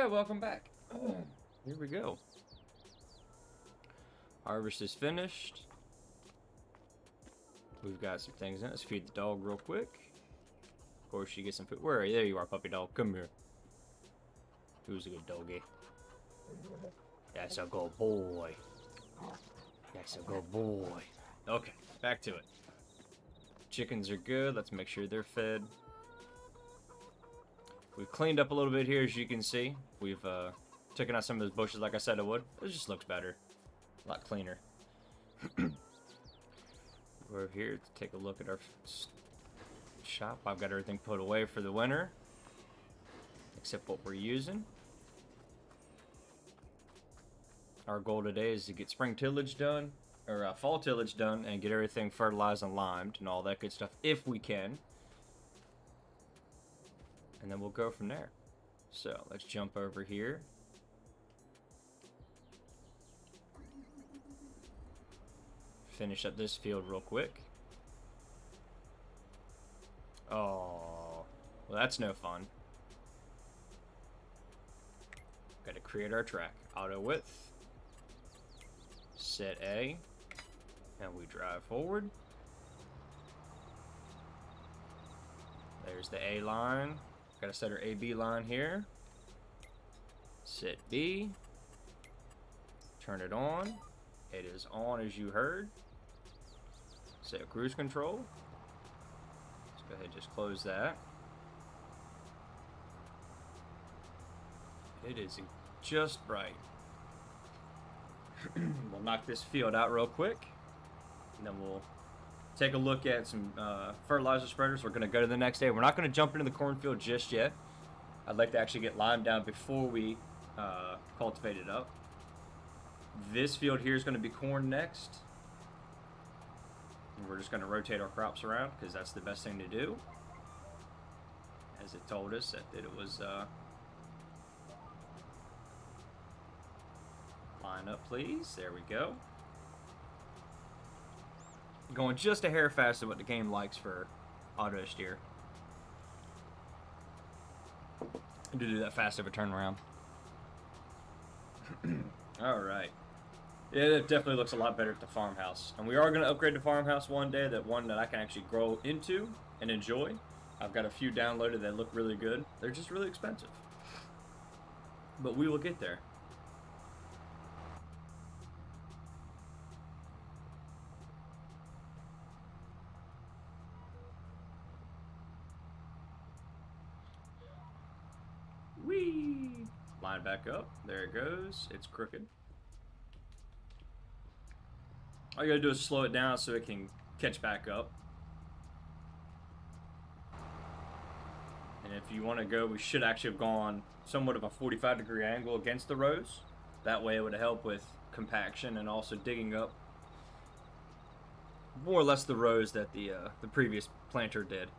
Alright, welcome back. Here we go. Harvest is finished. We've got some things in it. Let's feed the dog real quick. Of course, you get some food. Where are you? There you are, puppy dog. Come here. Who's a good doggy? That's a good boy. That's a good boy. Okay, back to it. Chickens are good. Let's make sure they're fed. We've cleaned up a little bit here, as you can see. We've taken out some of those bushes like I said I would. It just looks better. A lot cleaner. We're here to take a look at our shop. I've got everything put away for the winter, except what we're using. Our goal today is to get spring tillage done, or fall tillage done, and get everything fertilized and limed and all that good stuff if we can. And then we'll go from there. So let's jump over here. Finish up this field real quick. Oh, well, that's no fun. Got to create our track. Auto width. Set A. And we drive forward. There's the A line. Got to set our AB line here. Set B. Turn it on. It is on, as you heard. Set cruise control. Let's go ahead and just close that. It is just right. We'll knock this field out real quick, and then we'll take a look at some fertilizer spreaders. We're going to go to the next day. We're not going to jump into the cornfield just yet. I'd like to actually get lime down before we cultivate it up. This field here is going to be corn next. And we're just going to rotate our crops around because that's the best thing to do. As it told us that it was line up, please. There we go. Going just a hair faster than what the game likes for auto steer. And to do that fast of a turnaround. Alright. Yeah, it definitely looks a lot better at the farmhouse. And we are going to upgrade the farmhouse one day, one that I can actually grow into and enjoy. I've got a few downloaded that look really good. They're just really expensive. But we will get there. Whee! Line back up. There it goes. It's crooked. All you gotta do is slow it down so it can catch back up. And if you want to go, we should actually have gone somewhat of a 45-degree angle against the rows. That way it would help with compaction and also digging up more or less the rows that the previous planter did.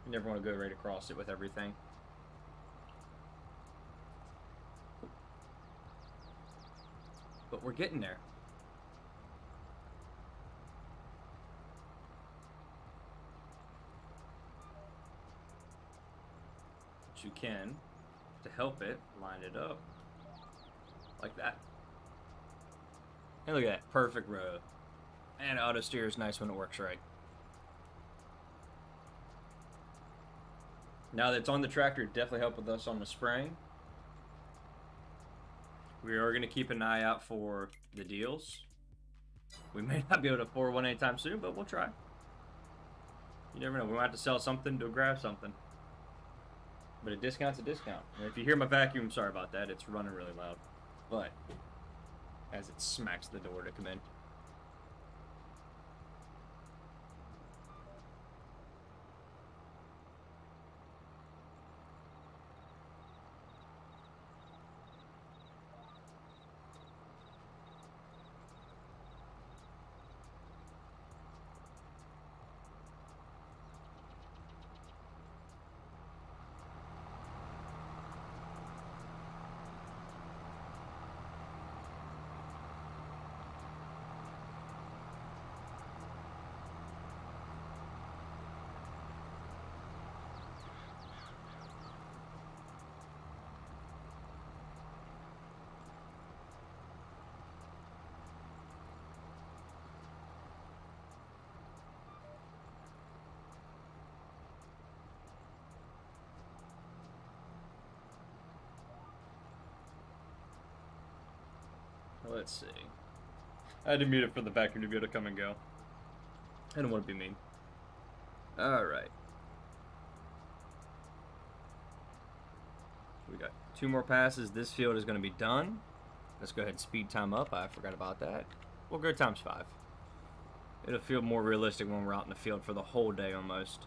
You never want to go right across it with everything. But we're getting there. You can to help it line it up like that, and look at that perfect row. And auto steer is nice when it works right. Now that it's on the tractor, definitely help with us on the spraying. We are going to keep an eye out for the deals. We may not be able to afford one anytime soon, but we'll try. You never know, we might have to sell something to grab something. But a discount's a discount. And if you hear my vacuum, sorry about that. It's running really loud. But as it smacks the door to come in. Let's see. I had to mute it for the vacuum to be able to come and go. I don't want to be mean. Alright. We got 2 more passes. This field is going to be done. Let's go ahead and speed time up. I forgot about that. We'll go times 5. It'll feel more realistic when we're out in the field for the whole day almost.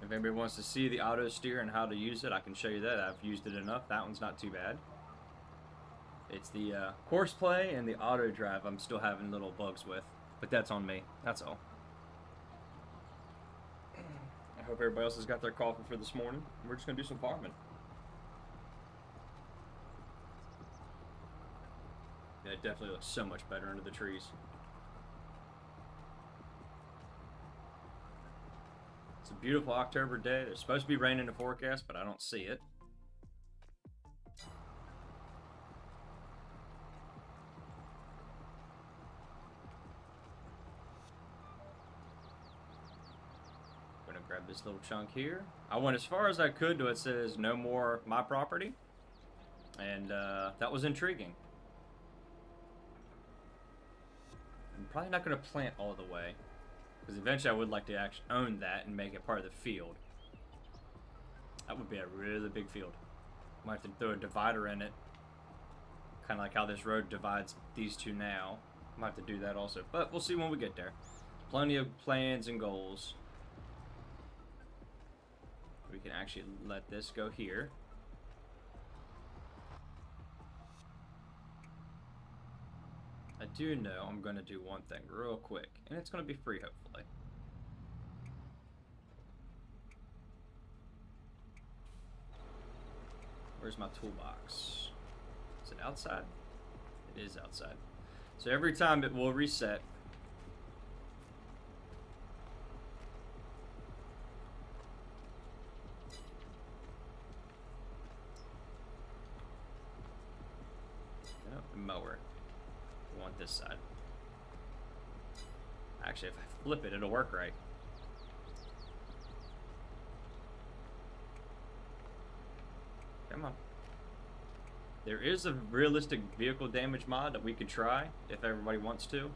If anybody wants to see the auto steer and how to use it, I can show you that. I've used it enough. That one's not too bad. It's the course play and the auto drive I'm still having little bugs with. But that's on me. That's all. I hope everybody else has got their coffee for this morning. We're just going to do some farming. Yeah, it definitely looks so much better under the trees. It's a beautiful October day. There's supposed to be rain in the forecast, but I don't see it. Grab this little chunk here. I went as far as I could to it says no more my property, and that was intriguing. I'm probably not going to plant all the way because eventually I would like to actually own that and make it part of the field. That would be a really big field. Might have to throw a divider in it, kind of like how this road divides these two now. Might have to do that also, but we'll see when we get there. Plenty of plans and goals. We can actually let this go here. I do know I'm going to do one thing real quick, and it's going to be free, hopefully. Where's my toolbox? Is it outside? It is outside. So every time it will reset. Mower. We want this side. Actually, if I flip it, it'll work right. Come on. There is a realistic vehicle damage mod that we could try if everybody wants to,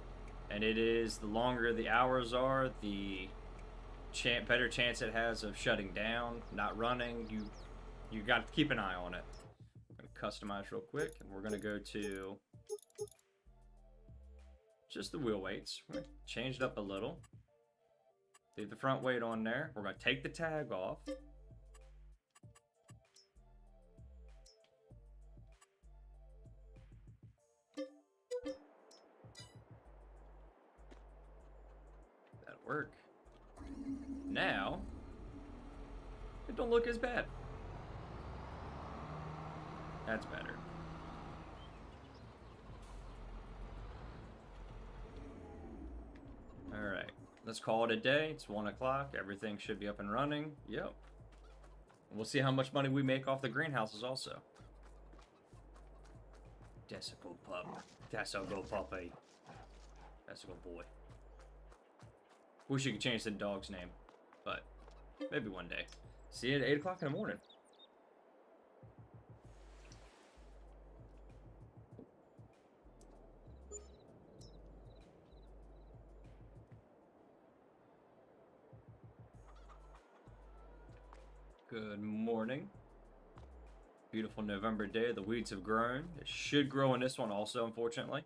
and it is the longer the hours are, the better chance it has of shutting down, not running. You got to keep an eye on it. Customize real quick, and we're going to go to just the wheel weights. We're going to change it up a little. Leave the front weight on there. We're going to take the tag off. That'll work. Now, it don't look as bad. That's better. Alright, let's call it a day. It's 1 o'clock. Everything should be up and running. Yep. We'll see how much money we make off the greenhouses also. That's a good pup. That's a good puppy. That's a good boy. Wish you could change the dog's name, but maybe one day. See you at 8 o'clock in the morning. Good morning. Beautiful November day. The weeds have grown. It should grow in this one also, unfortunately.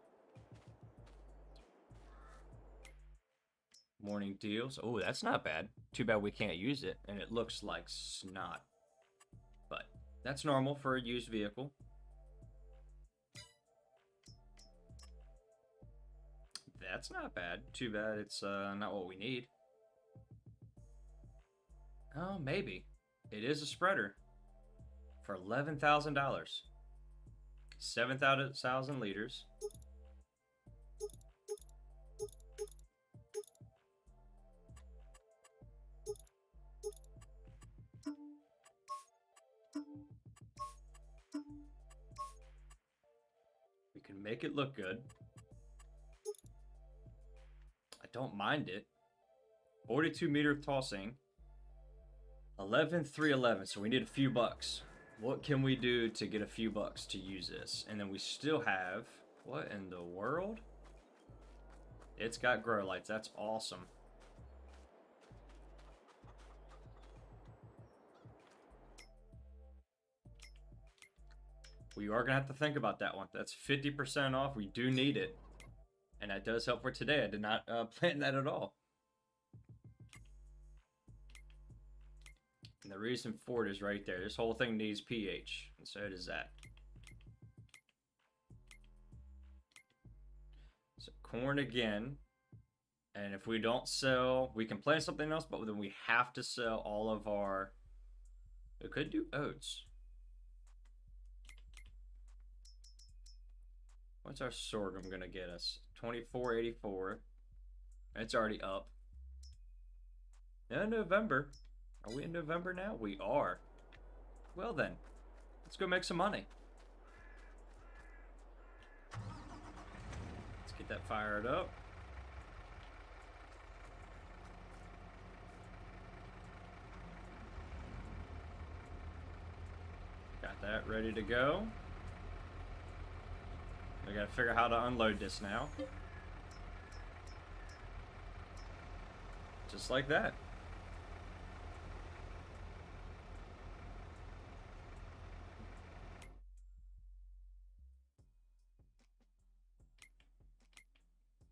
Morning deals. Oh, that's not bad. Too bad we can't use it, and it looks like snot. But that's normal for a used vehicle. That's not bad. Too bad it's not what we need. Oh, maybe. It is a spreader for $11,000. 7,000 liters. We can make it look good. don't mind it. 42-meter tossing. 11,311. So we need a few bucks. What can we do to get a few bucks to use this? And then we still have... What in the world? It's got grow lights. That's awesome. We are going to have to think about that one. That's 50% off. We do need it. And that does help for today. I did not plan that at all. And the reason for it is right there. This whole thing needs pH. And so does that. So corn again. And if we don't sell, we can plant something else, but then we have to sell all of our... We could do oats. What's our sorghum gonna get us? 24.84. It's already up. November. Are we in November now? We are. Well then, let's go make some money. Let's get that fired up. Got that ready to go. I gotta figure out how to unload this now. Just like that.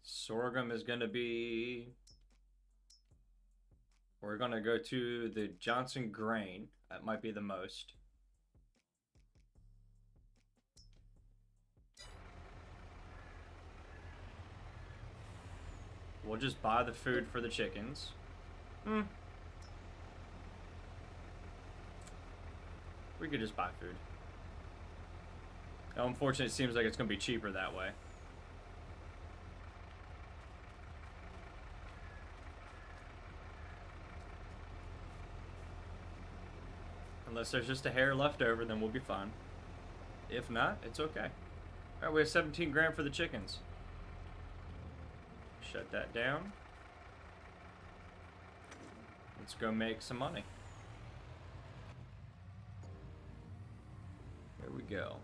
Sorghum is gonna be... We're gonna go to the Johnson grain. That might be the most. We'll just buy the food for the chickens. We could just buy food. Now, unfortunately, it seems like it's going to be cheaper that way. Unless there's just a hair left over, then we'll be fine. If not, it's okay. Alright, we have 17 grand for the chickens. Shut that down. Let's go make some money. Here we go.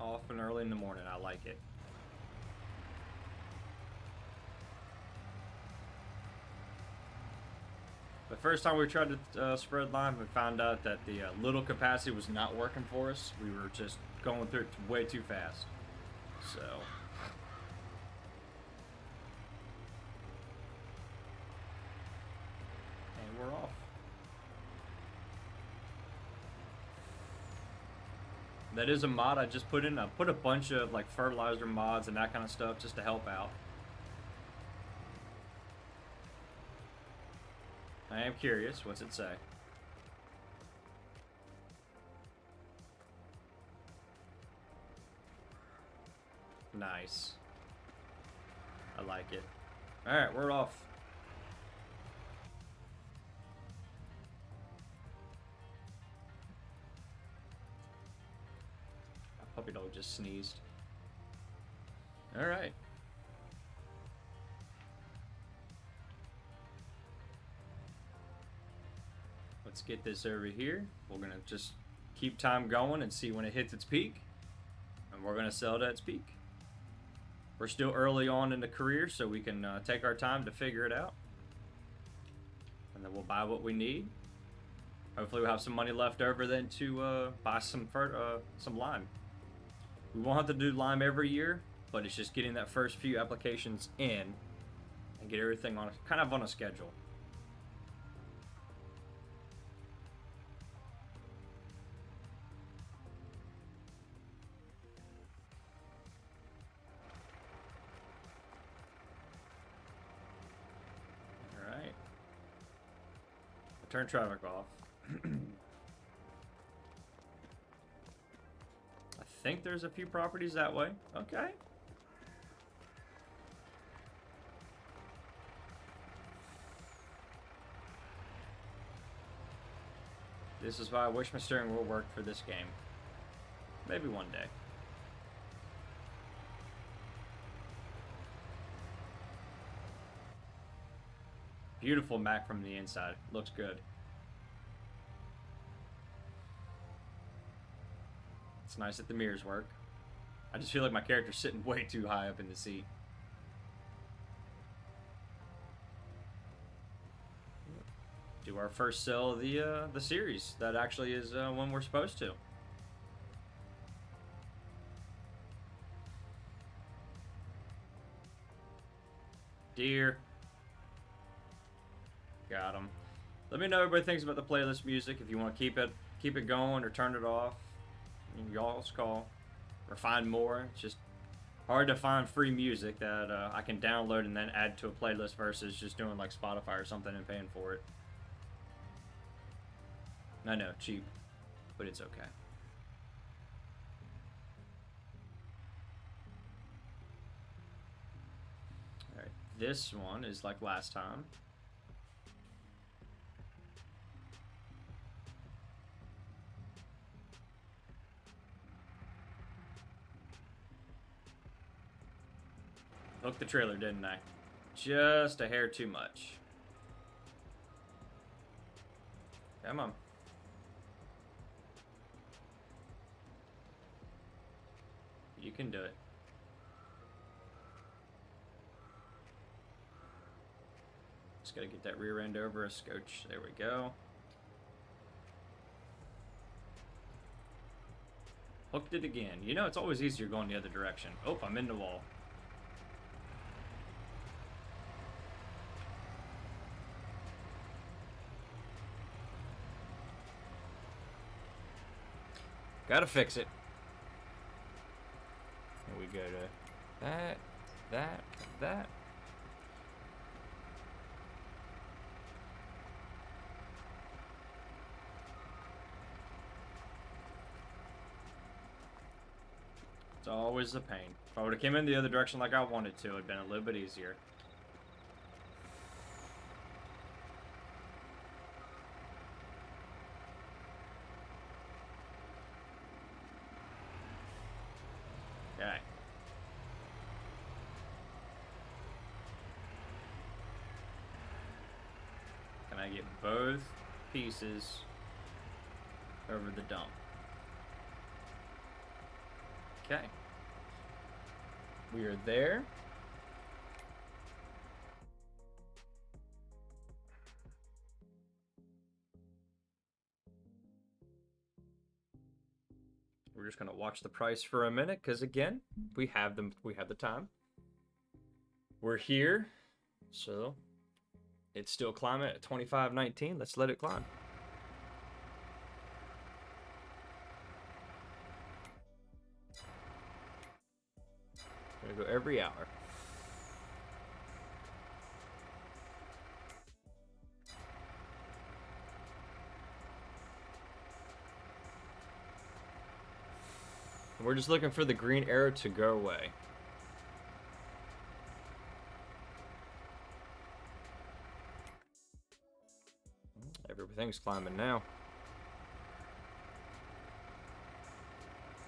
Off and early in the morning. I like it. The first time we tried to spread lime, we found out that the little capacity was not working for us. We were just going through it way too fast. So... and we're off. That is a mod I just put in. I put a bunch of like fertilizer mods and that kind of stuff just to help out. I am curious. What's it say? Nice. I like it. Alright, we're off. My puppy dog just sneezed. Alright. Let's get this over here. We're gonna just keep time going and see when it hits its peak. And we're gonna sell it at its peak. We're still early on in the career, so we can take our time to figure it out. And then we'll buy what we need. Hopefully we'll have some money left over then to buy some lime. We won't have to do lime every year, but it's just getting that first few applications in and get everything on kind of on a schedule. Turn traffic off. I think there's a few properties that way. Okay. This is why I wish my steering wheel worked for this game. Maybe one day. Beautiful Mac from the inside. Looks good. It's nice that the mirrors work. I just feel like my character's sitting way too high up in the seat. Do our first sell of the series. That actually is when we're supposed to. Deer. Got him. Let me know what everybody thinks about the playlist music. If you want to keep it going or turn it off. Y'all's call. Or find more. It's just hard to find free music that I can download and then add to a playlist versus just doing like Spotify or something and paying for it. I know, cheap, but it's okay. Alright, this one is like last time. Hooked the trailer, didn't I? Just a hair too much. Come on. You can do it. Just gotta get that rear end over a scotch. There we go. Hooked it again. You know, it's always easier going the other direction. Oh, I'm in the wall. Gotta fix it. And we go to that. It's always a pain. If I would have came in the other direction like I wanted to, it'd been a little bit easier. Okay. Can I get both pieces over the dump? Okay. We are there. We're just gonna watch the price for a minute, because again, we have the time. We're here, so it's still climbing at 25.19. Let's let it climb. We're gonna go every hour. We're just looking for the green arrow to go away. Everything's climbing now.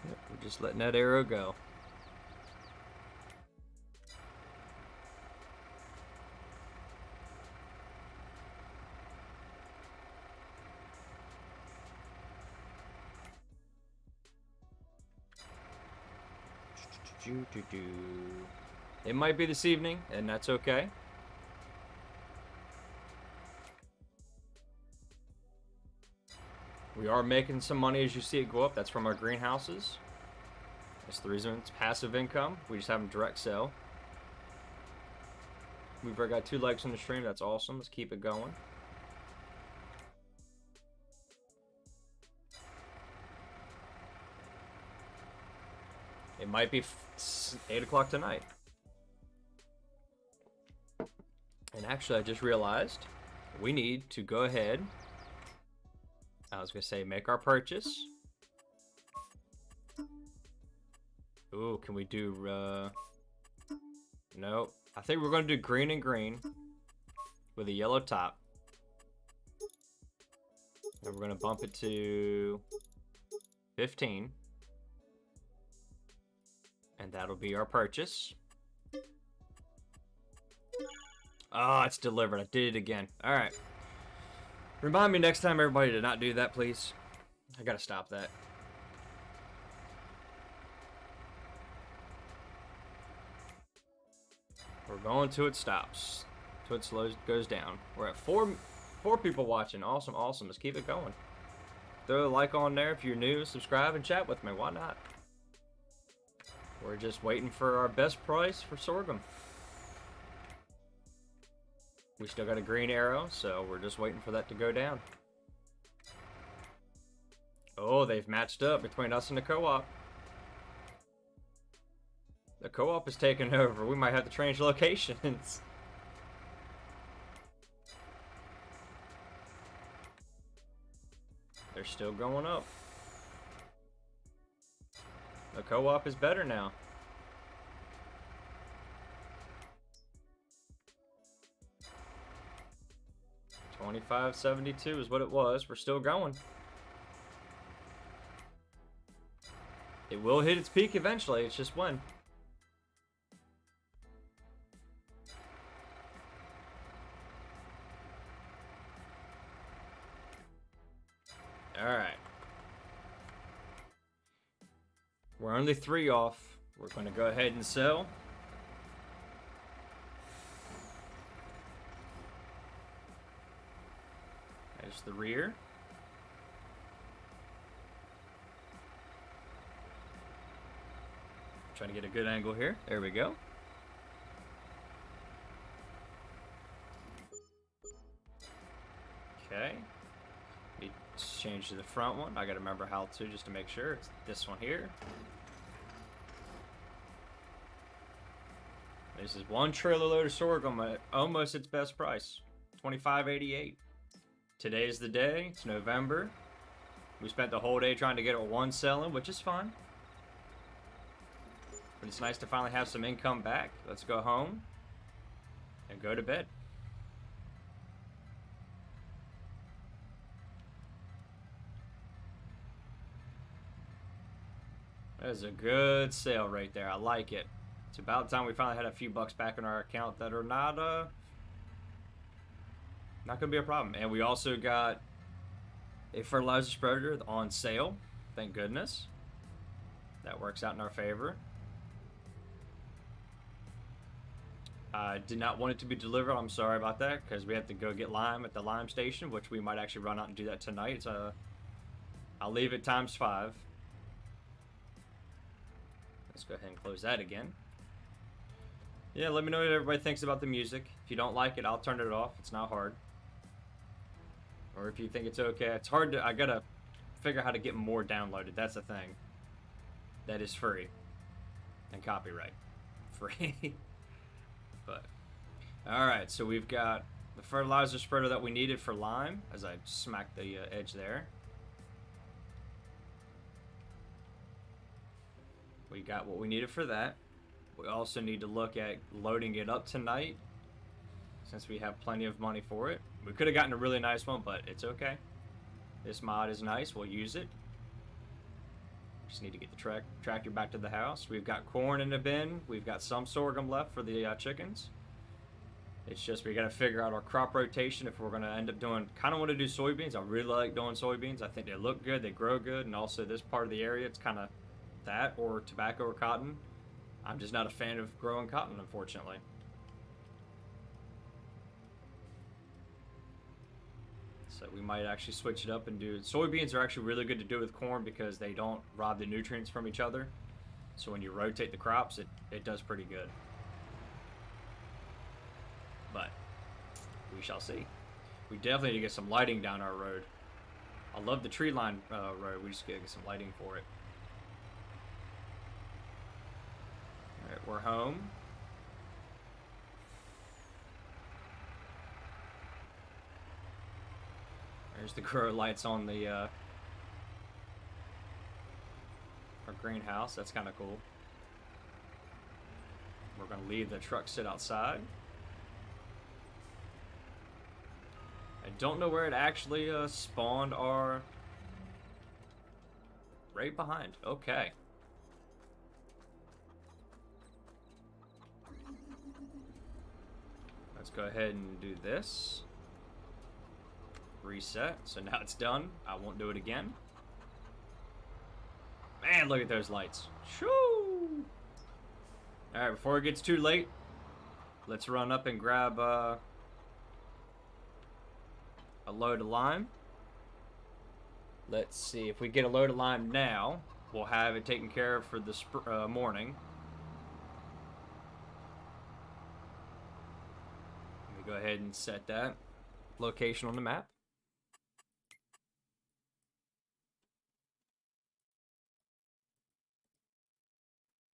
Yep, we're just letting that arrow go. It might be this evening, and that's okay. We are making some money as you see it go up. That's from our greenhouses. That's the reason it's passive income. We just have them direct sell. We've already got 2 likes on the stream. That's awesome. Let's keep it going. It might be 8 o'clock tonight. And actually, I just realized we need to go ahead. I was going to say make our purchase. Ooh, can we do... No. I think we're going to do green and green with a yellow top. And we're going to bump it to 15. And that'll be our purchase. Oh, it's delivered. I did it again. All right. Remind me next time, everybody, to not do that, please. I gotta stop that. We're going till it stops. Till it slows, goes down. We're at four people watching. Awesome, awesome. Let's keep it going. Throw a like on there if you're new. Subscribe and chat with me. Why not? We're just waiting for our best price for sorghum. We still got a green arrow, so we're just waiting for that to go down. Oh, they've matched up between us and the co-op. The co-op is taking over. We might have to change locations. They're still going up. The co-op is better now. $25.72 is what it was. We're still going. It will hit its peak eventually. It's just when. Alright. We're only 3 off. We're going to go ahead and sell. There's the rear. Trying to get a good angle here. There we go. Okay. Let's change to the front one. I gotta remember how to, just to make sure. It's this one here. This is 1 trailer load of sorghum at almost its best price. $25.88. Today's the day. It's November. We spent the whole day trying to get it one selling, which is fine. But it's nice to finally have some income back. Let's go home and go to bed. That is a good sale right there. I like it. It's about time we finally had a few bucks back in our account that are not gonna be a problem. And we also got a fertilizer spreader on sale. Thank goodness. That works out in our favor. I did not want it to be delivered. I'm sorry about that, because we have to go get lime at the lime station, which we might actually run out and do that tonight. I'll leave it ×5. Let's go ahead and close that again. Yeah, let me know what everybody thinks about the music. If you don't like it, I'll turn it off. It's not hard. Or if you think it's okay. It's hard to... I gotta figure out how to get more downloaded. That's the thing. That is free. And copyright. Free. But... Alright, so we've got the fertilizer spreader that we needed for lime. As I smacked the edge there. We got what we needed for that. We also need to look at loading it up tonight, since we have plenty of money for it. We could have gotten a really nice one, but it's okay. This mod is nice. We'll use it. Just need to get the tractor back to the house. We've got corn in the bin. We've got some sorghum left for the chickens. It's just we got to figure out our crop rotation if we're going to end up doing... Kind of want to do soybeans. I really like doing soybeans. I think they look good. They grow good. And also this part of the area, it's kind of that or tobacco or cotton. I'm just not a fan of growing cotton, unfortunately. So we might actually switch it up and do... Soybeans are actually really good to do with corn because they don't rob the nutrients from each other. So when you rotate the crops, it does pretty good. But we shall see. We definitely need to get some lighting down our road. I love the tree line road. We just gotta get some lighting for it. Alright, we're home. There's the grow lights on the our greenhouse. That's kind of cool. We're gonna leave the truck sit outside. I don't know where it actually spawned our... Right behind. Okay. Let's let's go ahead and do this. Reset. So now it's done. I won't do it again. Man, look at those lights. Shoo! Alright, before it gets too late, let's run up and grab a load of lime. Let's see, if we get a load of lime now, we'll have it taken care of for the morning. Let me go ahead and set that location on the map.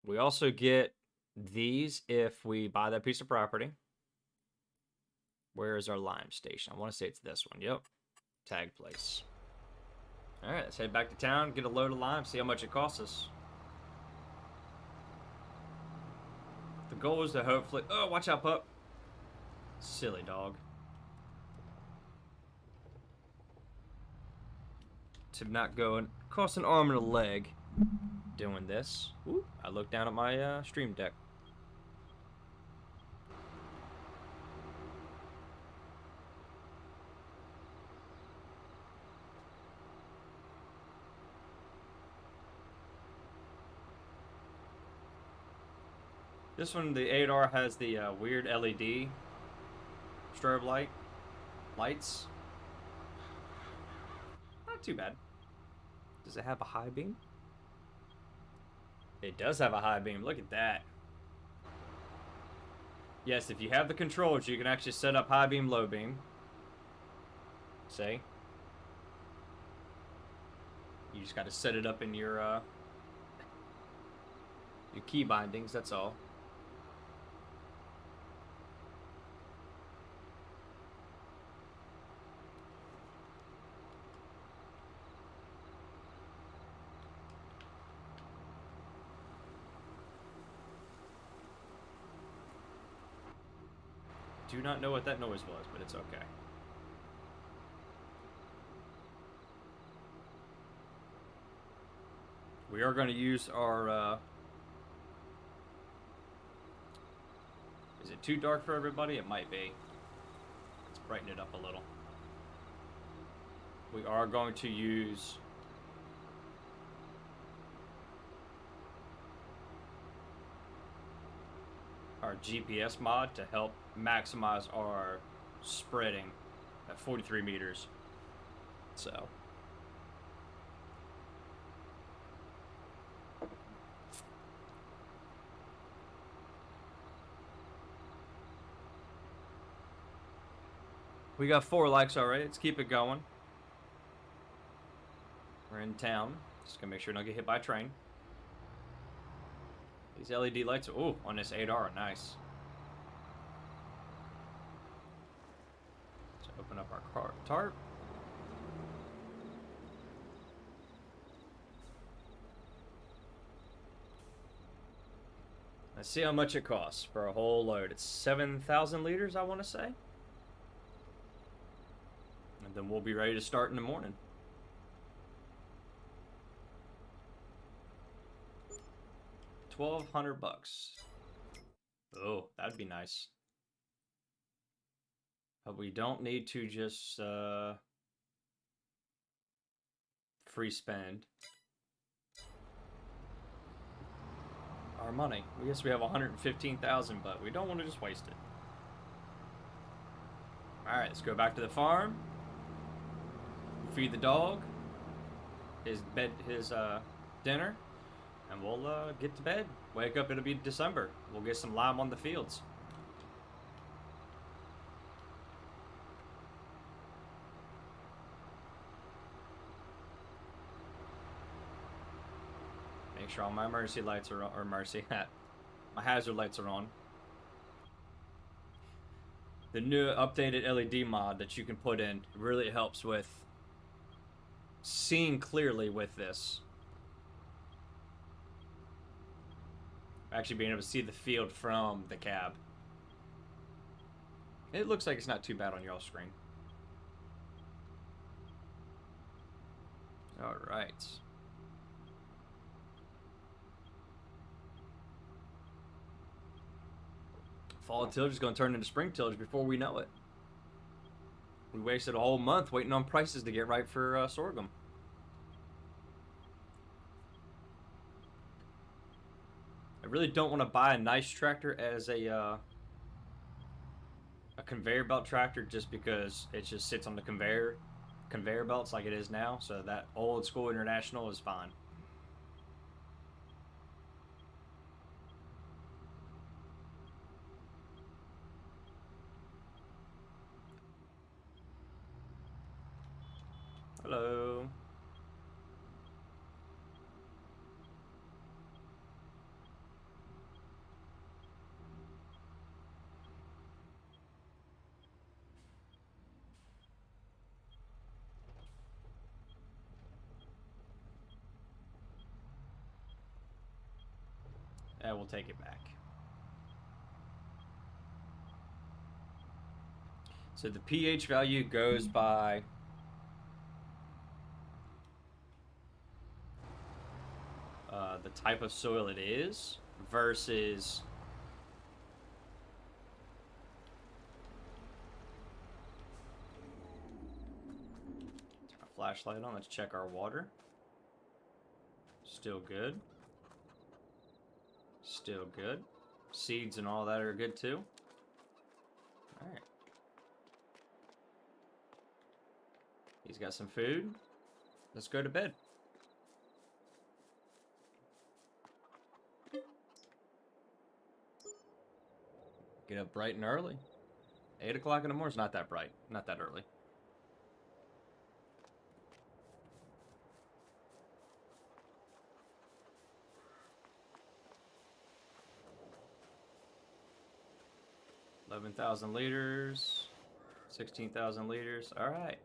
We also get these if we buy that piece of property. Where is our lime station? I want to say it's this one. Yep. Tag place. Alright, let's head back to town, get a load of lime, see how much it costs us. The goal is to hopefully... Oh, watch out, pup. Silly dog. To not go and cost an arm and a leg doing this. Ooh, I look down at my stream deck. This one, the 8R, has the weird LED strobe lights. Not too bad. Does it have a high beam? It does have a high beam. Look at that. Yes, if you have the controls, you can actually set up high beam, low beam. See? You just got to set it up in your key bindings, that's all. Do not know what that noise was, but it's okay. We are going to use our... Is it too dark for everybody? It might be. Let's brighten it up a little. We are going to use... our GPS mod to help maximize our spreading at 43 meters. So... we got 4 likes already. Let's keep it going. We're in town. Just gonna make sure we don't get hit by a train. These LED lights, ooh, on this 8R are nice. Let's open up our tarp. Let's see how much it costs for a whole load. It's 7,000 liters, I want to say. And then we'll be ready to start in the morning. $1,200. Oh, that'd be nice. But we don't need to just free spend our money. I guess we have 115,000, but we don't want to just waste it. All right, let's go back to the farm. Feed the dog his dinner. And we'll get to bed. Wake up, it'll be December. We'll get some lime on the fields. Make sure all my emergency lights are on, or my hazard lights are on. The new updated LED mod that you can put in really helps with seeing clearly with this. Actually being able to see the field from the cab. It looks like it's not too bad on your screen. Alright. Fall tillage is going to turn into spring tillage before we know it. We wasted a whole month waiting on prices to get right for sorghum. I really don't want to buy a nice tractor as a conveyor belt tractor just because it just sits on the conveyor belts like it is now. So that old school International is fine. Hello. Yeah, we'll take it back. So the pH value goes by the type of soil it is versus turn our flashlight on. Let's check our water. Still good. Still good. Seeds and all that are good too. Alright. He's got some food. Let's go to bed. Get up bright and early. 8 o'clock in the morning is not that bright. Not that early. $11,000 liters. 16,000 liters. All right.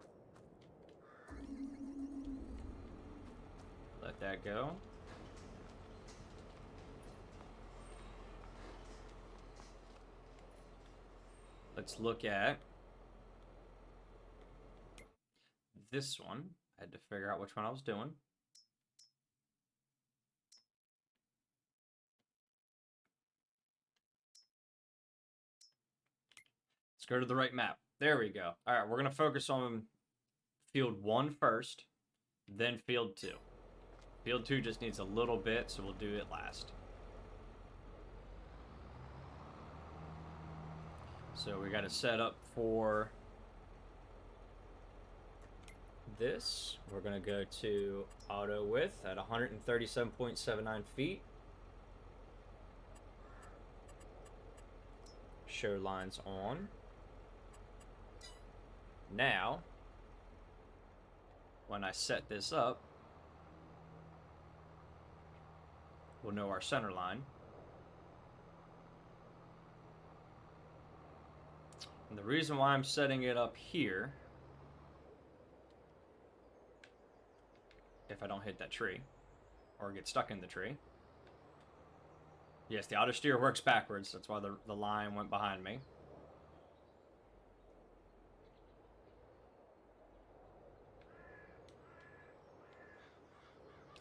Let that go. Let's look at this one. I had to figure out which one I was doing. Let's go to the right map. There we go. All right, we're going to focus on field 1 first, then field 2. Field 2 just needs a little bit, so we'll do it last. So we got to set up for this. We're going to go to auto width at 137.79 feet. Show lines on. Now, when I set this up, we'll know our center line. And the reason why I'm setting it up here, if I don't hit that tree or get stuck in the tree. Yes, the auto steer works backwards. That's why the line went behind me.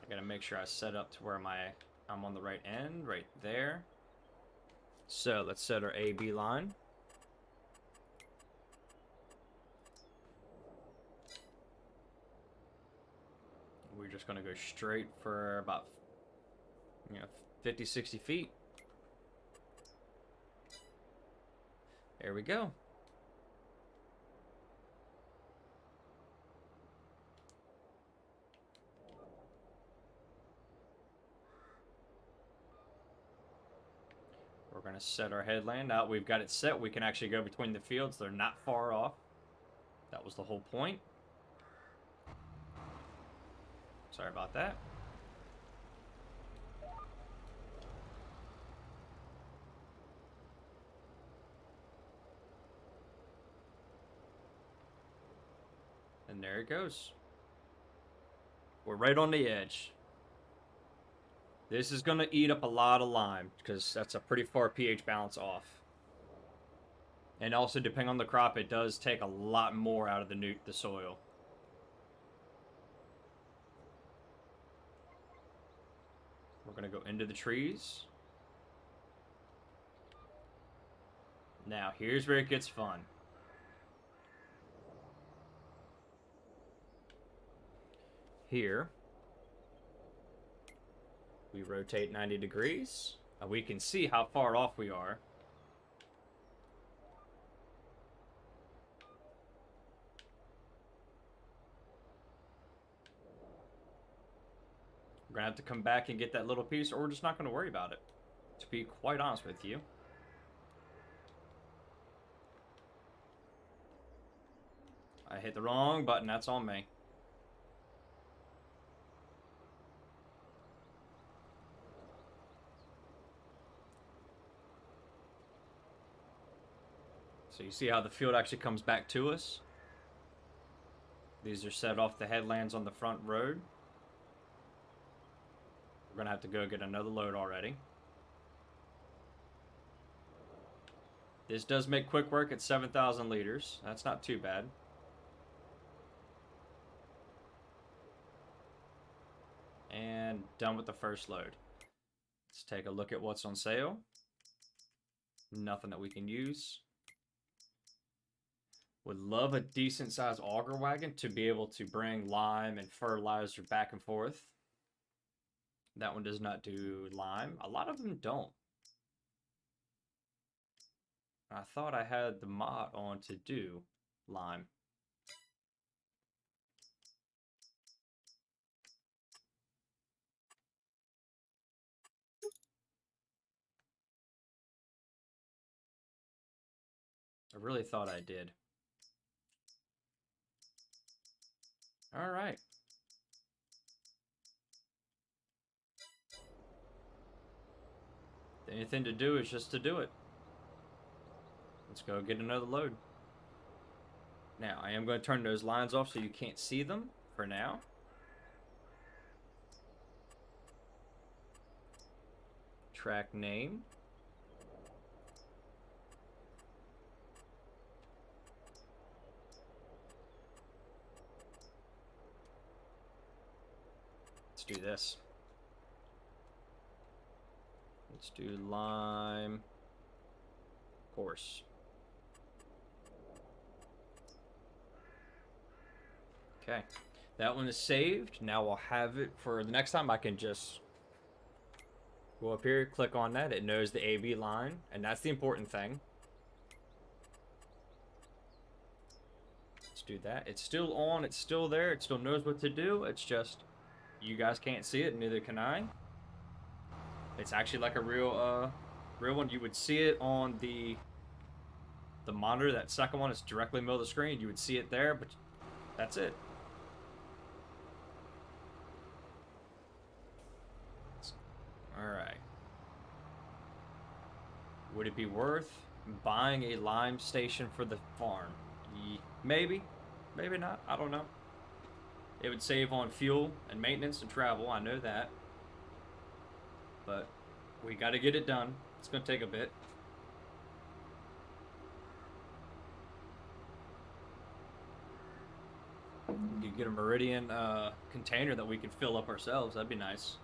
I gotta make sure I set up to where I'm on the right end, right there. So let's set our AB line. We're just gonna go straight for about 50, 60 feet. There we go. We're gonna set our headland out. We've got it set. We can actually go between the fields. They're not far off. That was the whole point. Sorry about that. And there it goes. We're right on the edge. This is going to eat up a lot of lime because that's a pretty far pH balance off. And also, depending on the crop, it does take a lot more out of the soil. We're going to go into the trees. Now, here's where it gets fun. Here, we rotate 90 degrees, and we can see how far off we are. We're gonna have to come back and get that little piece, or we're just not gonna worry about it, to be quite honest with you. I hit the wrong button, that's on me. So you see how the field actually comes back to us? These are set off the headlands on the front road. We're gonna have to go get another load already. This does make quick work at 7,000 liters. That's not too bad. And done with the first load. Let's take a look at what's on sale. Nothing that we can use. Would love a decent sized auger wagon to be able to bring lime and fertilizer back and forth. That one does not do lime. A lot of them don't. I thought I had the mod on to do lime. I really thought I did. All right. The only thing to do is just to do it. Let's go get another load. Now, I am going to turn those lines off so you can't see them for now. Track name. Let's do this. Let's do lime course. Okay, that one is saved. Now I'll have it for the next time. I can just go up here, click on that. It knows the AB line, and that's the important thing. Let's do that. It's still on. It's still there. It still knows what to do. It's just you guys can't see it, neither can I. It's actually like a real one. You would see it on the monitor. That second one is directly in the middle of the screen. You would see it there, but that's it. Alright. Would it be worth buying a lime station for the farm? Maybe. Maybe not. I don't know. It would save on fuel and maintenance and travel. I know that. But we got to get it done. It's going to take a bit. We could get a Meridian container that we could fill up ourselves. That'd be nice.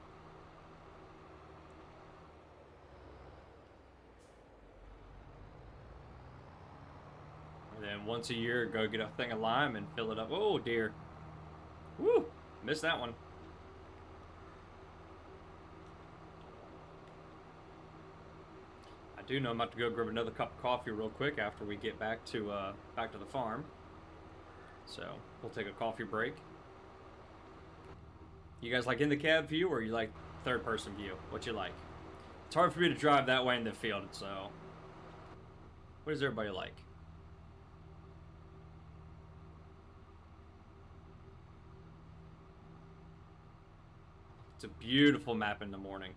And then once a year, go get a thing of lime and fill it up. Oh, dear. Woo! Missed that one. I do know I'm about to go grab another cup of coffee real quick after we get back to the farm. So we'll take a coffee break. You guys like in the cab view, or you like third person view? What you like? It's hard for me to drive that way in the field, so what does everybody like? It's a beautiful map in the morning.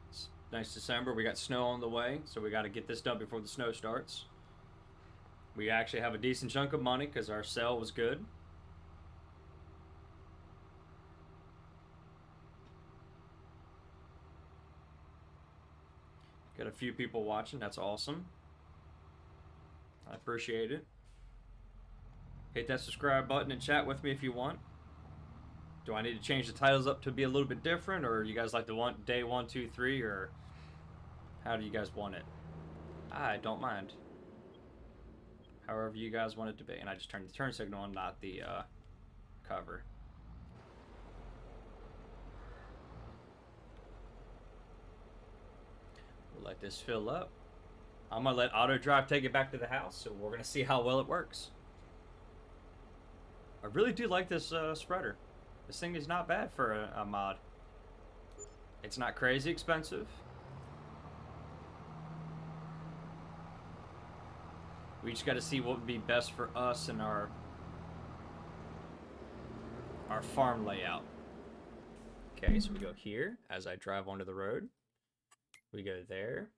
It's nice December. We got snow on the way, so we got to get this done before the snow starts. We actually have a decent chunk of money because our sale was good. Got a few people watching. That's awesome. I appreciate it. Hit that subscribe button and chat with me if you want. Do I need to change the titles up to be a little bit different, or you guys like to want day 1, 2, 3, or how do you guys want it? I don't mind. However you guys want it to be. And I just turned the turn signal on, not the cover. We'll let this fill up. I'm going to let auto drive take it back to the house, so we're going to see how well it works. I really do like this spreader. This thing is not bad for a mod. It's not crazy expensive. We just got to see what would be best for us and our farm layout. Okay, so we go here as I drive onto the road. We go there.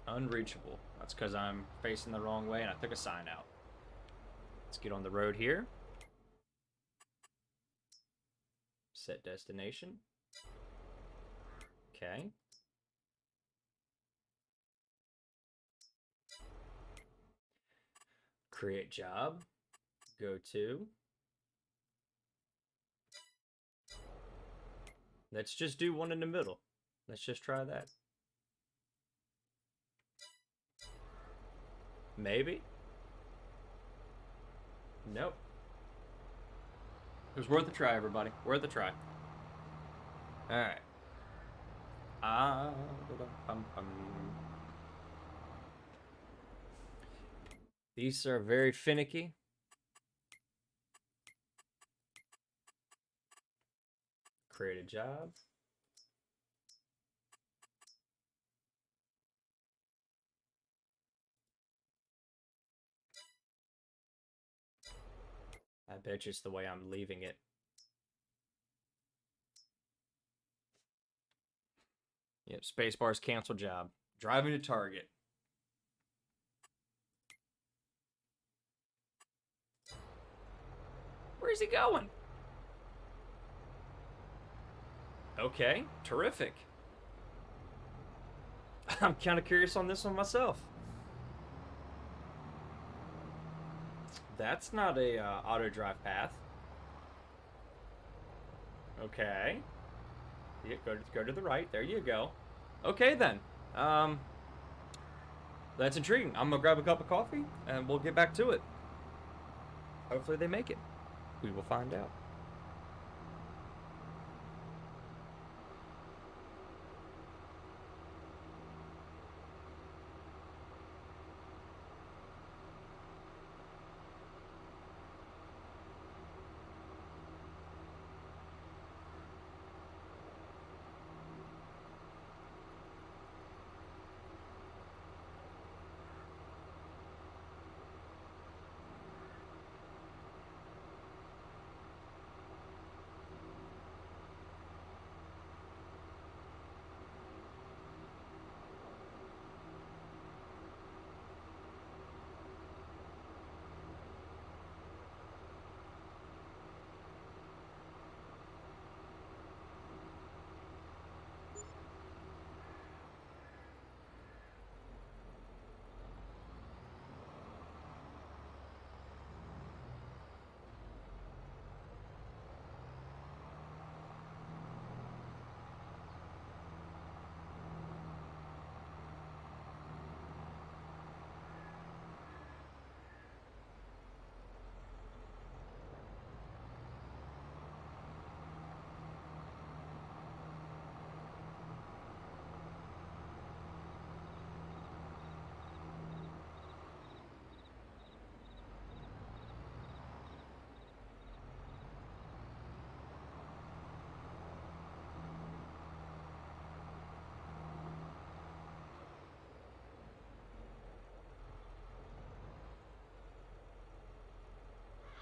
Unreachable. That's because I'm facing the wrong way and I took a sign out. Let's get on the road here. Set destination. Okay. Create job. Go to. Let's just do one in the middle. Let's just try that. Maybe. Nope. It was worth a try, everybody. Worth a try. Alright. These are very finicky. Create a job. I bet you it's the way I'm leaving it. Yep, spacebar's cancel job. Driving to Target. Where's he going? Okay, terrific. I'm kind of curious on this one myself. That's not a auto drive path. Okay. Yeah, go to the right. There you go. Okay then. That's intriguing. I'm gonna grab a cup of coffee and we'll get back to it. Hopefully they make it. We will find out.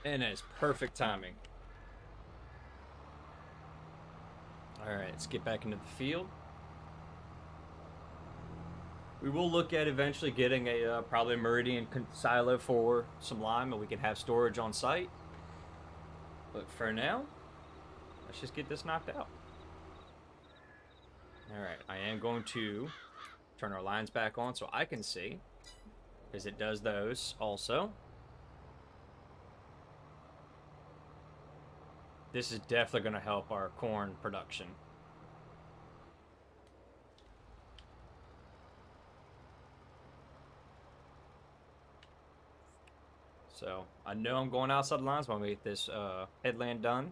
And it's perfect timing. Alright, let's get back into the field. We will look at eventually getting a probably a Meridian silo for some lime, and we can have storage on site. But for now, let's just get this knocked out. Alright, I am going to turn our lines back on so I can see. because it does those also. This is definitely going to help our corn production. So I know I'm going outside the lines when we get this headland done.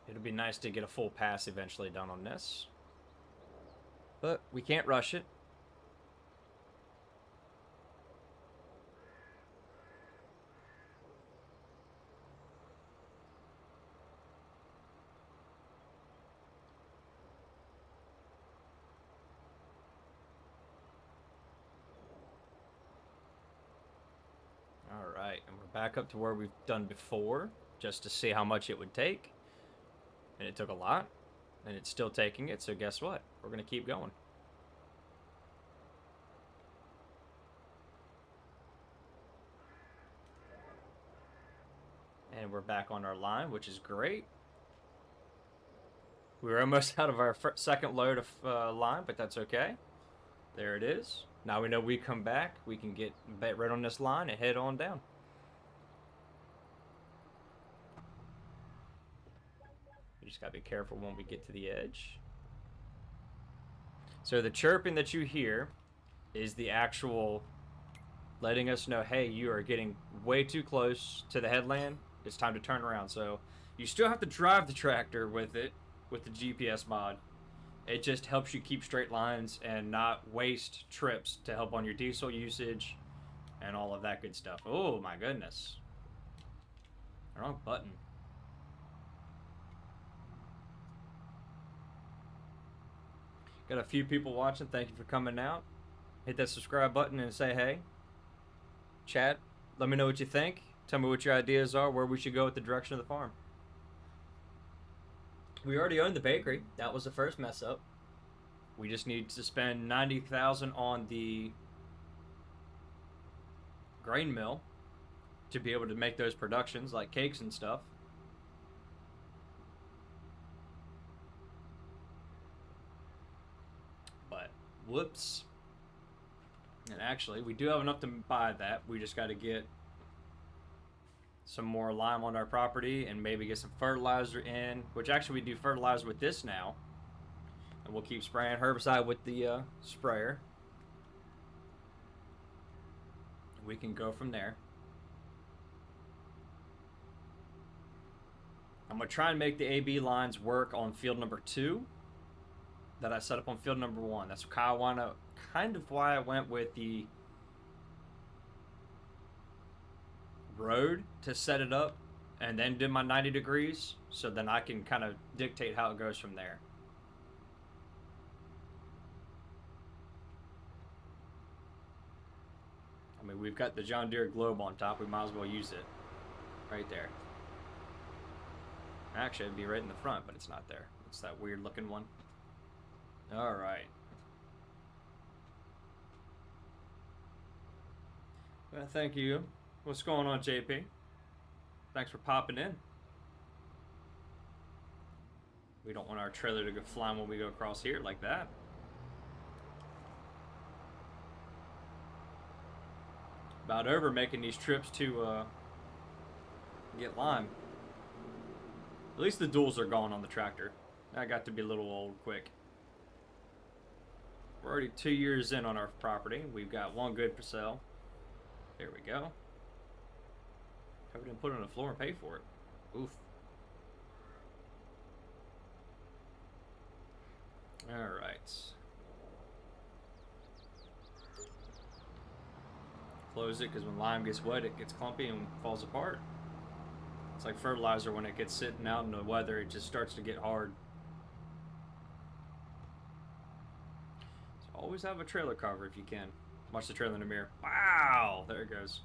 It'll be nice to get a full pass eventually done on this. But we can't rush it. Alright, and we're back up to where we've done before, just to see how much it would take. And it took a lot, and it's still taking it, so guess what? We're going to keep going. And we're back on our line, which is great. We were almost out of our second load of line, but that's okay. There it is. Now we know we come back, we can get right on this line and head on down. We just gotta be careful when we get to the edge. So the chirping that you hear is the actual letting us know, hey, you are getting way too close to the headland. It's time to turn around. So you still have to drive the tractor with it, with the GPS mod. It just helps you keep straight lines and not waste trips to help on your diesel usage and all of that good stuff. Oh my goodness. Wrong button. Got a few people watching. Thank you for coming out. Hit that subscribe button and say hey. Chat, let me know what you think. Tell me what your ideas are, where we should go with the direction of the farm. We already own the bakery. That was the first mess up. We just need to spend $90,000 on the grain mill to be able to make those productions like cakes and stuff. But whoops. And actually, we do have enough to buy that. We just got to get some more lime on our property and maybe get some fertilizer in, which actually we do fertilizer with this now. And we'll keep spraying herbicide with the sprayer. We can go from there. I'm going to try and make the AB lines work on field number 2 that I set up on field number 1. That's kind of why I went with the road to set it up and then did my 90 degrees, so then I can kind of dictate how it goes from there. I mean, we've got the John Deere globe on top. We might as well use it right there. Actually, it'd be right in the front, but it's not there. It's that weird looking one. All right. Well, thank you. What's going on, JP? Thanks for popping in. We don't want our trailer to go flying when we go across here like that. About over making these trips to get lime. At least the duals are gone on the tractor. That got to be a little old quick. We're already 2 years in on our property. We've got one good for sale. There we go. I didn't put it on the floor and pay for it. Oof. Alright. Close it, because when lime gets wet, it gets clumpy and falls apart. It's like fertilizer when it gets sitting out in the weather, it just starts to get hard. So always have a trailer cover if you can. Watch the trailer in the mirror. Wow! There it goes.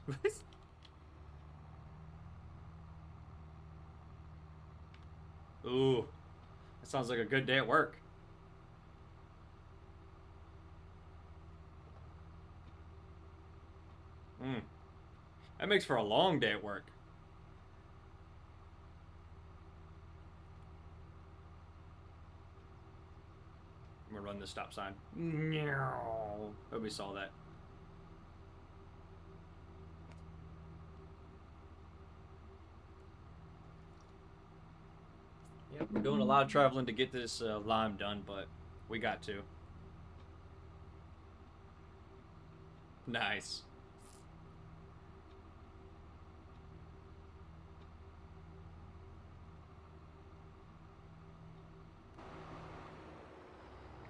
Ooh. That sounds like a good day at work. That makes for a long day at work. run the stop sign. No. Hope we saw that. Yep, we're doing a lot of traveling to get this lime done, but we got to. Nice.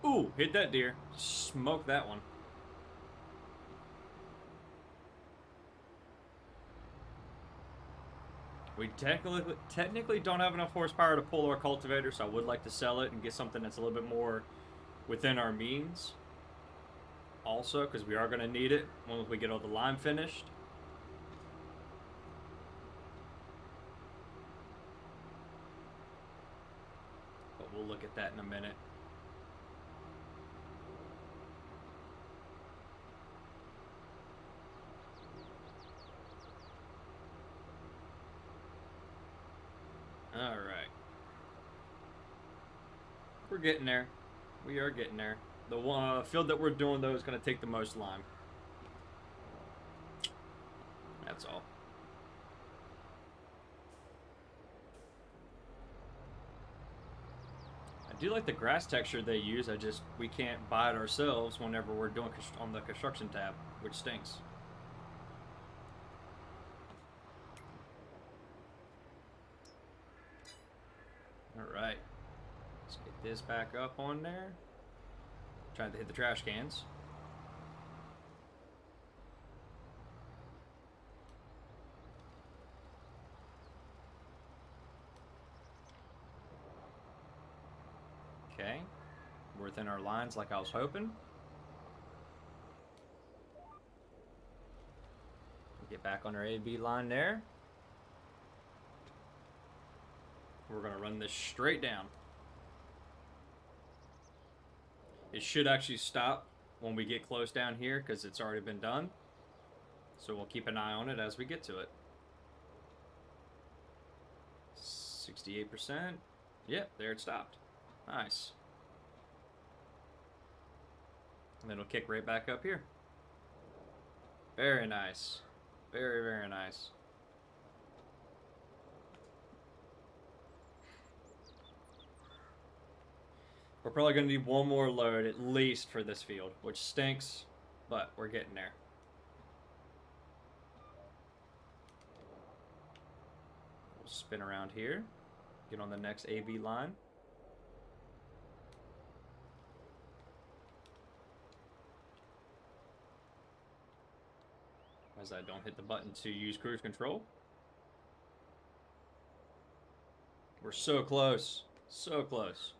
Ooh, hit that deer. Smoke that one. We technically don't have enough horsepower to pull our cultivator, so I would like to sell it and get something that's a little bit more within our means. Also, because we are going to need it once we get all the lime finished. But we'll look at that in a minute. Alright. We're getting there. We are getting there. The field that we're doing, though, is going to take the most lime. That's all. I do like the grass texture they use. We can't buy it ourselves whenever we're doing on the construction tab, which stinks. Alright. Let's get this back up on there. Trying to hit the trash cans. Okay. We're within our lines like I was hoping. Get back on our A-B line there. We're going to run this straight down. It should actually stop when we get close down here because it's already been done. So we'll keep an eye on it as we get to it. 68%. Yep, there it stopped. Nice. And then it'll kick right back up here. Very nice. Very, very nice. We're probably going to need one more load at least for this field, which stinks, but we're getting there. We'll spin around here, get on the next AB line. As I don't hit the button to use cruise control. We're so close, so close.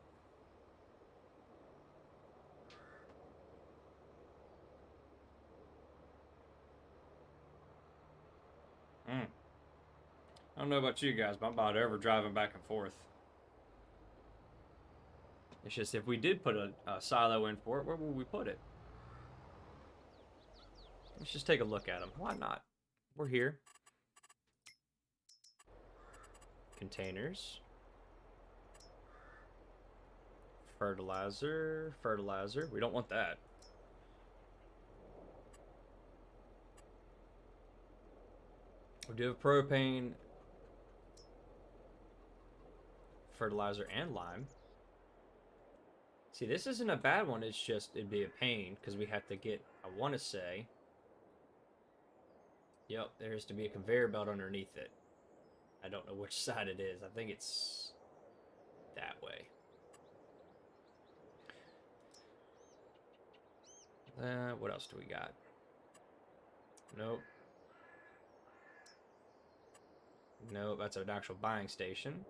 I don't know about you guys, but I'm about ever driving back and forth. It's just if we did put a silo in for it, where would we put it? Let's just take a look at them. Why not? We're here. Containers. Fertilizer. Fertilizer. We don't want that. We do have propane, fertilizer, and lime. See, this isn't a bad one. It's just, it'd be a pain because we have to get, I want to say, yep, there has to be a conveyor belt underneath it. I don't know which side it is. I think it's that way. What else do we got? Nope. No, that's an actual buying station.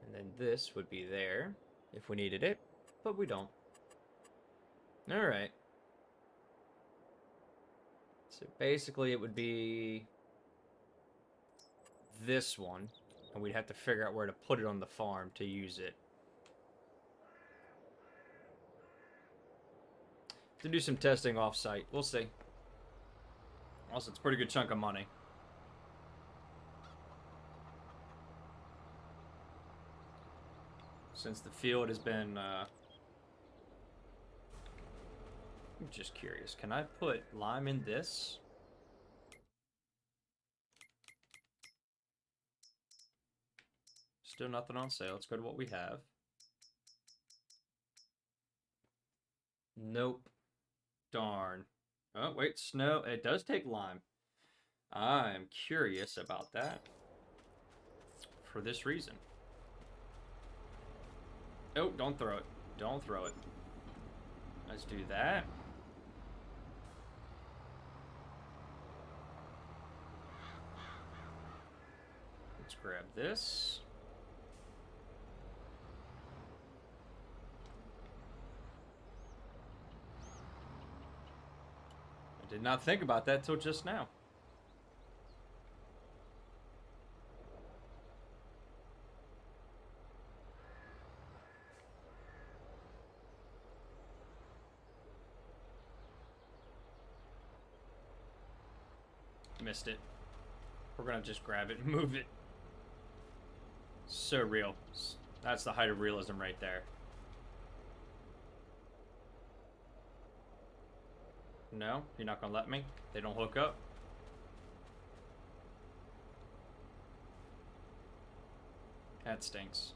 And then this would be there if we needed it, but we don't. Alright. So basically it would be this one, and we'd have to figure out where to put it on the farm to use it. To do some testing off-site. We'll see. Also, it's a pretty good chunk of money. Since the field has been, I'm just curious. Can I put lime in this? Still nothing on sale. Let's go to what we have. Nope. Darn. Oh, wait, snow. It does take lime. I'm curious about that. For this reason. Oh, don't throw it. Don't throw it. Let's do that. Let's grab this. I did not think about that till just now. Missed it. We're gonna just grab it and move it. So real. That's the height of realism right there. No? You're not gonna let me? They don't hook up? That stinks.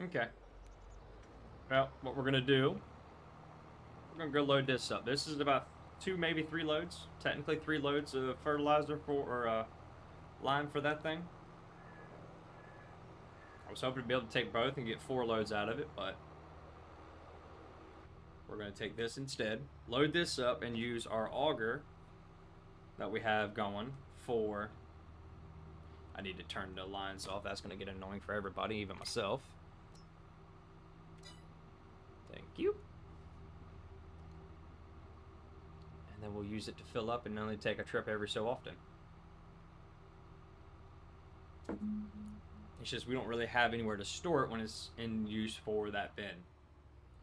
Okay. Well, what we're gonna do, we're gonna go load this up. This is about 2, maybe 3 loads. Technically 3 loads of fertilizer for, or lime for that thing. I was hoping to be able to take both and get 4 loads out of it, but we're gonna take this instead. Load this up and use our auger that we have going for... I need to turn the lines off. That's gonna get annoying for everybody, even myself. Thank you. And then we'll use it to fill up and only take a trip every so often. It's just we don't really have anywhere to store it when it's in use for that bin.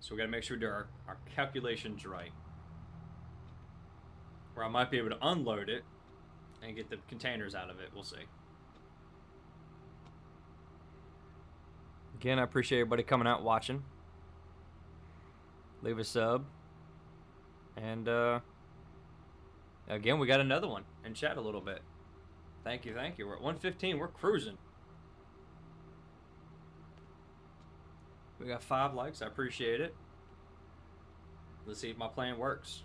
So we gotta make sure we do our calculations right. Or I might be able to unload it and get the containers out of it. We'll see. Again, I appreciate everybody coming out watching. Leave a sub. And again, we got another one in chat a little bit. Thank you, thank you. We're at 115. We're cruising. We got 5 likes. I appreciate it. Let's see if my plan works.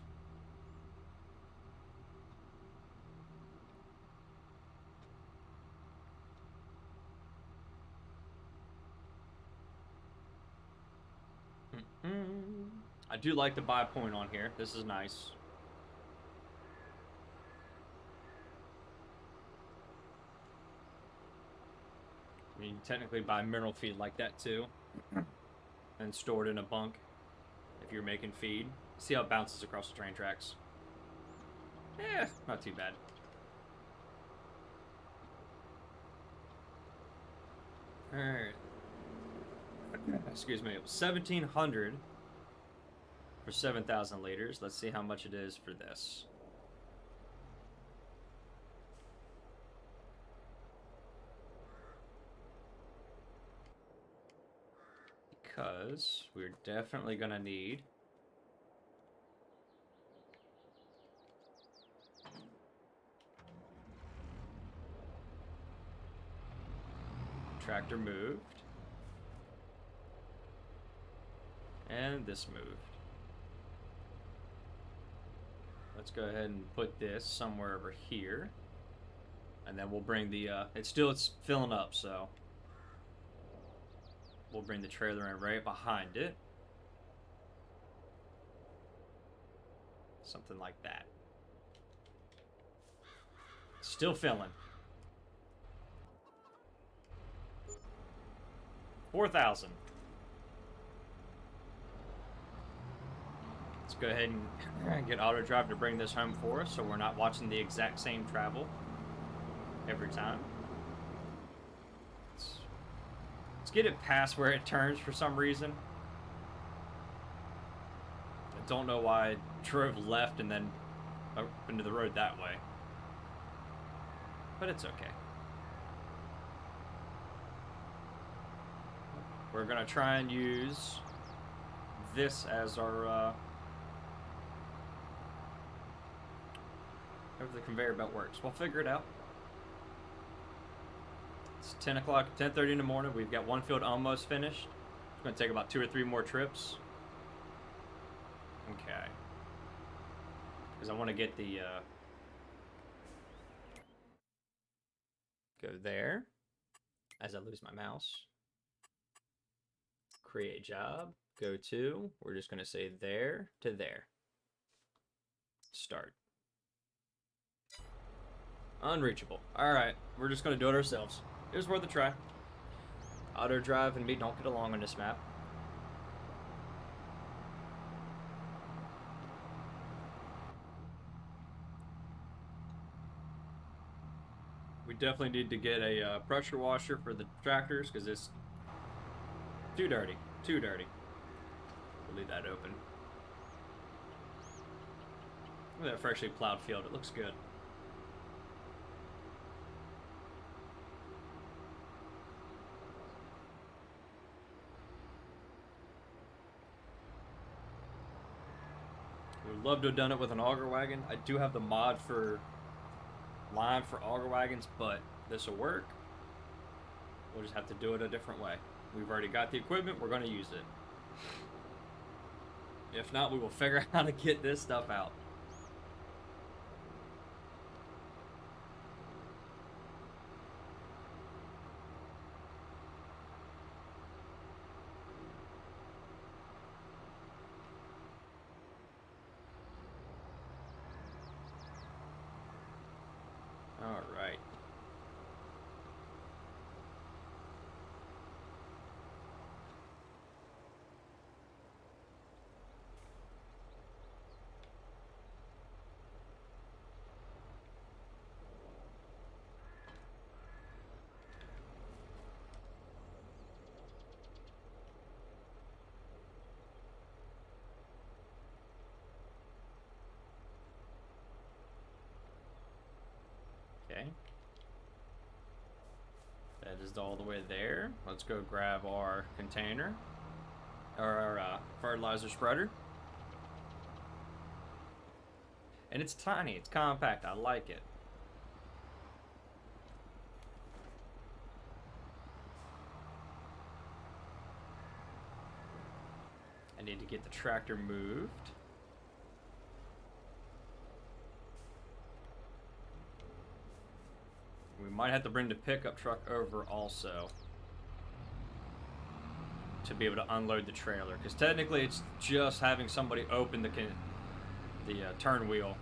I do like the buy point on here. This is nice. I mean, you can technically buy mineral feed like that too. And store it in a bunk if you're making feed. See how it bounces across the train tracks. Yeah, not too bad. Alright. Excuse me, it was 1,700 for 7,000 liters. Let's see how much it is for this. Because we're definitely gonna need tractor moved and this moved. Let's go ahead and put this somewhere over here, and then we'll bring the it's filling up, so we'll bring the trailer in right behind it. Something like that. Still filling. 4,000. Let's go ahead and get auto drive to bring this home for us, so we're not watching the exact same travel every time. Let's get it past where it turns for some reason. don't know why I drove left and then up into the road that way. But it's okay. We're gonna try and use this as our however the conveyor belt works. We'll figure it out. It's 10 o'clock, 10:30 in the morning. We've got one field almost finished. It's gonna take about 2 or 3 more trips. Okay. Because I want to get the go there as I lose my mouse. Create job. Go to. We're just gonna say there to there. Start. Unreachable. Alright, we're just gonna do it ourselves. It was worth a try. Auto drive and me don't get along on this map. We definitely need to get a pressure washer for the tractors because it's too dirty. Too dirty. We'll leave that open. Look at that freshly plowed field. It looks good. Would love to have done it with an auger wagon. I do have the mod for lime for auger wagons, but this will work. We'll just have to do it a different way. We've already got the equipment. We're going to use it. If not, we will figure out how to get this stuff out. All right. Okay. That is all the way there. Let's go grab our container. Or our fertilizer spreader. And it's tiny. It's compact. I like it. I need to get the tractor moved. We might have to bring the pickup truck over also to be able to unload the trailer, because technically it's just having somebody open the turn wheel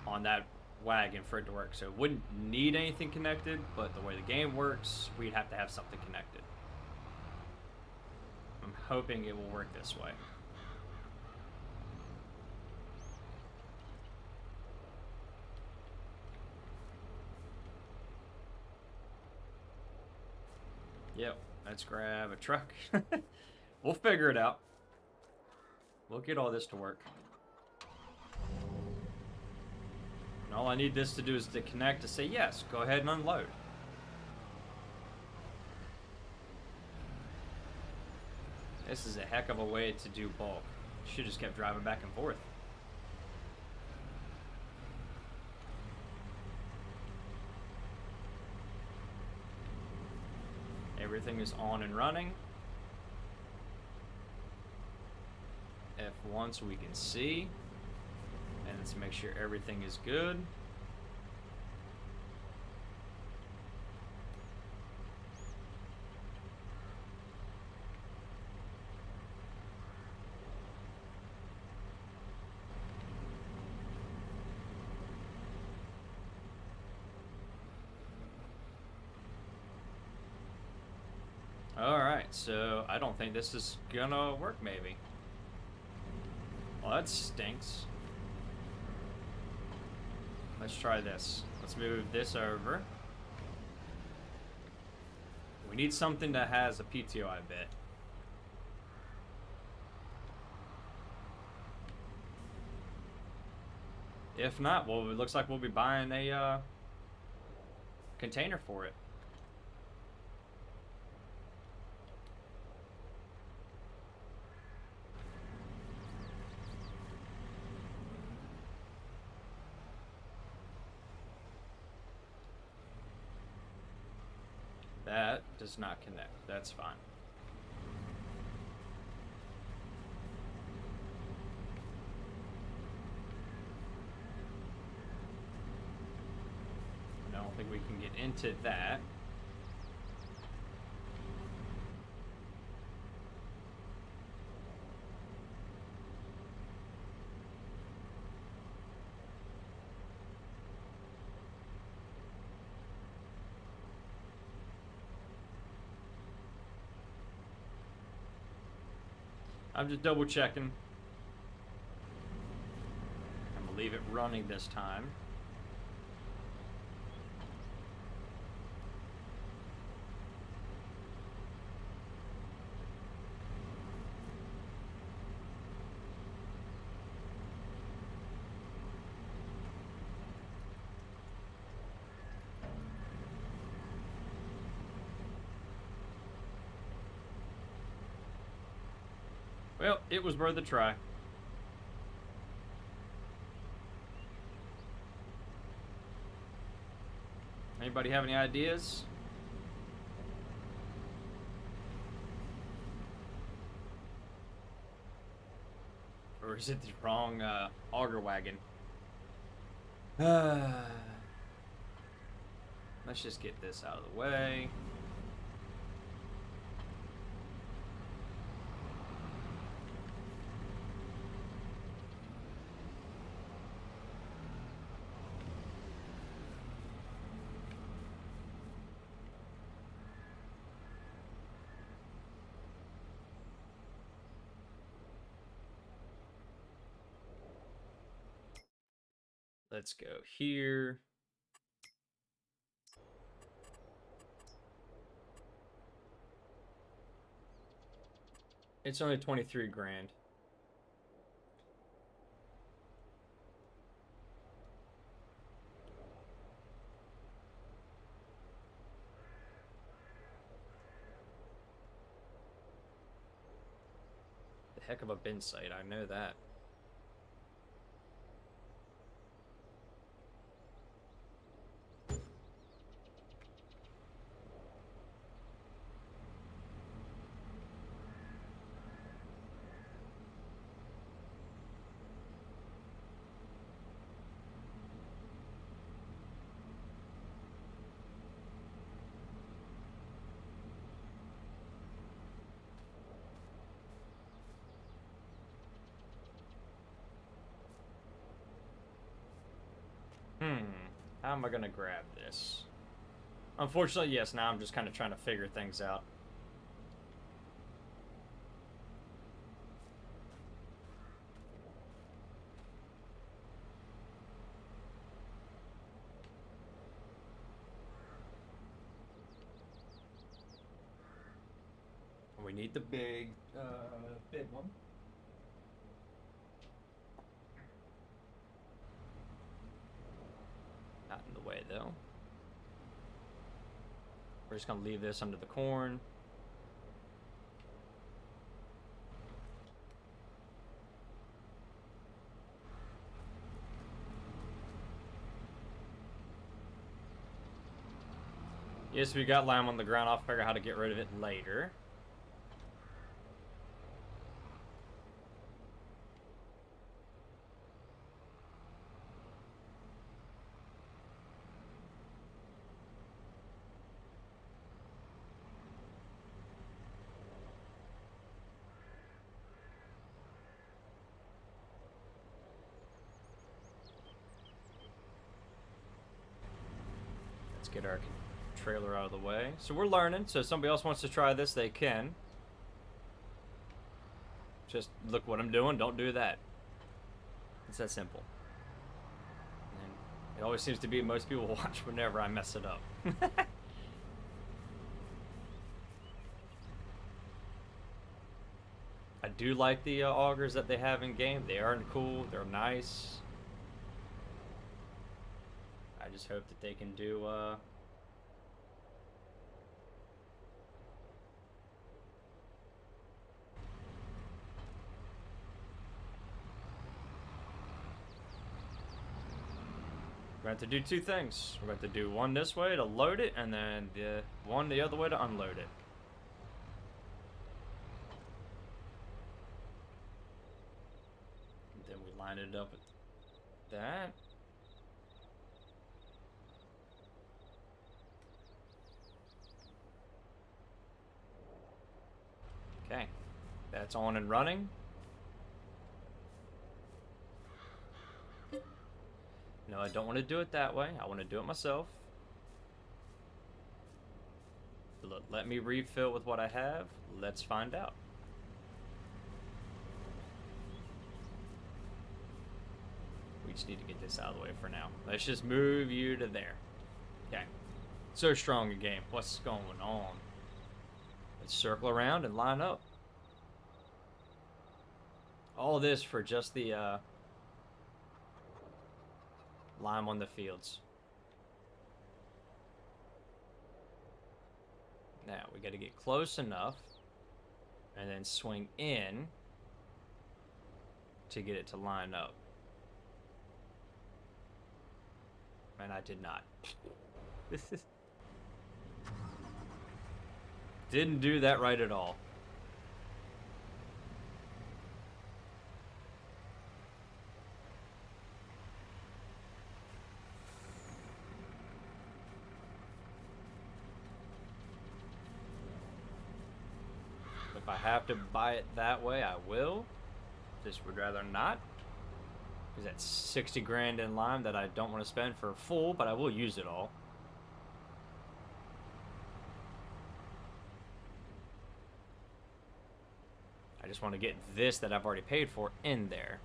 on that wagon for it to work. So it wouldn't need anything connected, but the way the game works, we'd have to have something connected. I'm hoping it will work this way. Yep, let's grab a truck. We'll figure it out. We'll get all this to work. And all I need this to do is to connect to say, yes, go ahead and unload. This is a heck of a way to do bulk. Should just kept driving back and forth. Everything is on and running. F1 so we can see. And let's make sure everything is good. Alright, so I don't think this is gonna work, maybe. Well, that stinks. Let's try this. Let's move this over. We need something that has a PTO, I bet. If not, well, it looks like we'll be buying a container for it. That does not connect. That's fine. I don't think we can get into that. I'm just double checking. I'm gonna leave it running this time. Well, it was worth a try. Anybody have any ideas? Or is it the wrong auger wagon? Let's just get this out of the way. Let's go here. It's only 23 grand. The heck of a bin site, I know that. How am I gonna grab this? Unfortunately, yes, now I'm just kind of trying to figure things out. We need the big one. Not in the way, though. We're just gonna leave this under the corn. Yes, we got lime on the ground. I'll figure out how to get rid of it later. Let's get our trailer out of the way. So we're learning, so if somebody else wants to try this, they can. Just look what I'm doing, don't do that. It's that simple. And it always seems to be most people watch whenever I mess it up. I do like the augers that they have in game. They are cool, they're nice. just hope that they can do, we're going to do two things. We're going to do one this way to load it, and then the one the other way to unload it. And then we line it up with that. Okay, that's on and running. No, I don't want to do it that way. I want to do it myself. Let me refill with what I have. Let's find out. We just need to get this out of the way for now. Let's just move you to there. Okay. So strong a game. What's going on? Let's circle around and line up. All this for just the lime on the fields. Now we got to get close enough and then swing in to get it to line up. And I did not. Didn't do that right at all. If I have to buy it that way, I will. Just would rather not. Because that's 60 grand in lime that I don't want to spend for full, but I will use it all. I just want to get this that I've already paid for in there.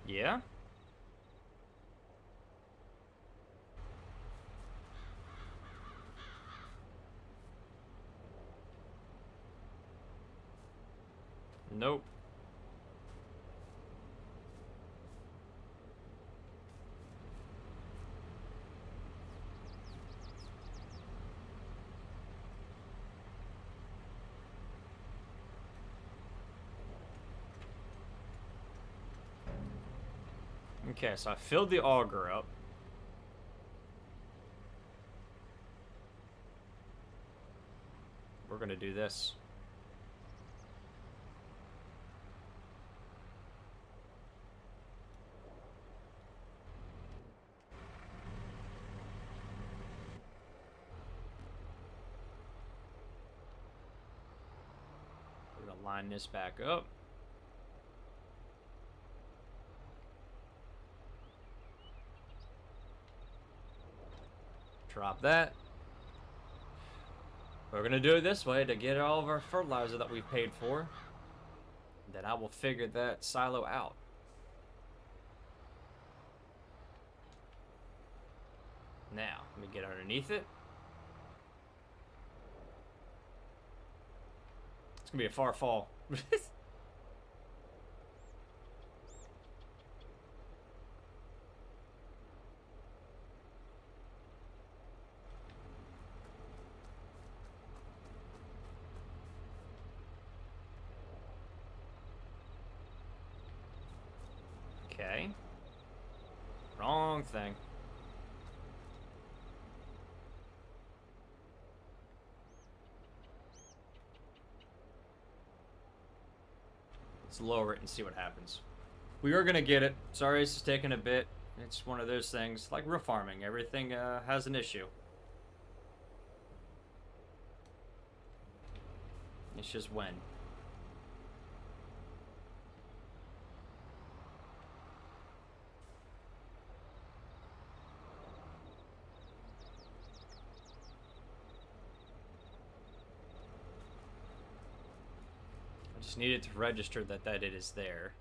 Yeah? Nope. Okay, so I filled the auger up. We're gonna do this. We're gonna line this back up. Drop that. We're gonna do it this way to get all of our fertilizer that we've paid for. Then I will figure that silo out. Now, let me get underneath it. It's gonna be a far fall. Okay. Wrong thing. Let's lower it and see what happens. We are gonna get it. Sorry, this is taking a bit. It's one of those things, like real farming. Everything has an issue. It's just when. Just needed to register that it is there.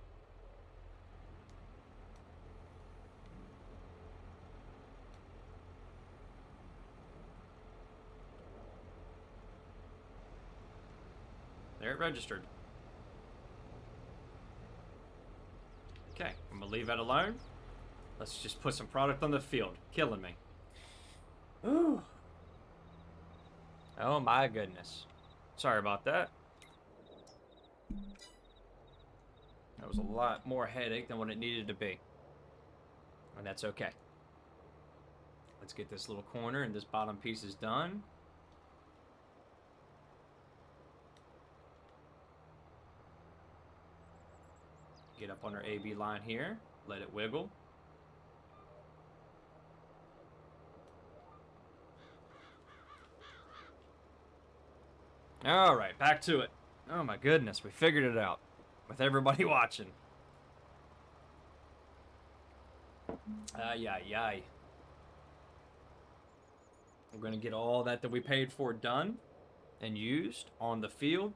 There it registered. gonna leave that alone. Let's just put some product on the field. Killing me. Ooh. Oh my goodness. Sorry about that. That was a lot more headache than what it needed to be. And that's okay. Let's get this little corner and this bottom piece is done. Get up on our AB line here. Let it wiggle. Alright, back to it. Oh my goodness, we figured it out. With everybody watching. Ay, ay, ay. We're going to get all that we paid for done and used on the field.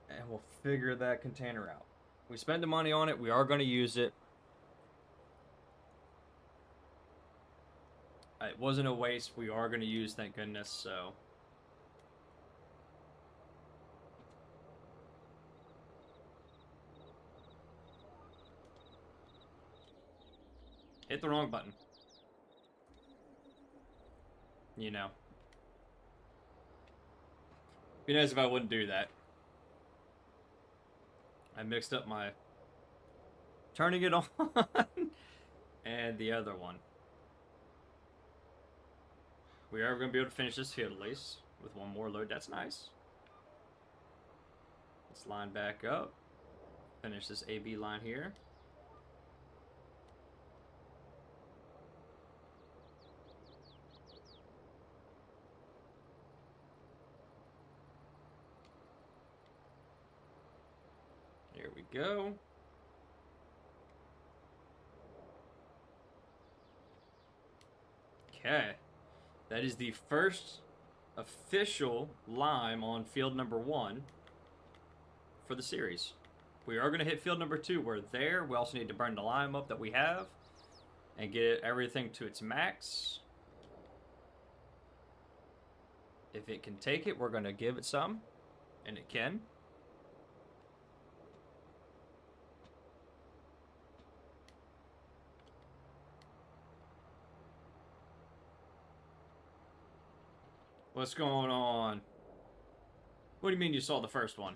And we'll figure that container out. We spent the money on it. We are going to use it. It wasn't a waste. We are going to use, thank goodness, so... Hit the wrong button. You know. Be nice if I wouldn't do that. I mixed up my turning it on and the other one. We are going to be able to finish this field at least with one more load. That's nice. Let's line back up. Finish this AB line here. Here we go. Okay. That is the first official lime on field number 1 for the series. We are going to hit field number 2. We're there. We also need to burn the lime up that we have and get everything to its max. If it can take it, we're going to give it some, and it can. What's going on? What do you mean you saw the first one?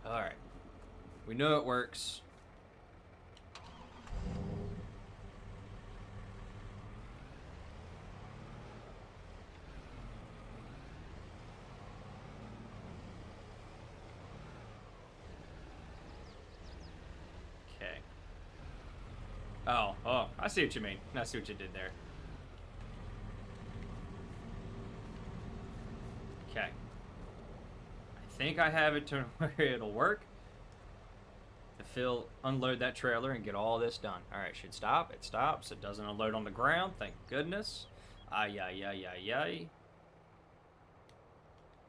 Alright. We know it works. Oh, I see what you mean. I see what you did there. Okay. I think I have it to where it'll work. To unload that trailer and get all this done. Alright, should stop. It stops. It doesn't unload on the ground. Thank goodness. Ay, ay, ay, ay, ay.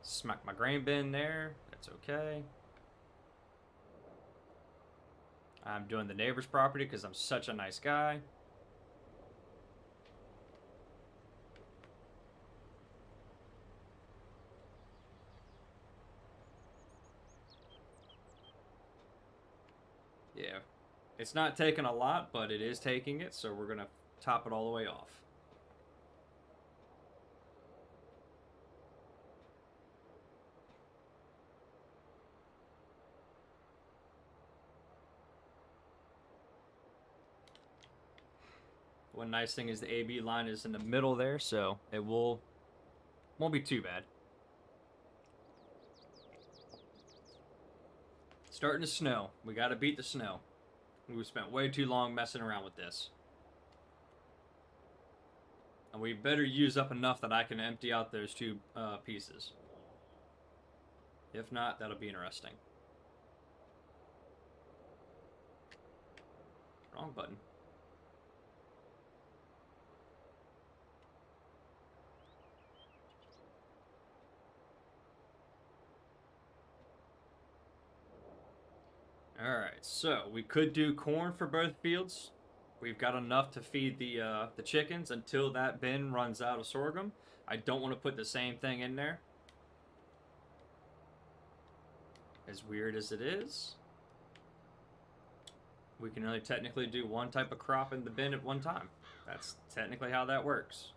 Smack my grain bin there. That's okay. I'm doing the neighbor's property because I'm such a nice guy. Yeah. It's not taking a lot, but it is taking it, so we're going to top it all the way off. One nice thing is the AB line is in the middle there, so it won't be too bad. It's starting to snow. We got to beat the snow. We spent way too long messing around with this. And we better use up enough that I can empty out those two pieces. If not, that'll be interesting. Wrong button. Alright, so we could do corn for both fields. We've got enough to feed the chickens until that bin runs out of sorghum. I don't want to put the same thing in there. As weird as it is, we can only technically do one type of crop in the bin at one time. That's technically how that works.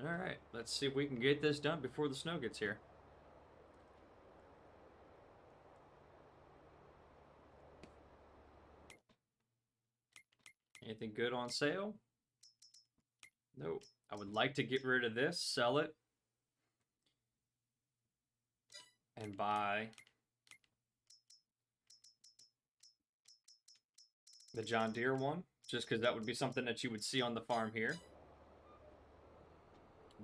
Alright, let's see if we can get this done before the snow gets here. Anything good on sale? Nope. I would like to get rid of this, sell it, and buy the John Deere one, just because that would be something that you would see on the farm here.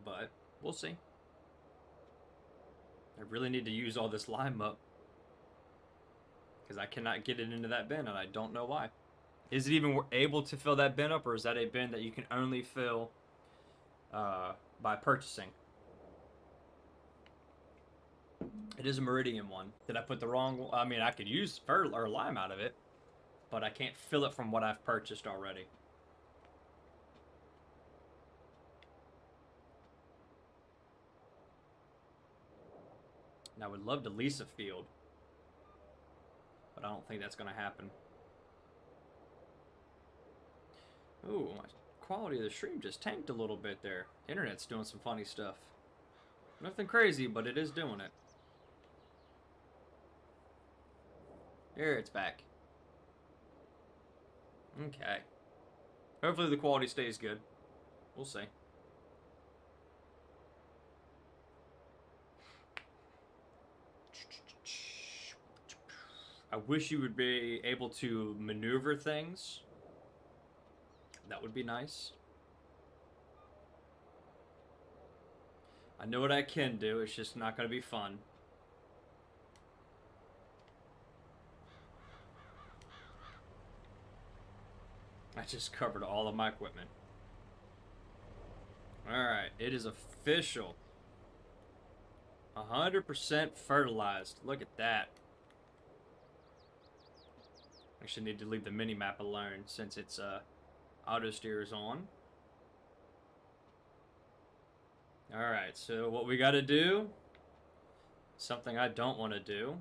But we'll see. I really need to use all this lime up because I cannot get it into that bin, and I don't know why. Is it even able to fill that bin up, or is that a bin that you can only fill by purchasing? It is a Meridian one. Did I put the wrong one? I mean, I could use or lime out of it, but I can't fill it from what I've purchased already. And I would love to lease a field, but I don't think that's going to happen. Ooh, my quality of the stream just tanked a little bit there. Internet's doing some funny stuff. Nothing crazy, but it is doing it. There, it's back. Okay. Hopefully the quality stays good. We'll see. I wish you would be able to maneuver things. That would be nice. I know what I can do, it's just not going to be fun. I just covered all of my equipment. Alright, it is official. 100% fertilized. Look at that. Actually need to leave the mini-map alone since it's auto steer is on. Alright, so what we gotta do, something I don't want to do,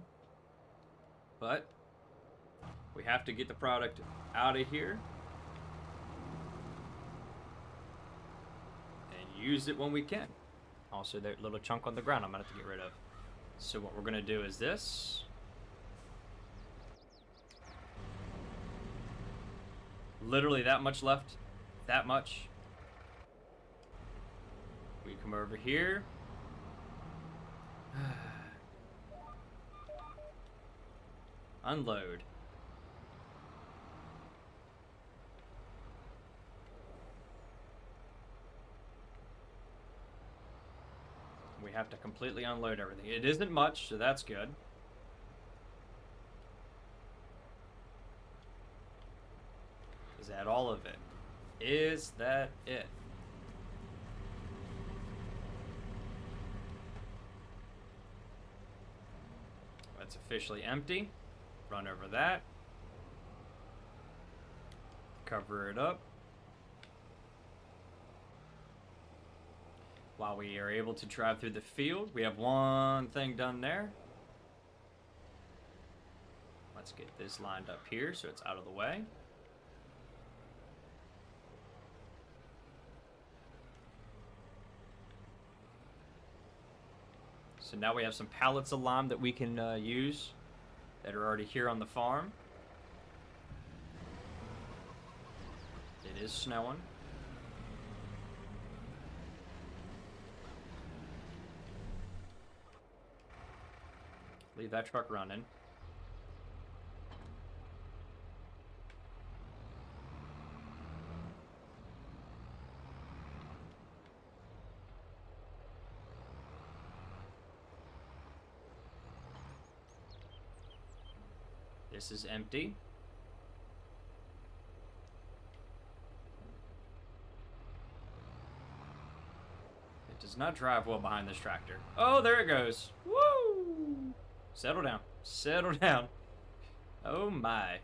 but we have to get the product out of here and use it when we can. Also, that little chunk on the ground I'm gonna have to get rid of. So what we're gonna do is this. Literally that much left. That much. We come over here. Unload. We have to completely unload everything. It isn't much, so that's good. Is that all of it? Is that it? That's officially empty. Run over that. Cover it up. While we are able to drive through the field, we have one thing done there. Let's get this lined up here so it's out of the way. So now we have some pallets of lime that we can use that are already here on the farm. It is snowing. Leave that truck running. This is empty. It does not drive well behind this tractor. Oh, there it goes. Woo! Settle down. Settle down. Oh my.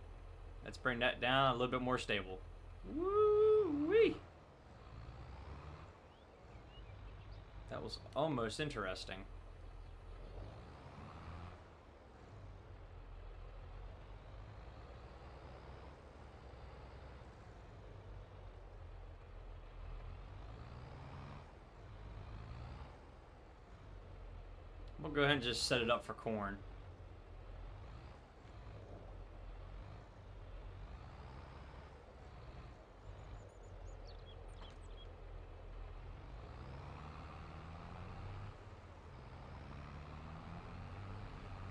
Let's bring that down a little bit more stable. Woo-wee! That was almost interesting. We'll go ahead and just set it up for corn.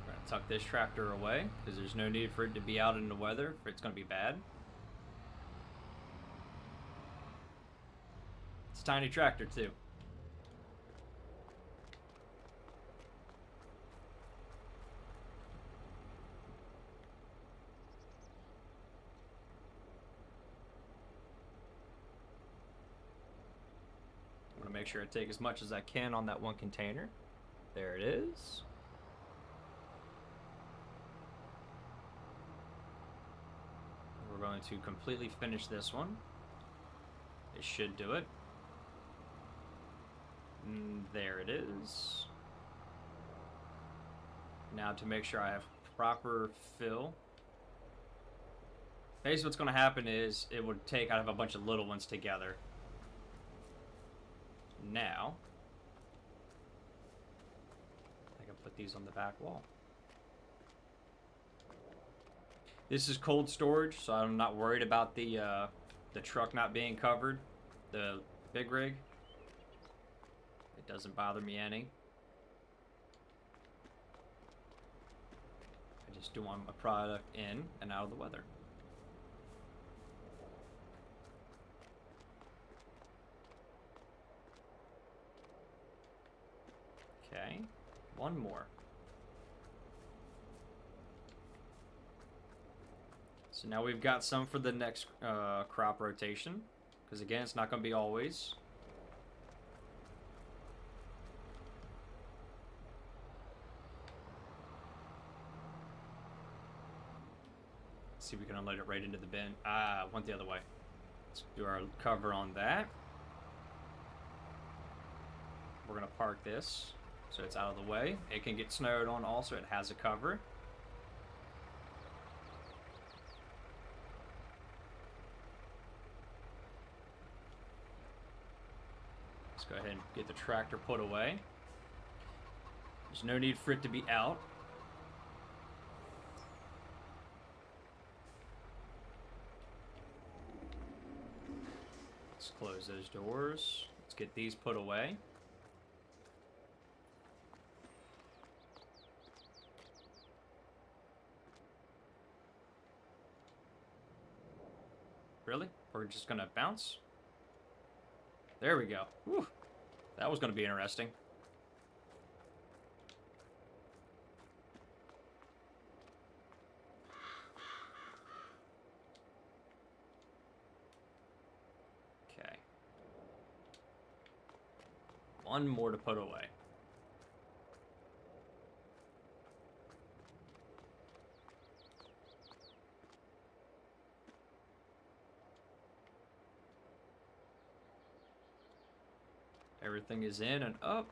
We're gonna tuck this tractor away because there's no need for it to be out in the weather if it's gonna be bad. It's a tiny tractor too. Make sure I take as much as I can on that one container. There it is. We're going to completely finish this one. It should do it. There it is. Now to make sure I have proper fill. Basically what's going to happen is it would take out of a bunch of little ones together. Now, I can put these on the back wall. This is cold storage, so I'm not worried about the truck not being covered, the big rig. It doesn't bother me any. I just do want a product in and out of the weather. Okay, one more. So now we've got some for the next crop rotation, because again, it's not going to be always. Let's see if we can unload it right into the bin. Ah, went the other way. Let's do our cover on that. We're going to park this. So it's out of the way. It can get snowed on also. It has a cover. Let's go ahead and get the tractor put away. There's no need for it to be out. Let's close those doors. Let's get these put away. Really? We're just gonna bounce? There we go. Whew. That was gonna be interesting. Okay. One more to put away. Everything is in and up.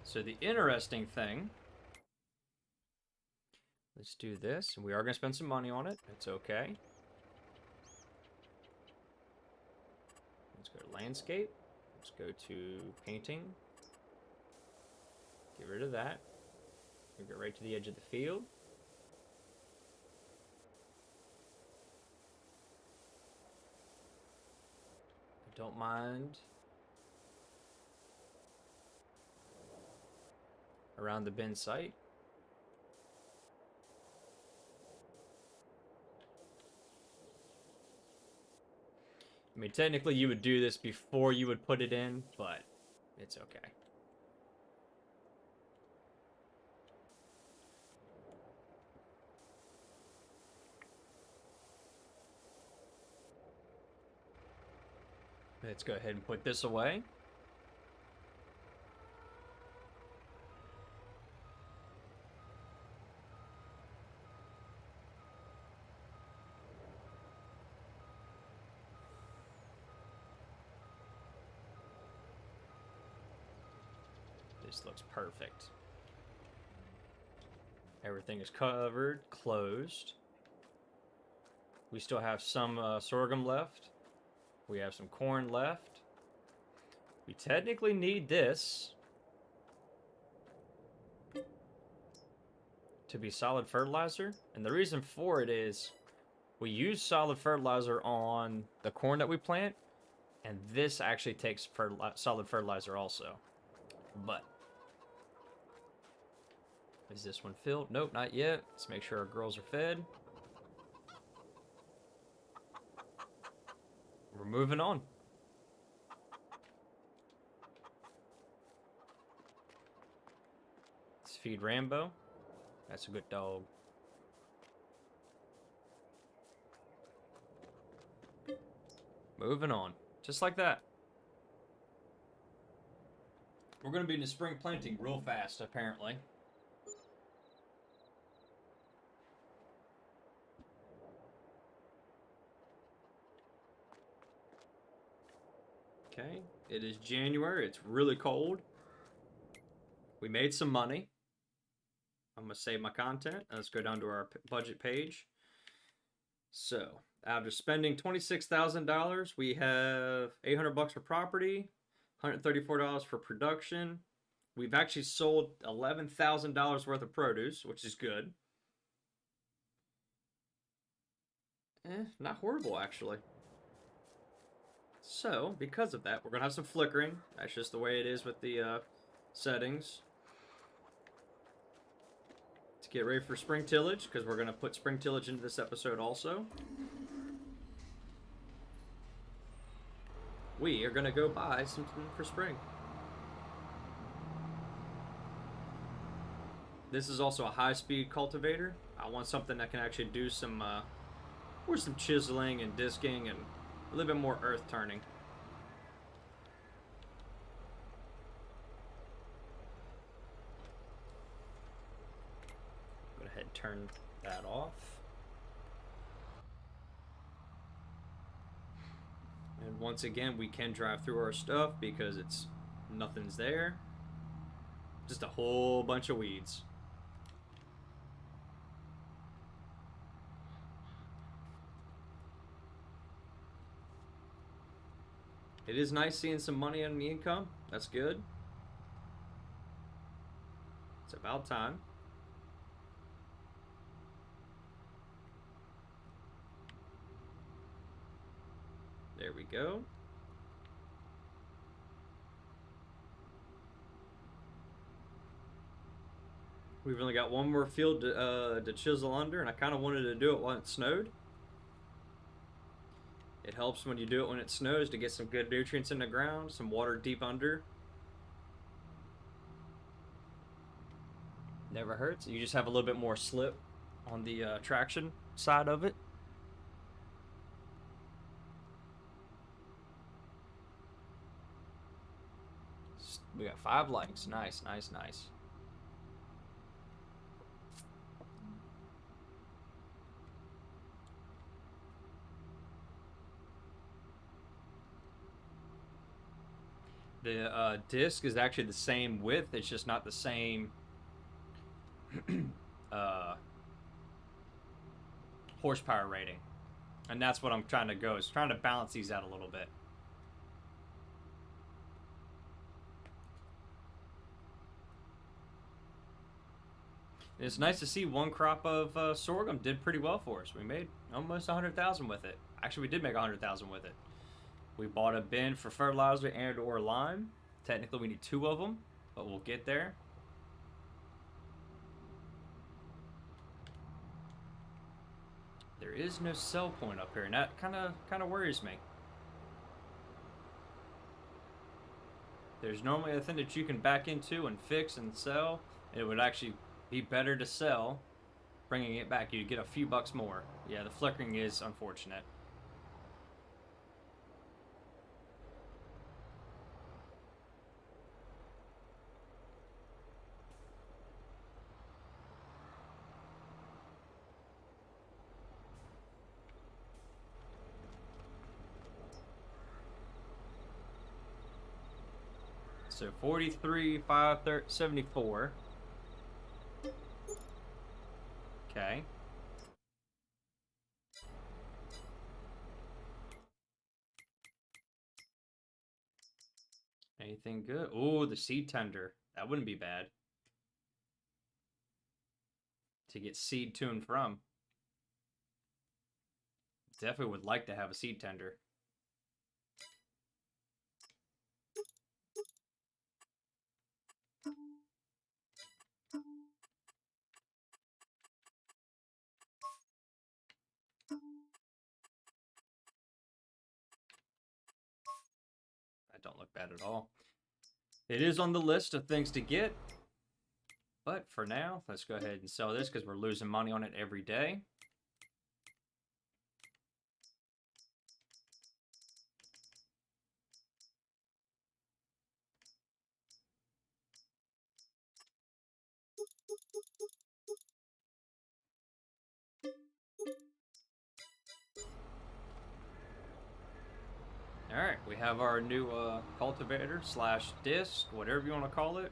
So the interesting thing, let's do this, and we are going to spend some money on it. It's okay. Let's go to landscape. Let's go to painting. Get rid of that. We'll go right to the edge of the field. Don't mind around the bin site. I mean, technically you would do this before you would put it in, but it's okay. Let's go ahead and put this away. This looks perfect. Everything is covered, closed. We still have some sorghum left. We have some corn left. We technically need this to be solid fertilizer. And the reason for it is we use solid fertilizer on the corn that we plant. And this actually takes solid fertilizer also. But is this one filled? Nope, not yet. Let's make sure our girls are fed. We're moving on. Let's feed Rambo. That's a good dog. Moving on. Just like that. We're going to be in the spring planting real fast, apparently. Okay, it is January. It's really cold. We made some money. I'm going to save my content. Let's go down to our budget page. So, after spending $26,000, we have $800 for property, $134 for production. We've actually sold $11,000 worth of produce, which is good. Not horrible, actually. So, because of that, we're going to have some flickering. That's just the way it is with the settings. To get ready for spring tillage, because we're going to put spring tillage into this episode also. We are going to go buy something for spring. This is also a high-speed cultivator. I want something that can actually do some chiseling and disking and a little bit more earth turning. Go ahead and turn that off. And once again, we can drive through our stuff because nothing's there. Just a whole bunch of weeds. It is nice seeing some money on the income. That's good. It's about time. There we go. We've only got one more field to chisel under, and I kind of wanted to do it when it snowed. It helps when you do it when it snows to get some good nutrients in the ground, some water deep under. Never hurts. You just have a little bit more slip on the traction side of it. We got 5 likes. Nice, nice, nice. The disc is actually the same width. It's just not the same horsepower rating. And that's what I'm trying to go. Is trying to balance these out a little bit. And it's nice to see one crop of sorghum did pretty well for us. We made almost 100,000 with it. Actually, we did make 100,000 with it. We bought a bin for fertilizer and or lime. Technically, we need 2 of them, but we'll get there. There is no sell point up here, and that kind of worries me. There's normally a thing that you can back into and fix and sell. It would actually be better to sell, bringing it back. You'd get a few bucks more. Yeah, the flickering is unfortunate. So 43, 74. Okay. Anything good? Oh, the seed tender. That wouldn't be bad. To get seed to and from. Definitely would like to have a seed tender. That don't look bad at all. It is on the list of things to get. But for now, let's go ahead and sell this because we're losing money on it every day. Alright, we have our new cultivator slash disc, whatever you want to call it.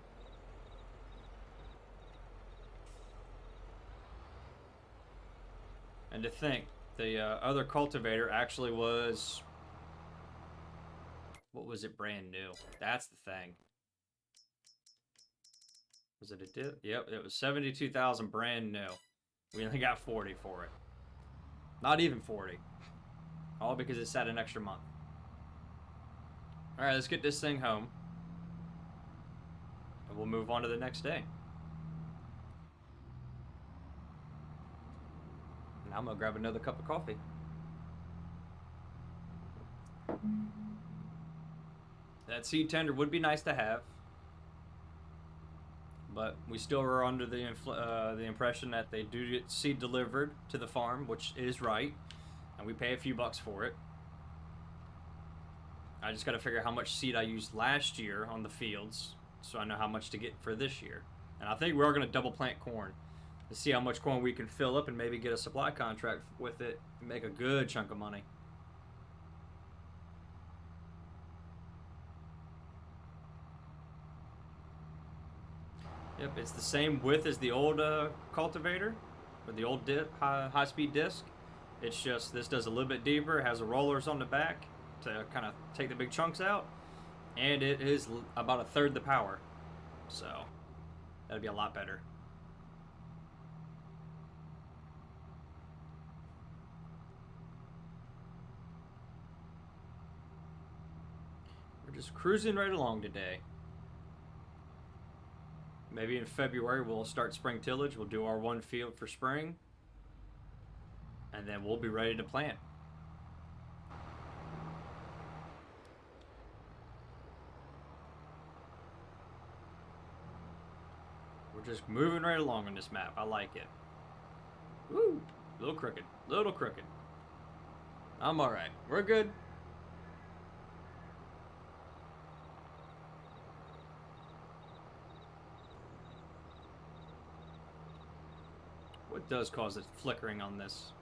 And to think, the other cultivator actually was... What was it brand new? That's the thing. Was it a dip? Yep, it was 72,000 brand new. We only got 40 for it. Not even 40. All because it sat an extra month. Alright, let's get this thing home. And we'll move on to the next day. And I'm gonna grab another cup of coffee. That seed tender would be nice to have. But we still are under the impression that they do get seed delivered to the farm, which is right. And we pay a few bucks for it. I just got to figure out how much seed I used last year on the fields, so I know how much to get for this year. And I think we're going to double plant corn to see how much corn we can fill up and maybe get a supply contract with it and make a good chunk of money. Yep, it's the same width as the old cultivator, or the old high-speed disc. It's just this does a little bit deeper, has the rollers on the back to kind of take the big chunks out, and it is about a third the power, so that'd be a lot better. We're just cruising right along today. Maybe in February we'll start spring tillage. We'll do our one field for spring, and then we'll be ready to plant. We're just moving right along on this map. I like it. Woo! Little crooked. Little crooked. I'm alright. We're good. What does cause it flickering on this?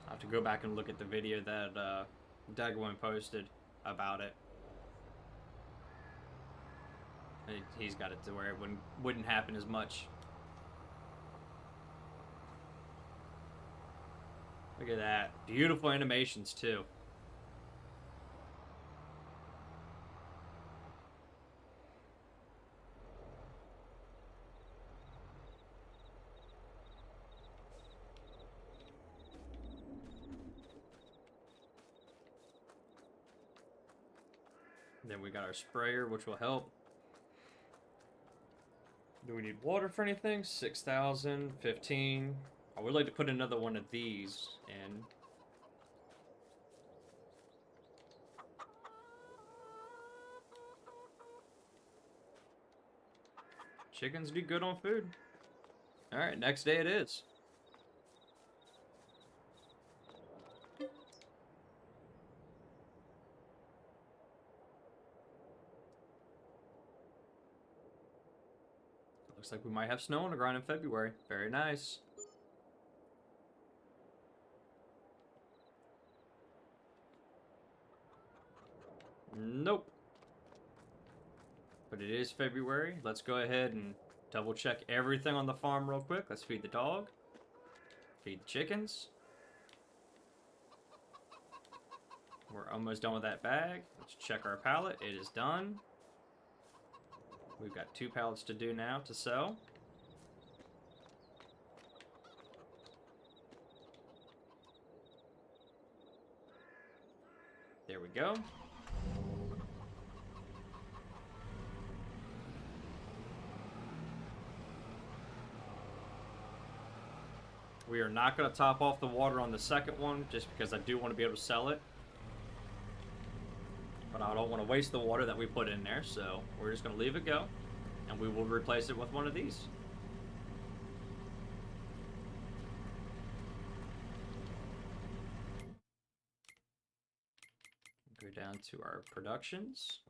I have to go back and look at the video that Dagwin posted about it. He's got it to where it wouldn't happen as much. Look at that. Beautiful animations, too. And then we got our sprayer, which will help. Do we need water for anything? 6,000, 15. I would like to put another one of these in. Chickens do good on food. Alright, next day it is. Looks like we might have snow on the ground in February. Very nice. Nope. But it is February. Let's go ahead and double check everything on the farm real quick. Let's feed the dog. Feed the chickens. We're almost done with that bag. Let's check our pallet. It is done. We've got 2 pallets to do now to sell. There we go. We are not going to top off the water on the second one just because I do want to be able to sell it. But I don't want to waste the water that we put in there, so we're just going to leave it go. And we will replace it with one of these. Go down to our productions.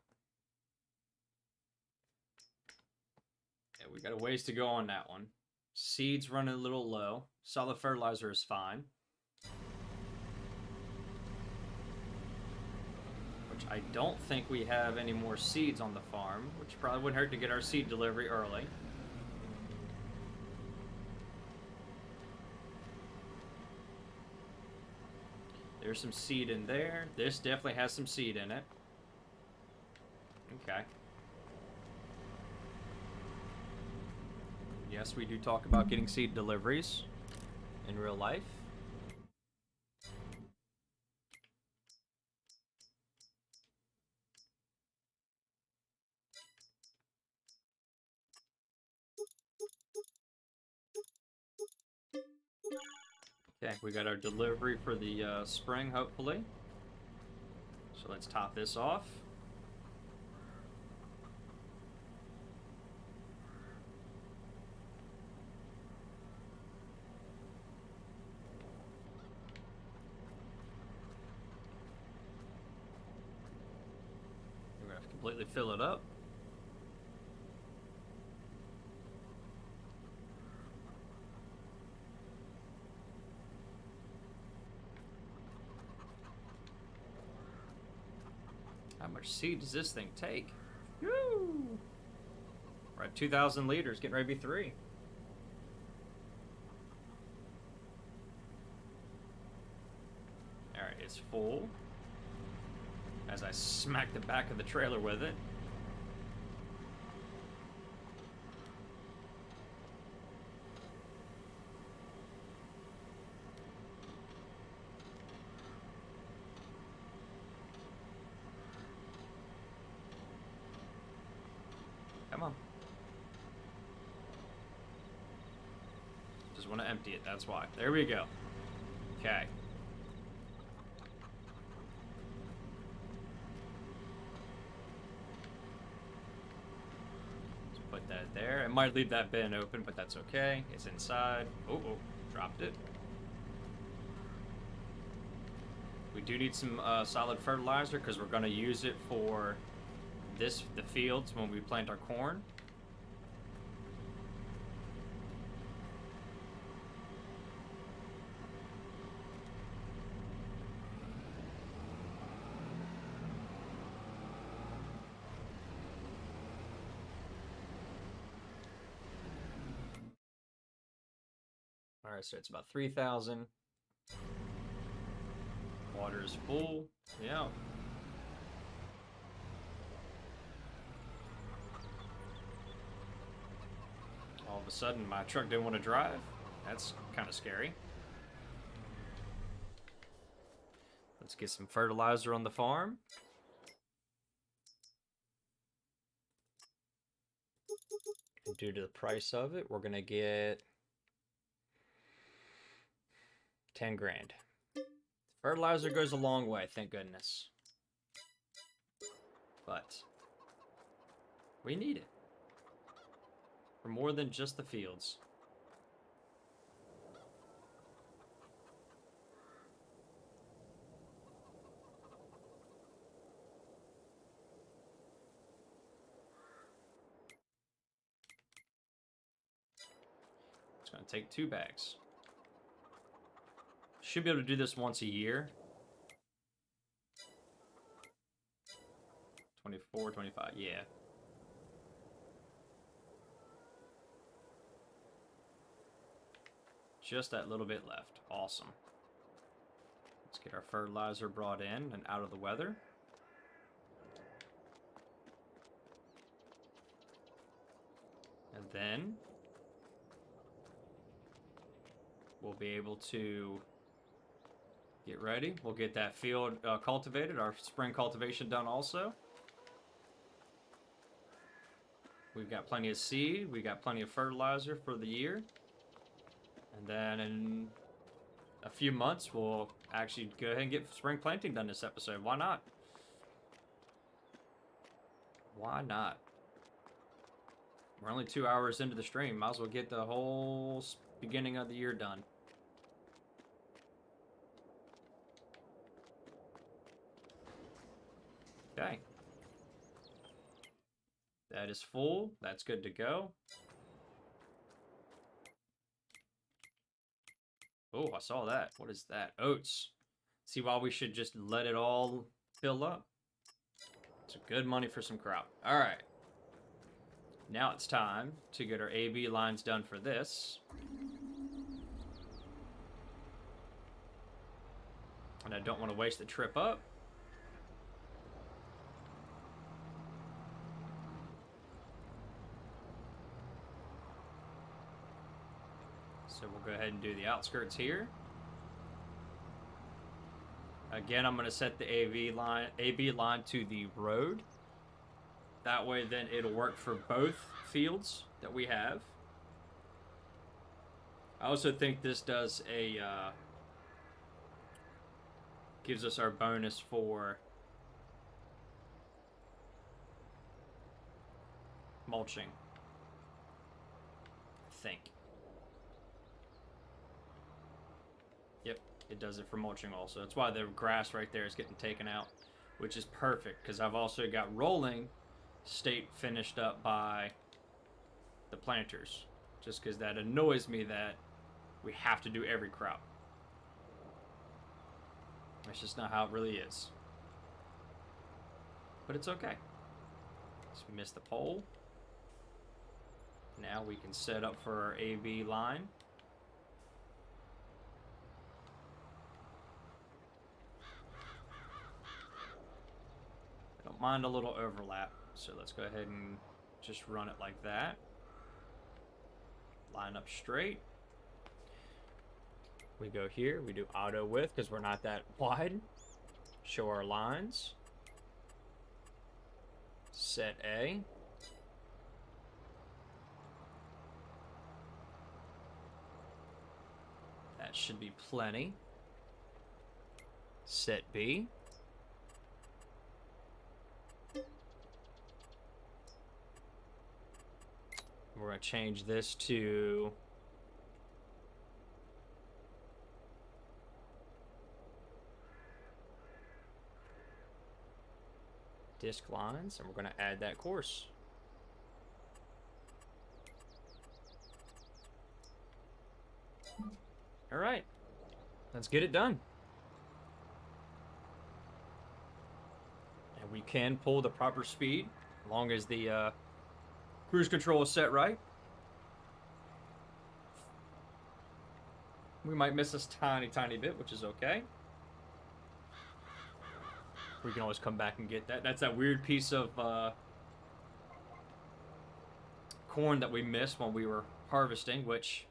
Yeah, we got a ways to go on that one. Seeds running a little low. Solid fertilizer is fine. Which I don't think we have any more seeds on the farm, which probably wouldn't hurt to get our seed delivery early. There's some seed in there. This definitely has some seed in it. Okay. Yes, we do talk about getting seed deliveries in real life. Okay, we got our delivery for the spring, hopefully. So let's top this off. We're going to completely fill it up. How much seed does this thing take? Woo! We're at 2,000 liters, getting ready to be 3. Alright, it's full. As I smack the back of the trailer with it. Come on. Just want to empty it, that's why. There we go. Okay. Let's put that there. It might leave that bin open, but that's okay. It's inside. Oh, dropped it. We do need some solid fertilizer because we're going to use it for the fields when we plant our corn. All right, so it's about 3,000. Water is full. Yeah. All of a sudden, my truck didn't want to drive. That's kind of scary. Let's get some fertilizer on the farm. And due to the price of it, we're going to get 10 grand. Fertilizer goes a long way, thank goodness. But we need it. For more than just the fields. It's going to take 2 bags. Should be able to do this once a year. 24, 25, yeah. just that little bit left. Awesome. Let's get our fertilizer brought in and out of the weather. And then we'll be able to get ready. We'll get that field cultivated, our spring cultivation done also. We've got plenty of seed. We got plenty of fertilizer for the year. And then in a few months, we'll actually go ahead and get spring planting done this episode. Why not? Why not? We're only 2 hours into the stream. Might as well get the whole beginning of the year done. Okay. That is full. That's good to go. Oh, I saw that. What is that? Oats. See why we should just let it all fill up? It's good money for some crop. All right. Now it's time to get our AB lines done for this. And I don't want to waste the trip up. So we'll go ahead and do the outskirts here. Again, I'm going to set the AB line to the road. That way then it'll work for both fields that we have. I also think this does a gives us our bonus for mulching, I think. Yep, it does it for mulching also. That's why the grass right there is getting taken out, which is perfect because I've also got rolling state finished up by the planters, just because that annoys me that we have to do every crop. That's just not how it really is. But it's okay. Just missed the pole. Now we can set up for our AB line. I don't mind a little overlap, so let's go ahead and just run it like that. Line up straight. We go here, we do auto width because we're not that wide. Show our lines. Set A. That should be plenty. Set B. We're going to change this to disc lines, and we're going to add that course. All right, let's get it done. And we can pull the proper speed as long as the cruise control is set right. We might miss this tiny bit, which is okay. We can always come back and get that. That's that weird piece of corn that we missed when we were harvesting, which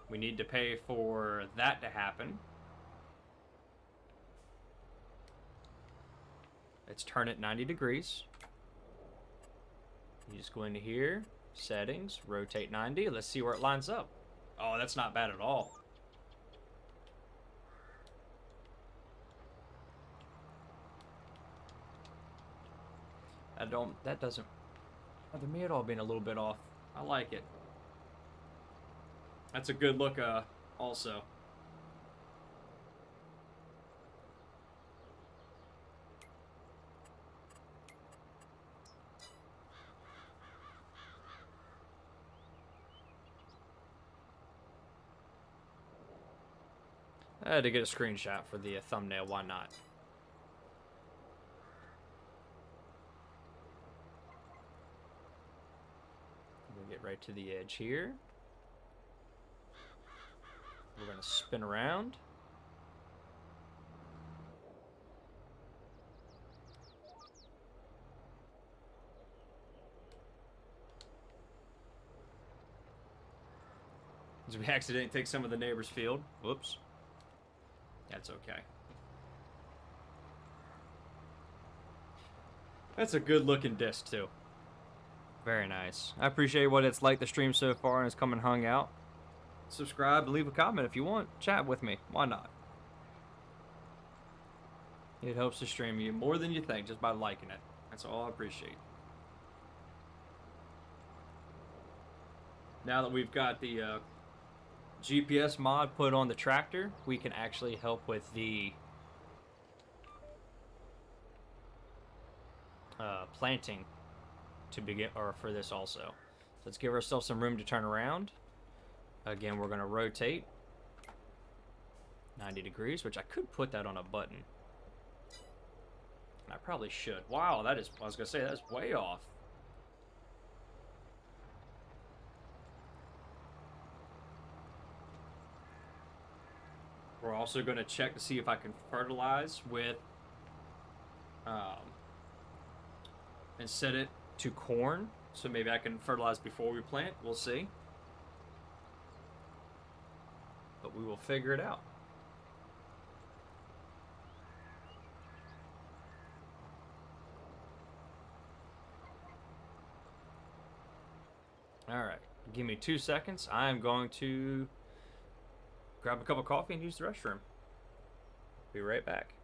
we need to pay for that to happen. Let's turn it 90 degrees. You just go into here, settings, rotate 90. Let's see where it lines up. Oh, that's not bad at all. That doesn't bother me at all being a little bit off. I like it. That's a good look, also. I had to get a screenshot for the thumbnail, why not? We'll get right to the edge here. We're going to spin around. We accidentally take some of the neighbor's field. Whoops. That's okay. That's a good looking disc too. Very nice. I appreciate what it's like the stream so far and has come and hung out. Subscribe, leave a comment if you want. Chat with me. Why not? It helps the stream you more than you think just by liking it. That's all I appreciate. Now that we've got the GPS mod put on the tractor, we can actually help with the planting to begin, or for this also. So let's give ourselves some room to turn around. Again, we're going to rotate 90 degrees, which I could put that on a button. I probably should. Wow, that is, I was going to say, that's way off. We're also going to check to see if I can fertilize with, and set it to corn. So maybe I can fertilize before we plant. We'll see. But we will figure it out. All right, give me 2 seconds. I am going to grab a cup of coffee and use the restroom. Be right back.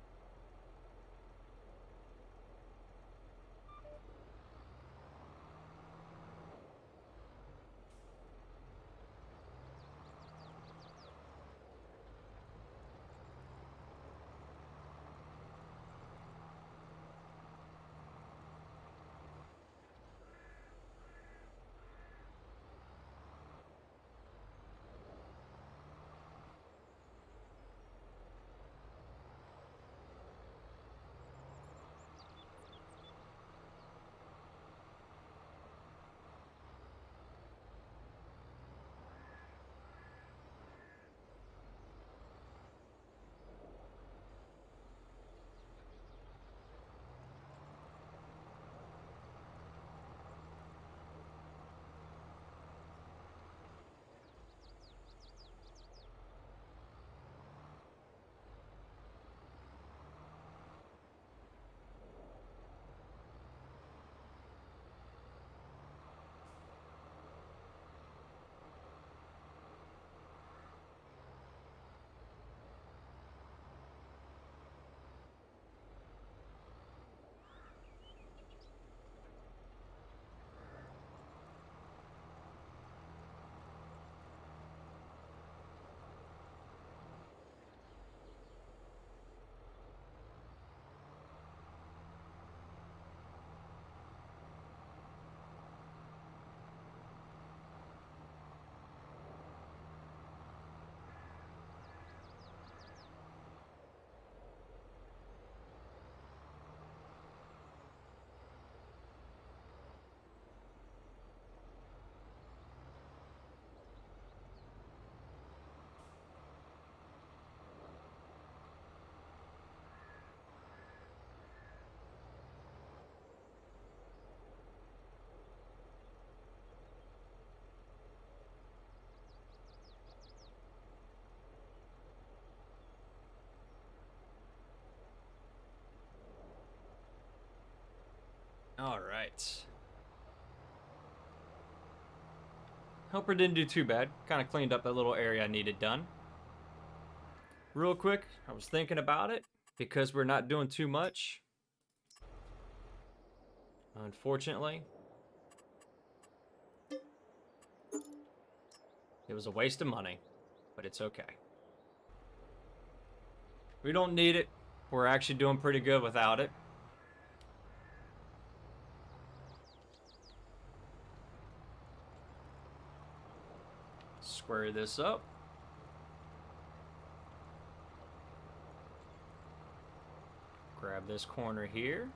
All right. Helper didn't do too bad. Kind of cleaned up that little area I needed done. Real quick, I was thinking about it because we're not doing too much. Unfortunately, it was a waste of money, but it's okay. We don't need it. We're actually doing pretty good without it. Square this up. Grab this corner here.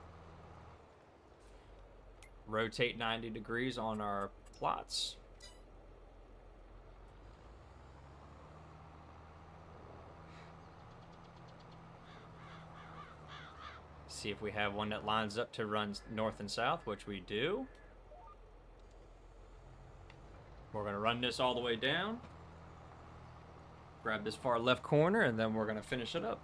Rotate 90 degrees on our plots. see if we have one that lines up to run north and south, which we do. We're going to run this all the way down. Grab this far left corner, and then we're going to finish it up.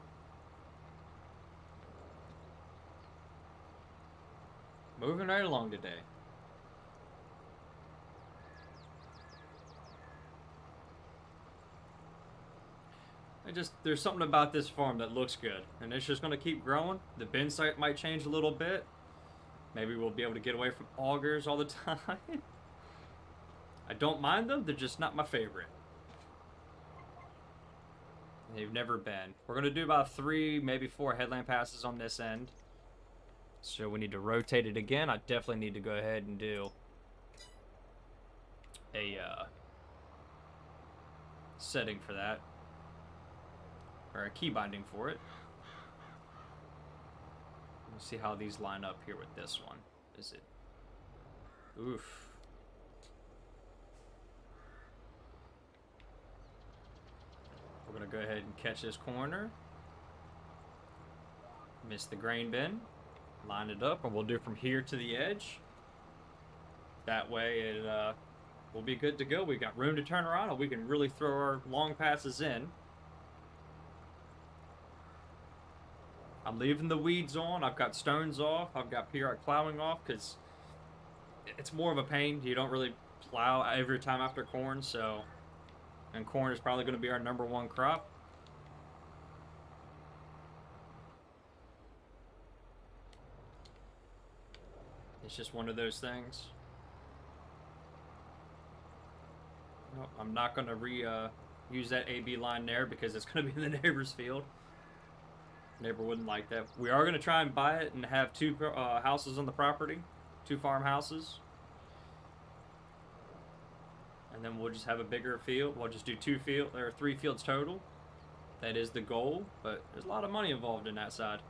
Moving right along today. There's something about this farm that looks good, and it's just going to keep growing. The bin site might change a little bit. Maybe we'll be able to get away from augers all the time. I don't mind them, they're just not my favorite. They've never been. We're going to do about 3, maybe 4 headland passes on this end. So we need to rotate it again. I definitely need to go ahead and do a setting for that. Or a key binding for it. Let's see how these line up here with this one. Is it? Oof. We're going to go ahead and catch this corner. Miss the grain bin. Line it up, and we'll do from here to the edge. That way it will be good to go. We've got room to turn around, and we can really throw our long passes in. I'm leaving the weeds on. I've got stones off. I've got periodic plowing off because it's more of a pain. You don't really plow every time after corn, so... And corn is probably going to be our #1 crop. It's just one of those things. Nope, I'm not going to use that AB line there because it's going to be in the neighbor's field. Neighbor wouldn't like that. We are going to try and buy it and have 2 houses on the property. 2 farmhouses. And then we'll just have a bigger field. We'll just do 3 fields total. That is the goal, but there's a lot of money involved in that side.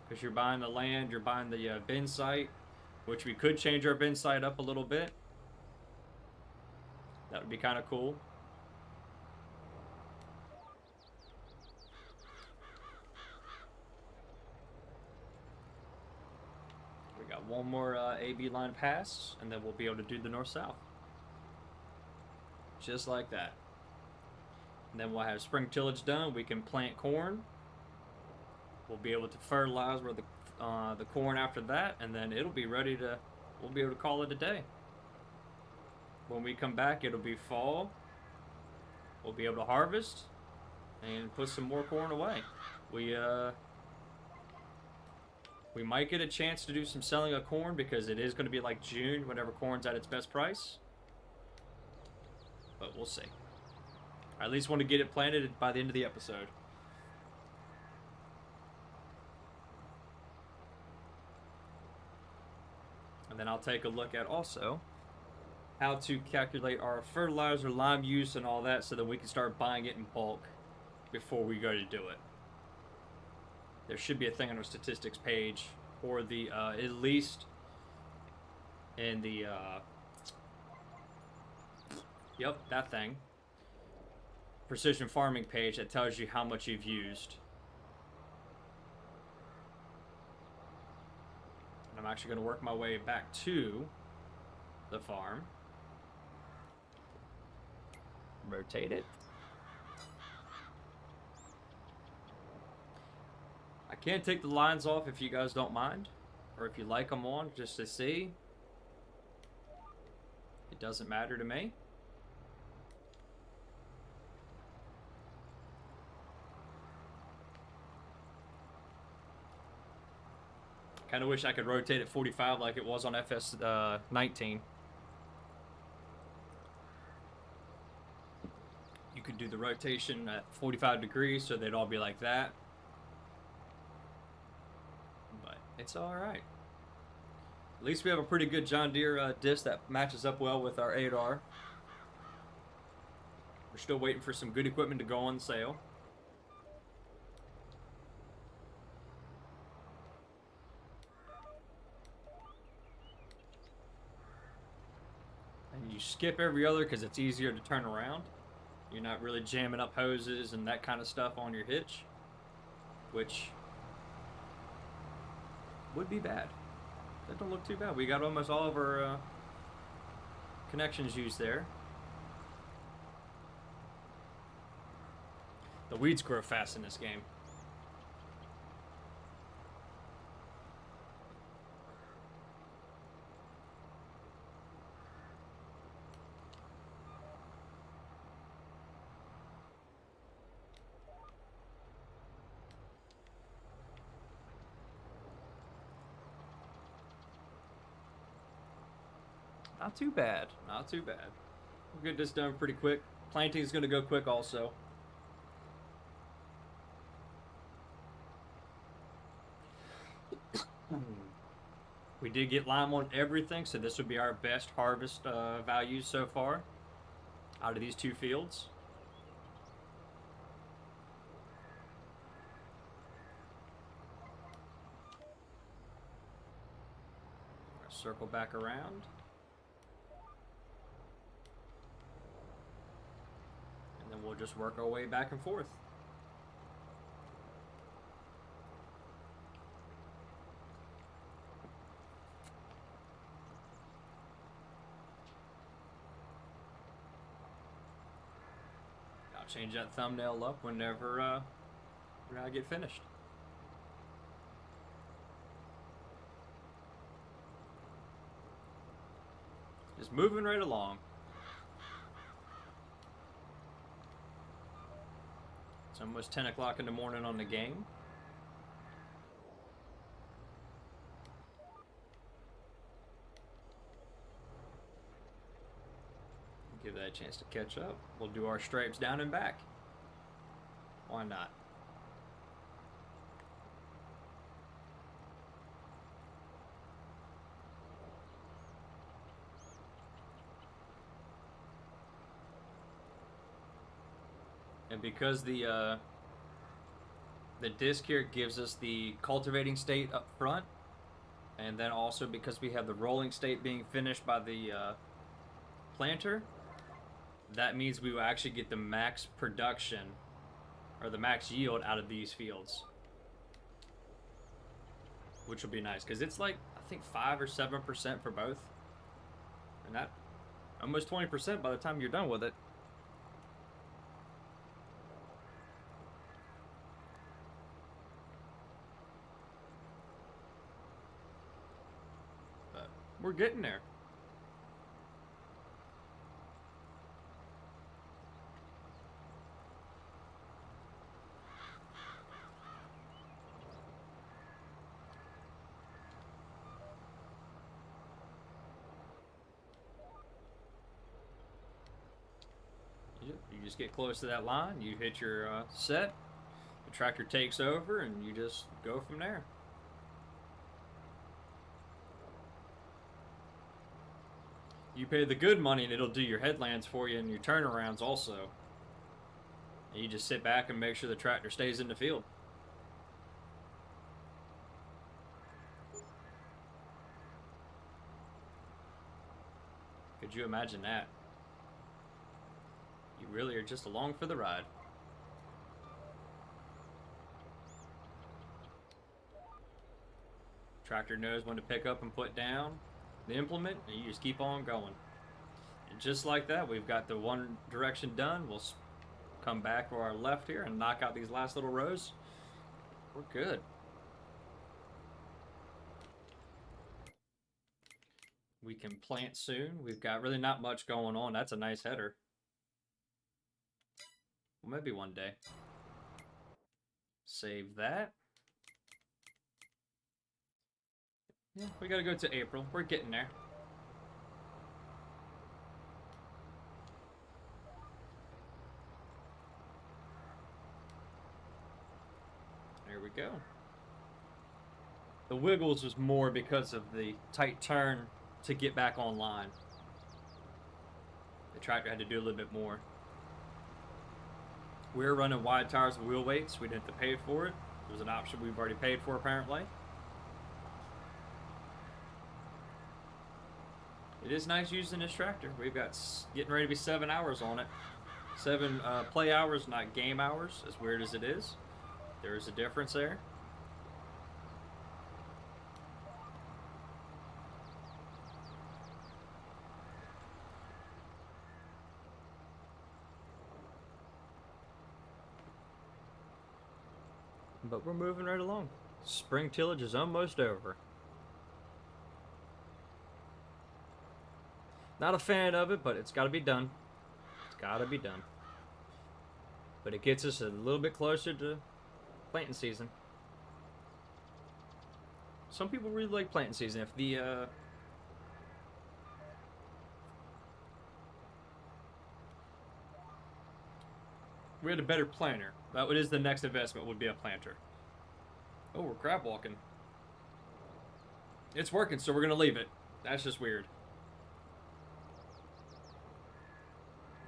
Because you're buying the land, you're buying the bin site, which we could change our bin site up a little bit. That would be kind of cool. We got one more AB line pass, and then we'll be able to do the north-south. Just like that. And then we'll have spring tillage done. We can plant corn. We'll be able to fertilize where the corn after that, and then it'll be ready to. We'll be able to call it a day. When we come back, it'll be fall. We'll be able to harvest and put some more corn away. We might get a chance to do some selling of corn because it is going to be like June whenever corn's at its best price. But we'll see. I at least want to get it planted by the end of the episode. And then I'll take a look at also how to calculate our fertilizer, lime use, and all that so that we can start buying it in bulk before we go to do it. There should be a thing on our statistics page or the, at least in the, yep, that thing. Precision farming page that tells you how much you've used. And I'm actually going to work my way back to the farm. Rotate it. I can't take the lines off if you guys don't mind. Or if you like them on just to see. It doesn't matter to me. Kind of wish I could rotate at 45 like it was on FS19. You could do the rotation at 45 degrees so they'd all be like that. But it's alright. At least we have a pretty good John Deere disc that matches up well with our 8R. We're still waiting for some good equipment to go on sale. You skip every other because it's easier to turn around. You're not really jamming up hoses and that kind of stuff on your hitch, which would be bad. That don't look too bad. We got almost all of our connections used there. The weeds grow fast in this game. Not too bad. Not too bad. We'll get this done pretty quick. Planting is going to go quick also. We did get lime on everything, so this would be our best harvest values so far out of these two fields. Circle back around. And then we'll just work our way back and forth. I'll change that thumbnail up whenever I get finished. Just moving right along. It's almost 10 o'clock in the morning on the game. Give that a chance to catch up. We'll do our stripes down and back. Why not? And because the disc here gives us the cultivating state up front, and then also because we have the rolling state being finished by the planter, that means we will actually get the max production or the max yield out of these fields, which will be nice because it's like I think 5 or 7% for both, and that almost 20% by the time you're done with it. But we're getting there. You just get close to that line, you hit your set, the tractor takes over, and you just go from there. You pay the good money and it'll do your headlands for you and your turnarounds also. And you just sit back and make sure the tractor stays in the field. Could you imagine that? You really are just along for the ride. Tractor knows when to pick up and put down the implement, and you just keep on going. And just like that, we've got the one direction done. We'll come back to our left here and knock out these last little rows. We're good. We can plant soon. We've got really not much going on. That's a nice header. Well, maybe one day. Save that. Yeah, we gotta go to April. We're getting there. There we go. The wiggles was more because of the tight turn to get back online. The tractor had to do a little bit more. We're running wide tires with wheel weights. We didn't have to pay for it. It was an option we've already paid for, apparently. It is nice using this tractor. We've got getting ready to be 7 hours on it. 7 play hours, not game hours, as weird as it is. There is a difference there. But we're moving right along. Spring tillage is almost over. Not a fan of it, but it's got to be done. It's got to be done. But it gets us a little bit closer to planting season. Some people really like planting season. If the we had a better planter, that is the next investment, would be a planter. Oh, we're crab walking. It's working, so we're gonna leave it. That's just weird.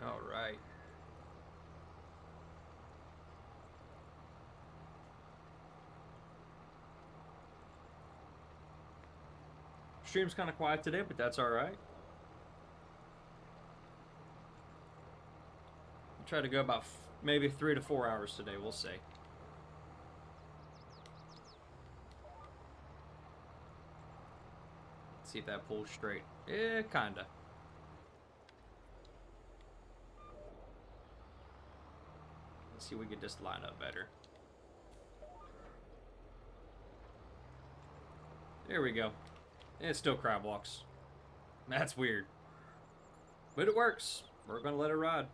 All right. Stream's kind of quiet today, but that's all right. We'll try to go about maybe 3 to 4 hours today. We'll see. Let's see if that pulls straight. Yeah, kinda. Let's see if we can just line up better. There we go. It's still crab walks. That's weird. But it works. We're gonna let it ride.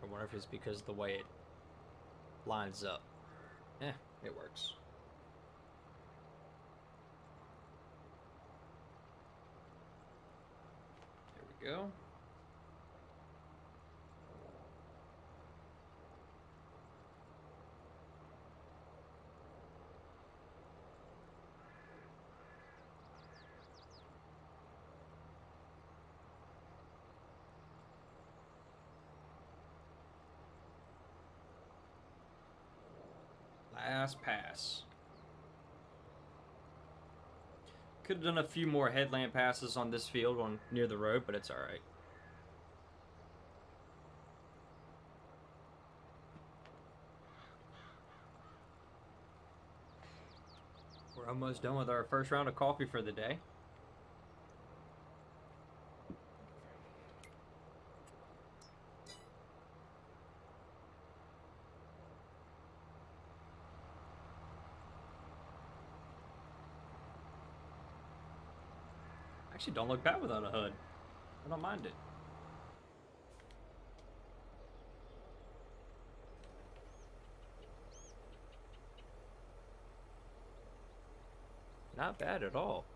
I wonder if it's because of the way it lines up. Eh, it works. There we go. Last pass. Could have done a few more headland passes on this field near the road, but it's alright. We're almost done with our first round of coffee for the day. Actually, don't look bad without a hood. I don't mind it. Not bad at all.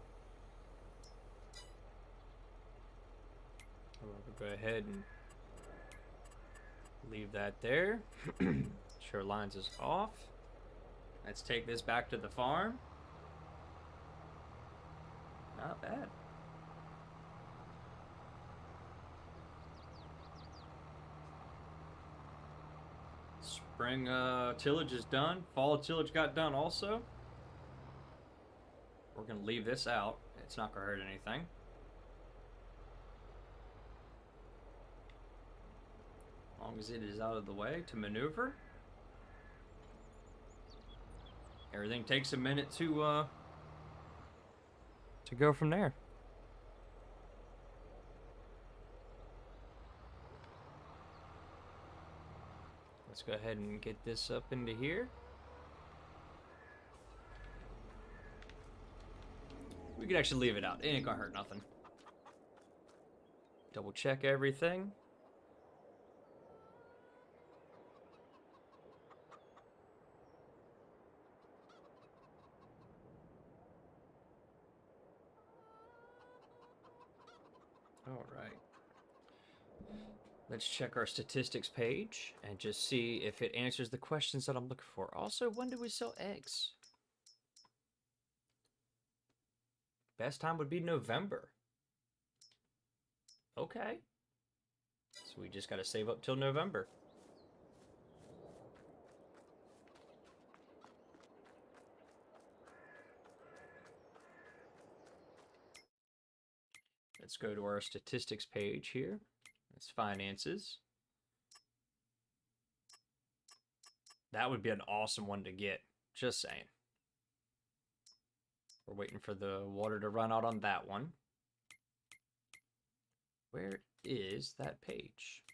I'm gonna go ahead and leave that there. Sure, lines is off. Let's take this back to the farm. Not bad. Spring tillage is done. Fall tillage got done also. We're going to leave this out. It's not going to hurt anything. As long as it is out of the way to maneuver. Everything takes a minute to go from there. Let's go ahead and get this up into here. We could actually leave it out. It ain't gonna hurt nothing. Double check everything. All right. Let's check our statistics page and just see if it answers the questions that I'm looking for. Also, when do we sell eggs? Best time would be November. Okay. So we just got to save up till November. Let's go to our statistics page here. It's finances. That would be an awesome one to get. Just saying. We're waiting for the water to run out on that one. Where is that page?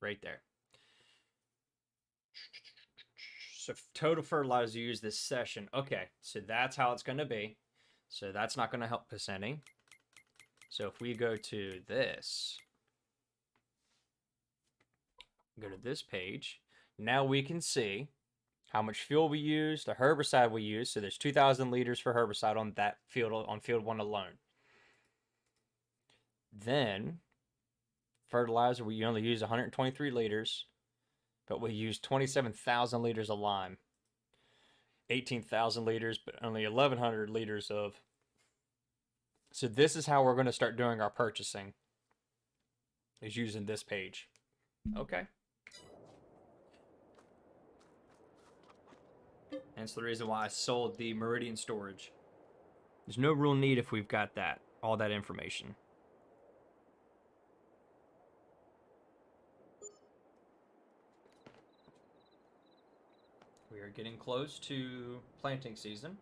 Right there. So total fertilizer used this session. Okay, so that's how it's going to be. So that's not going to help us any. So if we go to this, go to this page, now we can see how much fuel we used, the herbicide we used. So there's 2,000 liters for herbicide on that field, on field 1 alone. Then fertilizer, we only used 123 liters, but we used 27,000 liters of lime, 18,000 liters, but only 1,100 liters of. So this is how we're going to start doing our purchasing, is using this page. Okay. That's the reason why I sold the Meridian storage. There's no real need if we've got that, all that information. We are getting close to planting season.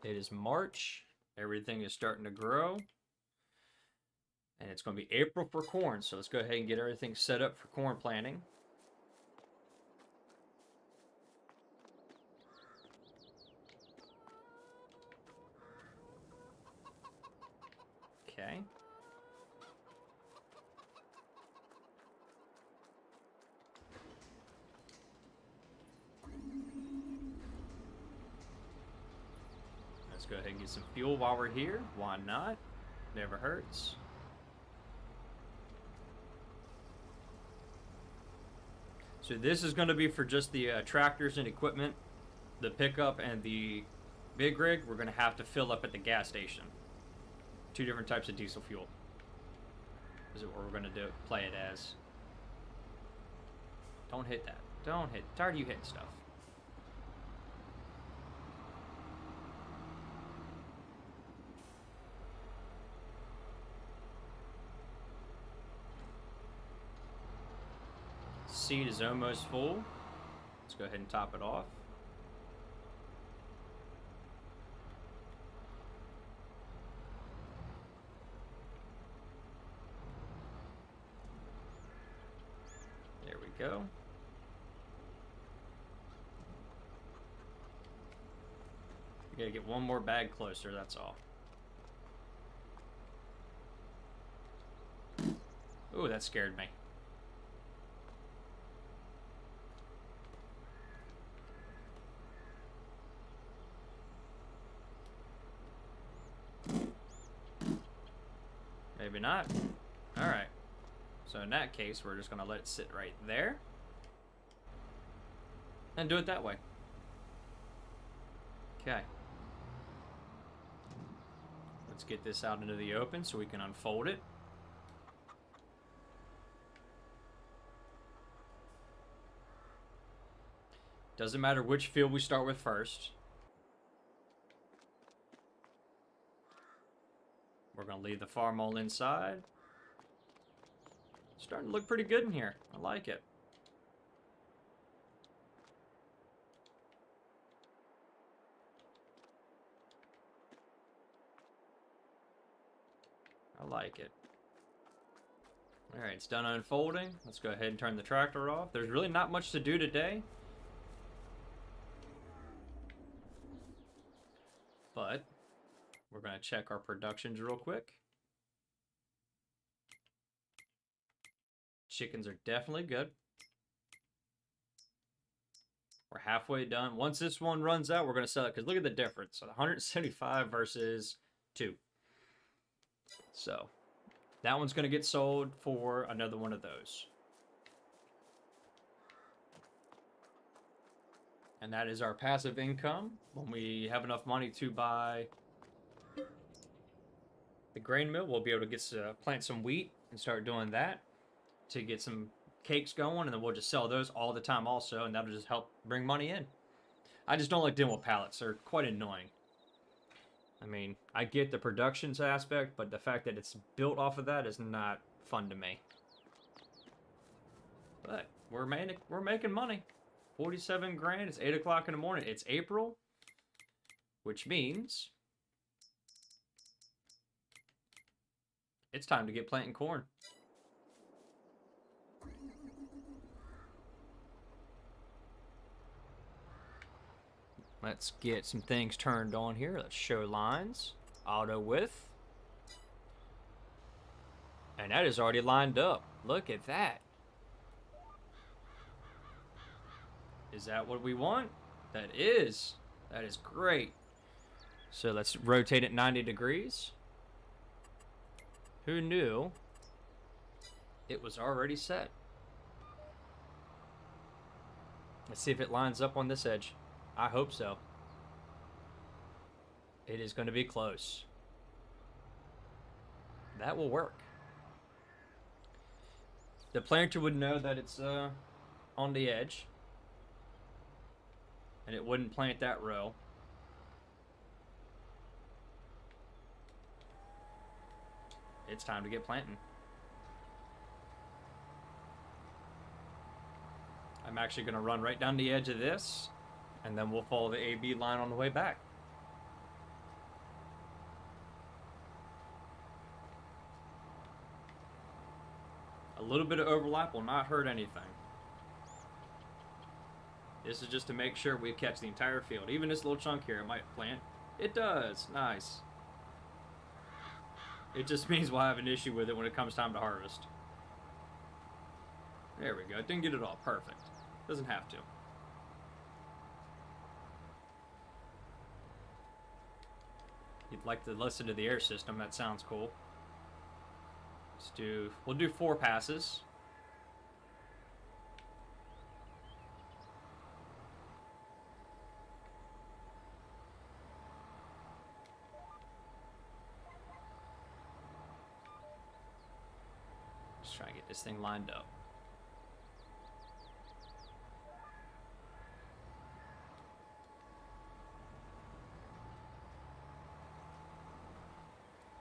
It is March. Everything is starting to grow. And it's going to be April for corn. So let's go ahead and get everything set up for corn planting. Okay. Let's go ahead and get some fuel while we're here. Why not? Never hurts. So this is going to be for just the tractors and equipment. The pickup and the big rig, we're going to have to fill up at the gas station. 2 different types of diesel fuel. Is what we're going to do. Play it as. Don't hit that. Don't hit. Tired of you hitting stuff. Seed is almost full. Let's go ahead and top it off. There we go. We gotta get one more bag closer, that's all. Ooh, that scared me. Maybe not. Alright. So in that case, we're just going to let it sit right there. And do it that way. Okay. Let's get this out into the open so we can unfold it. Doesn't matter which field we start with first. We're going to leave the farm all inside. Starting to look pretty good in here. I like it. I like it. Alright, it's done unfolding. Let's go ahead and turn the tractor off. There's really not much to do today. But we're going to check our productions real quick. Chickens are definitely good. We're halfway done. Once this one runs out, we're going to sell it. Because look at the difference. So 175 versus 2. So that one's going to get sold for another one of those. And that is our passive income. When we have enough money to buy the grain mill, we'll be able to get plant some wheat and start doing that to get some cakes going, and then we'll just sell those all the time also, and that'll just help bring money in. I just don't like dealing with pallets. They're quite annoying. I mean, I get the productions aspect, but the fact that it's built off of that is not fun to me. But we're making money. 47 grand. It's 8 o'clock in the morning. It's April, which means it's time to get planting corn. Let's get some things turned on here. Let's show lines. Auto width. And that is already lined up. Look at that. Is that what we want? That is. That is great. So let's rotate it 90 degrees. Who knew it was already set? Let's see if it lines up on this edge. I hope so. It is going to be close. That will work. The planter would know that it's on the edge. And it wouldn't plant that row. It's time to get planting. I'm actually going to run right down the edge of this, and then we'll follow the AB line on the way back. A little bit of overlap will not hurt anything. This is just to make sure we catch the entire field. Even this little chunk here, it might plant. It does. Nice. It just means we'll have an issue with it when it comes time to harvest. There we go. Didn't get it all perfect. Doesn't have to. You'd like to listen to the air system. That sounds cool. We'll do 4 passes. Let's try and get this thing lined up.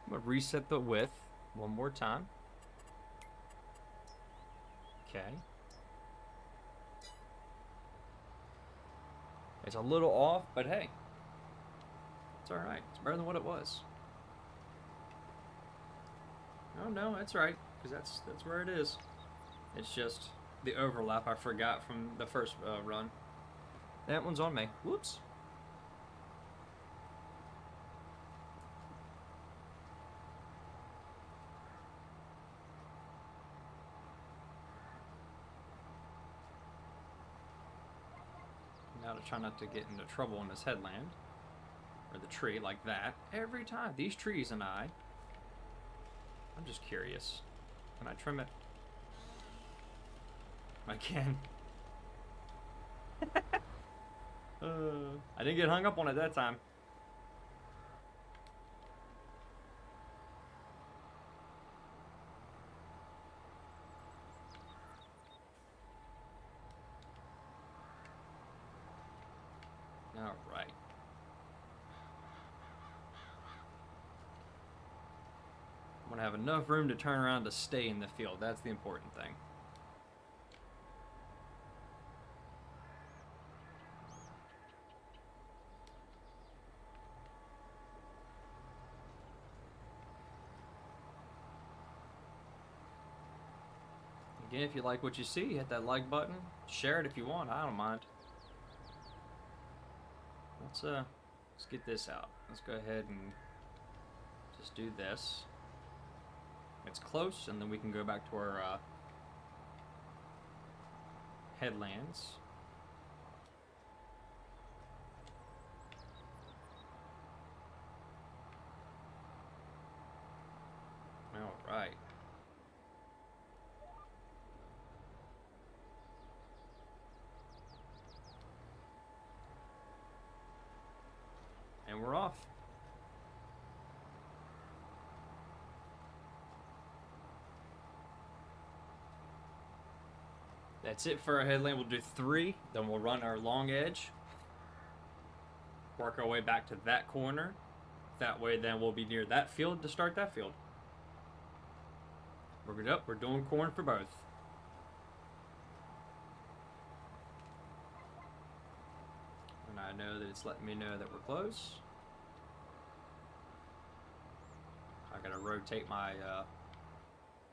I'm going to reset the width one more time. Okay. It's a little off, but hey. It's alright. It's better than what it was. Oh no, that's right. Because that's where it is. It's just the overlap I forgot from the first run. That one's on me. Whoops. Now to try not to get into trouble in this headland. Or the tree like that. Every time. These trees and I'm just curious. Can I trim it? I can. I didn't get hung up on it that time. All right. I'm gonna have enough room to turn around to stay in the field. That's the important thing. Again, if you like what you see, hit that like button. Share it if you want. I don't mind. Let's get this out. Let's go ahead and just do this. It's close, and then we can go back to our headlands. All right. And we're off. That's it for our headland. We'll do 3, then we'll run our long edge. Work our way back to that corner. That way, then we'll be near that field to start that field. We're good up. We're doing corn for both. And I know that it's letting me know that we're close. I gotta rotate my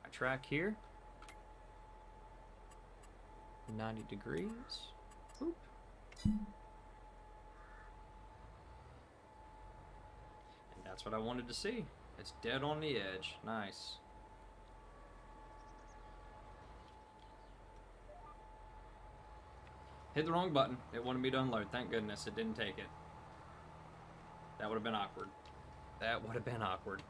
my track here. 90 degrees. Oop. And that's what I wanted to see. It's dead on the edge. Nice. Hit the wrong button. It wanted me to unload. Thank goodness it didn't take it. That would have been awkward. That would have been awkward.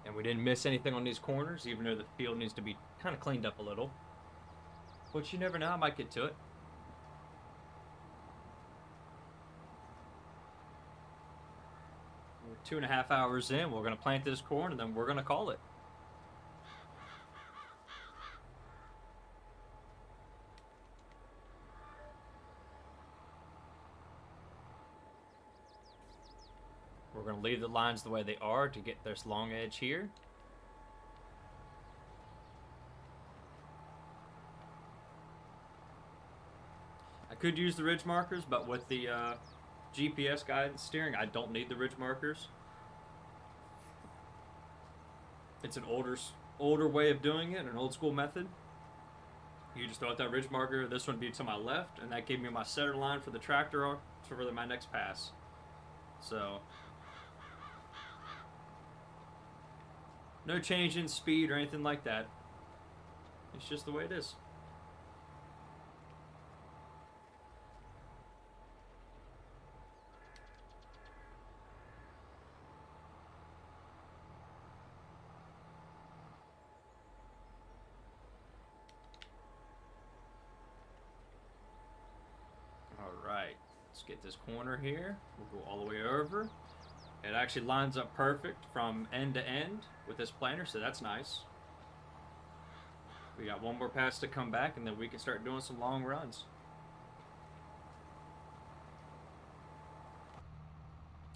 And we didn't miss anything on these corners, even though the field needs to be kind of cleaned up a little. But you never know, I might get to it. We're 2.5 hours in, we're going to plant this corn, and then we're going to call it. We're going to leave the lines the way they are to get this long edge here. I could use the ridge markers, but with the GPS guidance steering, I don't need the ridge markers. It's an older way of doing it, an old school method. You just throw out that ridge marker, this one would be to my left, and that gave me my center line for the tractor for my next pass. So no change in speed or anything like that. It's just the way it is. Alright, let's get this corner here. We'll go all the way over. It actually lines up perfect from end to end with this planter, so that's nice. We got one more pass to come back, and then we can start doing some long runs.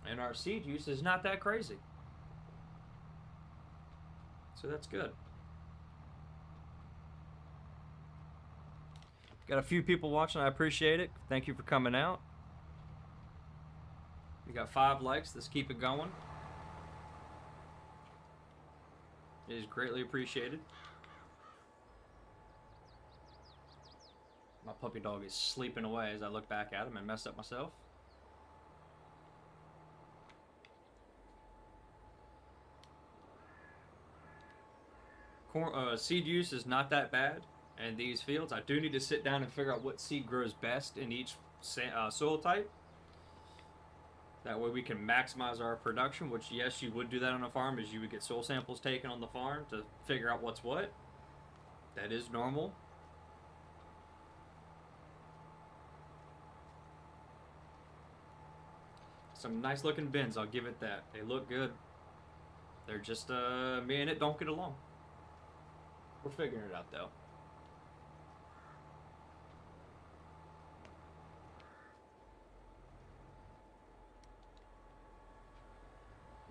And our seed use is not that crazy. So that's good. Got a few people watching, I appreciate it. Thank you for coming out. We got 5 likes. Let's keep it going. It is greatly appreciated. My puppy dog is sleeping away as I look back at him and mess up myself. Seed use is not that bad in these fields. I do need to sit down and figure out what seed grows best in each soil type. That way we can maximize our production, which yes, you would do that on a farm, is you would get soil samples taken on the farm to figure out what's what. That is normal. Some nice looking bins, I'll give it that. They look good. They're just, me and it don't get along. We're figuring it out though.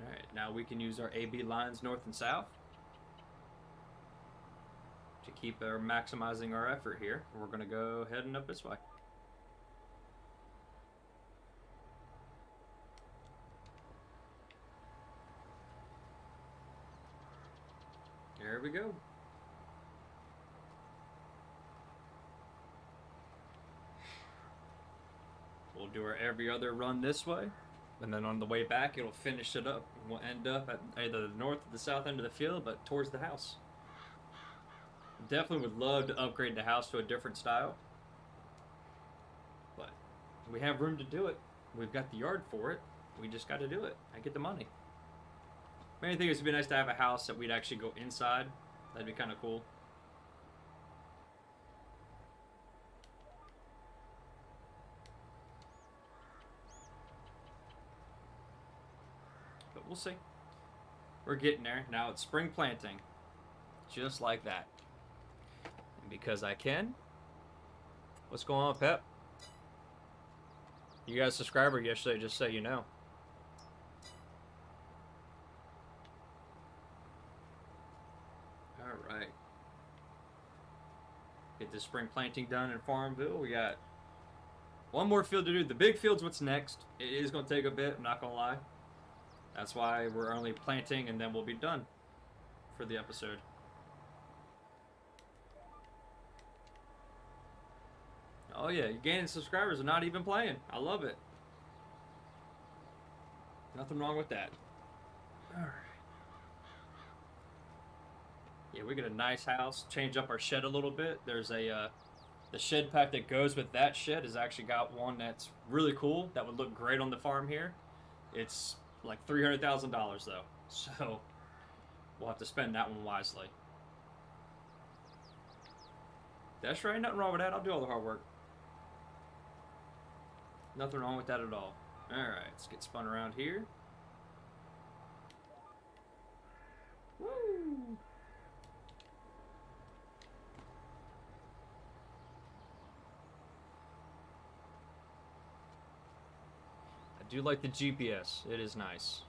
Alright, now we can use our AB lines north and south to keep maximizing our effort here. We're going to go heading up this way. There we go. We'll do our every other run this way, and then on the way back it'll finish it up. We'll end up at either the north or the south end of the field, but towards the house. Definitely would love to upgrade the house to a different style, but we have room to do it. We've got the yard for it. We just got to do it. I get the money. Main thing is it'd be nice to have a house that we'd actually go inside. That'd be kind of cool. But we'll see. We're getting there. Now it's spring planting. Just like that. And because I can. What's going on, Pep? You got a subscriber yesterday, just so you know. Alright. Get the spring planting done in Farmville. We got one more field to do. The big field's what's next. It is going to take a bit, I'm not going to lie. That's why we're only planting and then we'll be done for the episode. Oh yeah, you're gaining subscribers and not even playing. I love it. Nothing wrong with that. Alright. Yeah, we get a nice house. Change up our shed a little bit. There's a, the shed pack that goes with that shed has actually got one that's really cool. That would look great on the farm here. It's like $300,000 though. So, we'll have to spend that one wisely. That's right, nothing wrong with that. I'll do all the hard work. Nothing wrong with that at all. Alright, let's get spun around here. Woo! I do like the GPS. It is nice.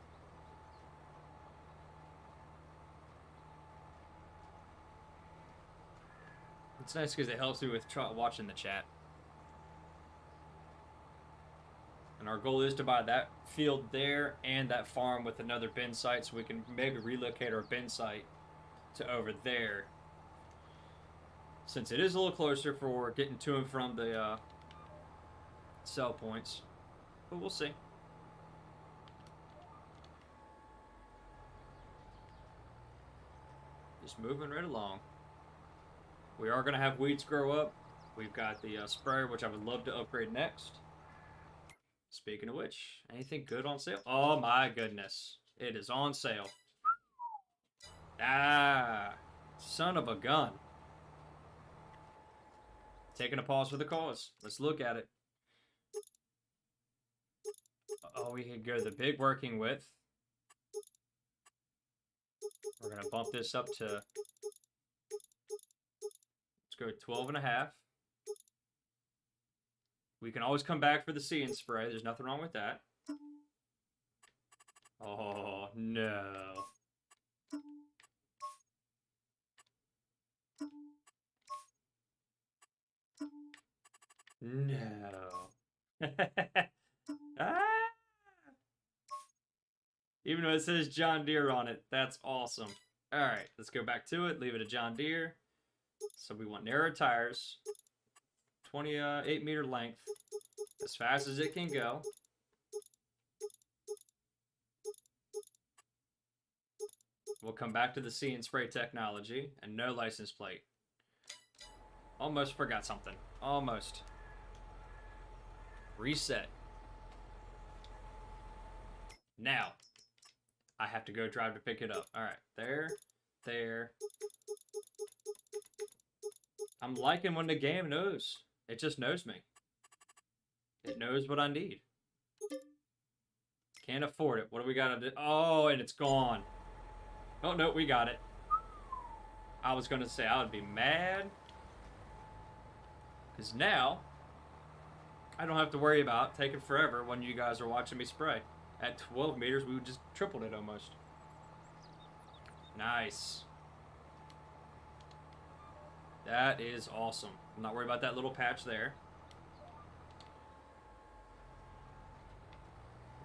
It's nice because it helps me with watching the chat. And our goal is to buy that field there and that farm with another bin site so we can maybe relocate our bin site to over there. Since it is a little closer for getting to and from the sell points. But we'll see. Just moving right along. We are going to have weeds grow up. We've got the sprayer, which I would love to upgrade next. Speaking of which, anything good on sale? Oh my goodness. It is on sale. Ah, son of a gun. Taking a pause for the cause. Let's look at it. Oh, we could go the big working width. We're going to bump this up to, let's go 12.5. We can always come back for the see and spray. There's nothing wrong with that. Oh, no. No. Ah! Even though it says John Deere on it. That's awesome. Alright, let's go back to it. Leave it a John Deere. So we want narrow tires. 28 meter length. As fast as it can go. We'll come back to the see and spray technology. And no license plate. Almost forgot something. Almost. Reset. Now, I have to go drive to pick it up. Alright, there, there. I'm liking when the game knows. It just knows me. It knows what I need. Can't afford it. What do we gotta do? Oh, and it's gone. Oh, no, we got it. I was gonna say I would be mad. Because now, I don't have to worry about taking forever when you guys are watching me spray. At 12 meters, we just tripled it almost. Nice. That is awesome. I'm not worried about that little patch there.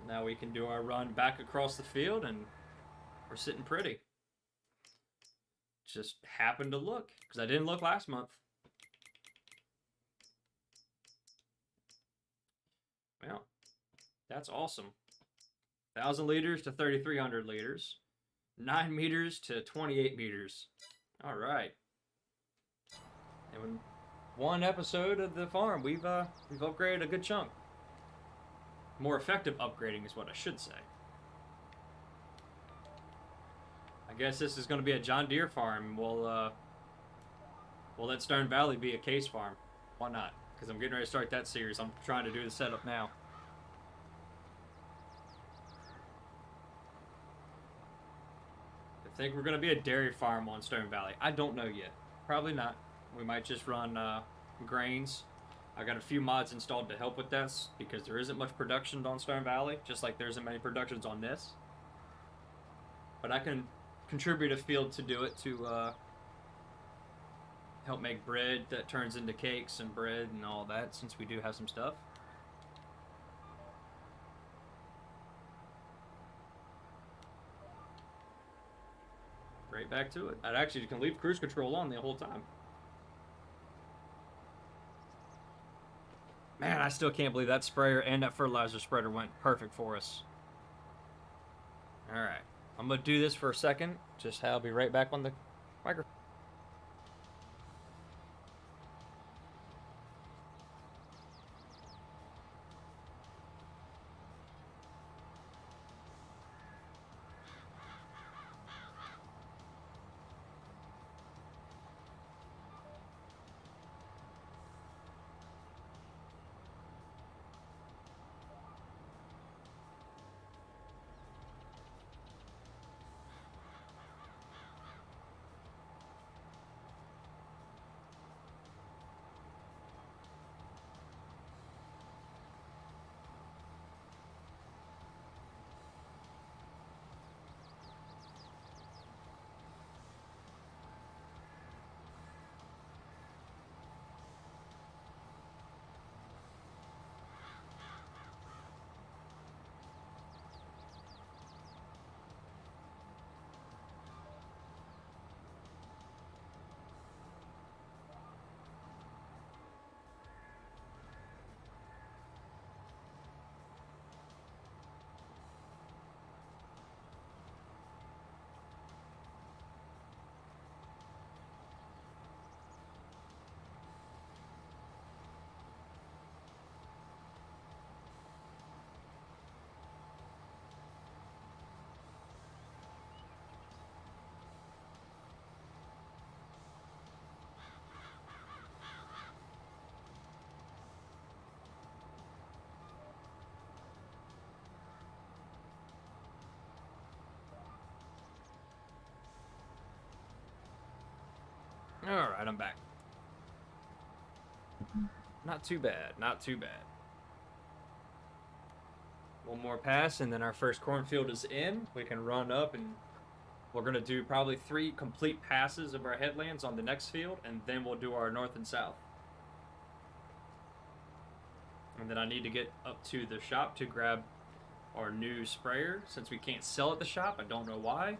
Now we can do our run back across the field and we're sitting pretty. Just happened to look, because I didn't look last month. Well, that's awesome. 1,000 liters to 3,300 liters. 9 meters to 28 meters. All right. And in one episode of the farm, we've upgraded a good chunk. More effective upgrading is what I should say. I guess this is going to be a John Deere farm. We'll let Stone Valley be a Case farm. Why not? Because I'm getting ready to start that series. I'm trying to do the setup now. think we're going to be a dairy farm on Stone Valley. I don't know yet. Probably not. We might just run grains. I got a few mods installed to help with this because there isn't much production on Stone Valley, just like there isn't many productions on this. But I can contribute a field to do it to help make bread that turns into cakes and bread and all that, since we do have some stuff. Right back to it. I actually can leave cruise control on the whole time. Man, I still can't believe that sprayer and that fertilizer spreader went perfect for us. Alright. I'm going to do this for a second. Just I'll be right back on the microphone. Alright, I'm back. Not too bad, not too bad. One more pass and then our first cornfield is in. We can run up and we're going to do probably 3 complete passes of our headlands on the next field, and then we'll do our north and south. And then I need to get up to the shop to grab our new sprayer. Since we can't sell at the shop, I don't know why.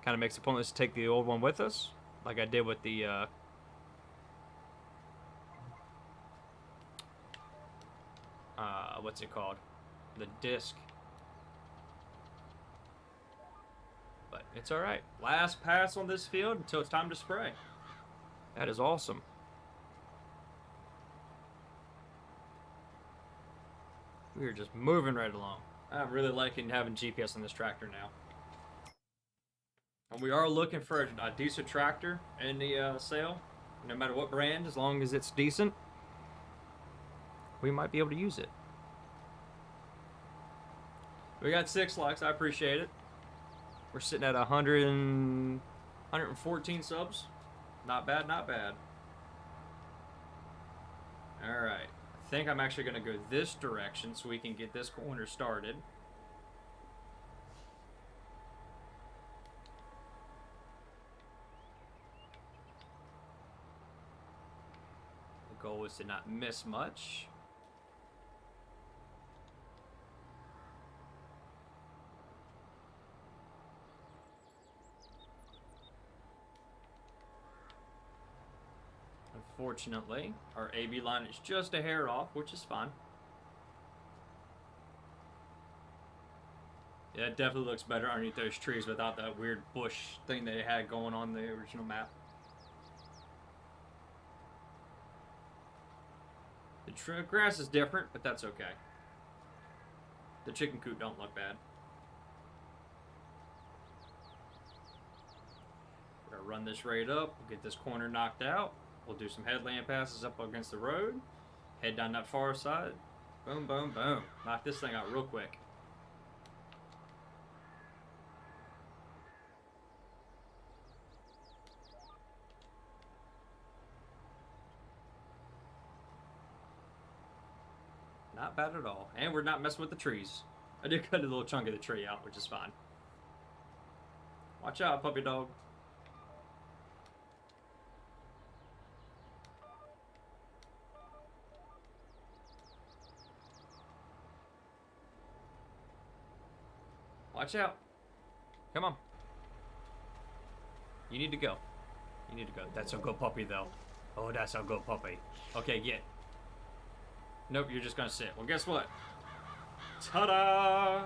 Kind of makes it pointless to take the old one with us, like I did with the what's it called? The disc. But it's alright. Last pass on this field until it's time to spray. That is awesome. We are just moving right along. I'm really liking having GPS on this tractor now. And we are looking for a decent tractor in the sale. No matter what brand, as long as it's decent, we might be able to use it. We got 6 likes. I appreciate it. We're sitting at 114 subs. Not bad, not bad. Alright. I think I'm actually going to go this direction so we can get this corner started. The goal is to not miss much. Unfortunately, our AB line is just a hair off, which is fine. Yeah, it definitely looks better underneath those trees without that weird bush thing they had going on the original map. The grass is different, but that's okay. The chicken coop don't look bad. We're gonna run this right up, we'll get this corner knocked out. We'll do some headland passes up against the road. Head down that far side. Boom, boom, boom. Knock this thing out real quick. Not bad at all. And we're not messing with the trees. I did cut a little chunk of the tree out, which is fine. Watch out, puppy dog. Watch out. Come on. You need to go. You need to go. That's a good puppy, though. Oh, that's a good puppy. Okay, get. Nope, you're just gonna sit. Well, guess what? Ta-da!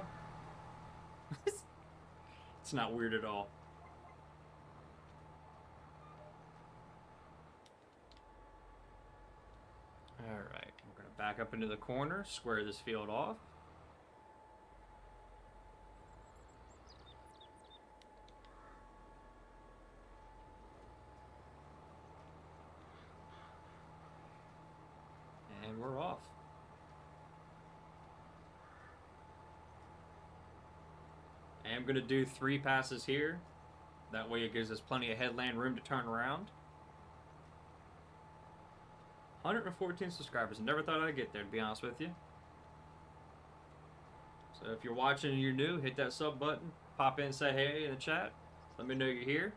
It's not weird at all. Alright, we're gonna back up into the corner, square this field off. And we're off. I am going to do 3 passes here. That way it gives us plenty of headland room to turn around. 114 subscribers. Never thought I'd get there, to be honest with you. So if you're watching and you're new, hit that sub button. Pop in and say hey in the chat. Let me know you're here.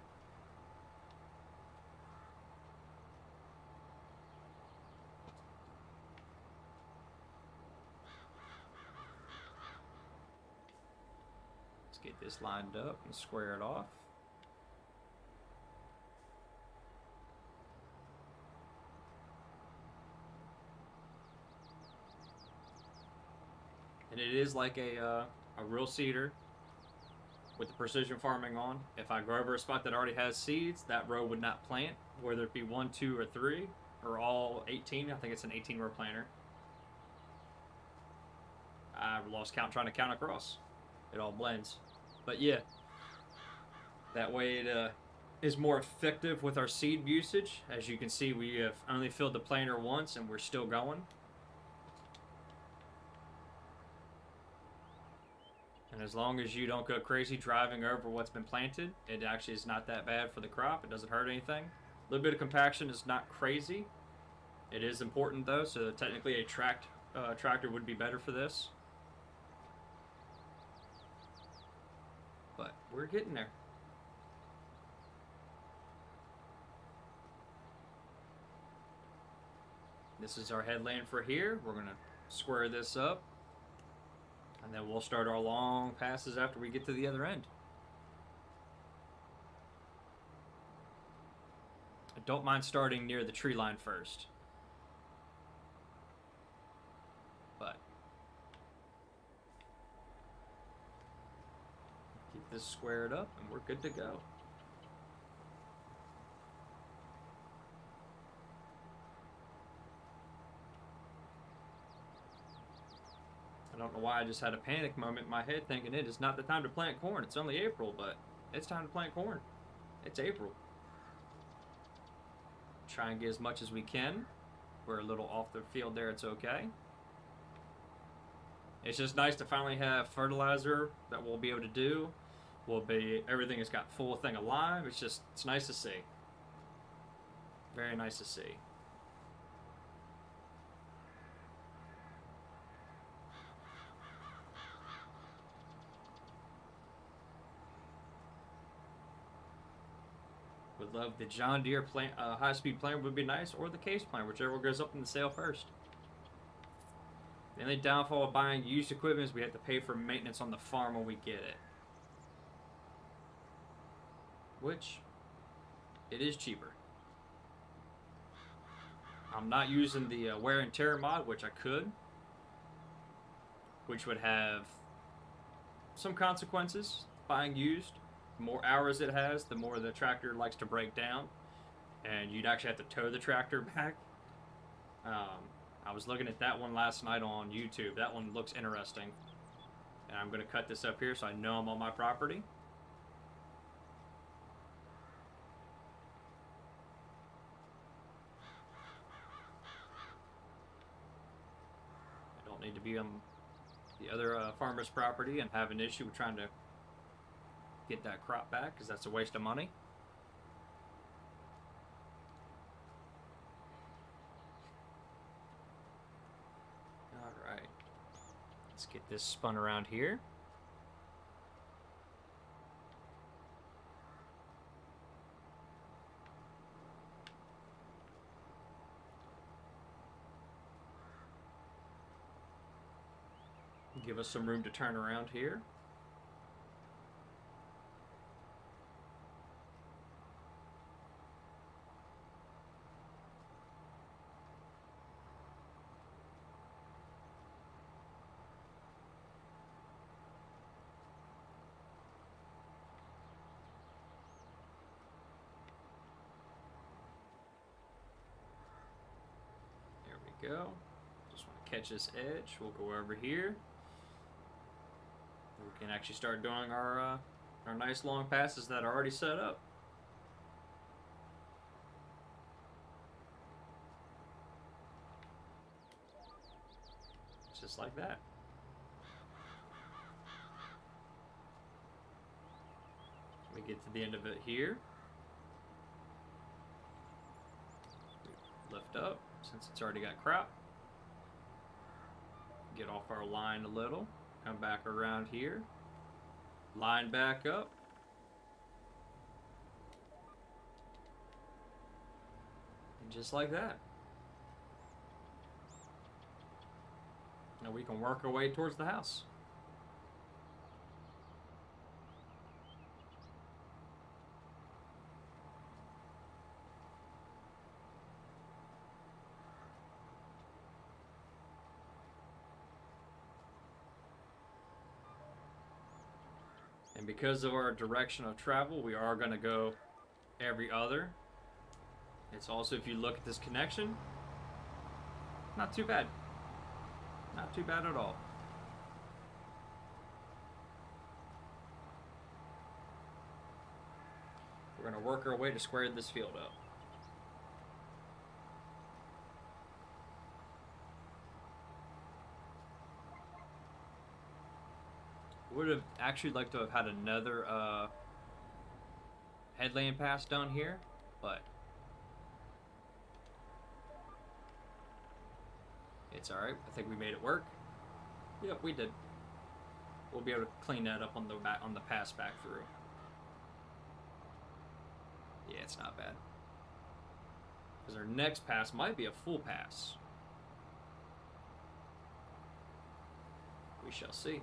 Let's get this lined up and square it off. And it is like a real seeder with the precision farming on. If I go over a spot that already has seeds, that row would not plant, whether it be 1, 2, or 3, or all 18. I think it's an 18-row planter. I lost count trying to count across. It all blends. But yeah, that way it is more effective with our seed usage. As you can see, we have only filled the planter once and we're still going. And as long as you don't go crazy driving over what's been planted, it actually is not that bad for the crop. It doesn't hurt anything. A little bit of compaction is not crazy. It is important though, so technically a tractor would be better for this. But we're getting there. This is our headland for here. We're gonna square this up. And then we'll start our long passes after we get to the other end. I don't mind starting near the tree line first. But keep this squared up and we're good to go. I don't know why I just had a panic moment in my head thinking it is not the time to plant corn. It's only April, but it's time to plant corn. It's April. Try and get as much as we can. We're a little off the field there, it's okay. It's just nice to finally have fertilizer that we'll be able to do. Everything has got full thing alive. It's nice to see. Very nice to see. Would love the John Deere high-speed planter would be nice, or the case planter, whichever goes up in the sale first. The only downfall of buying used equipment is we have to pay for maintenance on the farm when we get it. Which, it is cheaper. I'm not using the wear and tear mod, which I could. Which would have some consequences, buying used. The more hours it has, the more the tractor likes to break down. And you'd actually have to tow the tractor back. I was looking at that one last night on YouTube. That one looks interesting. And I'm going to cut this up here so I know I'm on my property. I don't need to be on the other farmer's property and have an issue with trying to get that crop back, because that's a waste of money. Alright. Get this spun around here. Give us some room to turn around here. There we go. Just want to catch this edge. We'll go over here. We can actually start doing our nice long passes that are already set up. Just like that. We get to the end of it here. Lift up since it's already got crop. Get off our line a little. Come back around here. Line back up. And just like that. Now we can work our way towards the house. And because of our direction of travel, we are going to go every other. It's also, if you look at this connection, not too bad. Not too bad at all. We're going to work our way to square this field up. Would have actually liked to have had another headland pass down here, but it's alright. I think we made it work. Yep, we did. We'll be able to clean that up on the pass back through. Yeah, it's not bad. Because our next pass might be a full pass. We shall see.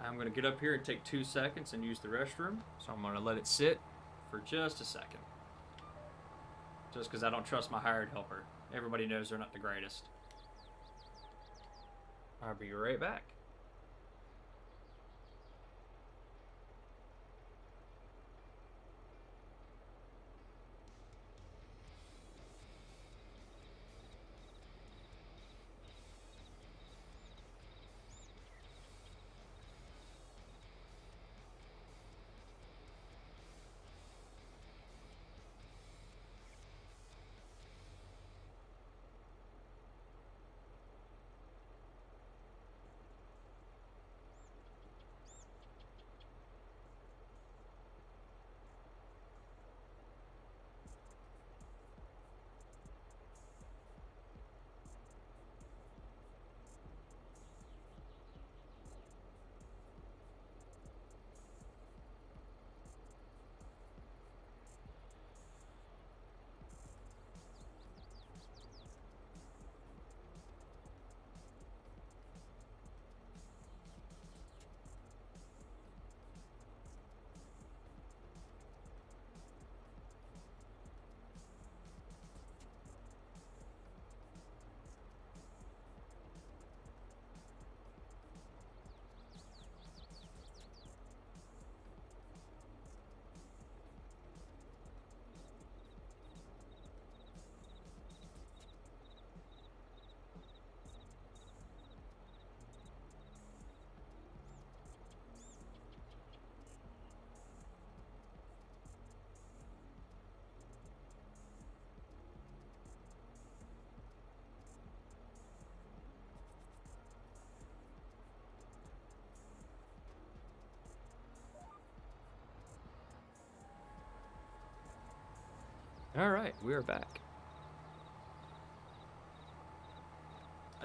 I'm going to get up here and take 2 seconds and use the restroom. So I'm going to let it sit for just a second. Just because I don't trust my hired helper. Everybody knows they're not the greatest. I'll be right back. Alright, we are back.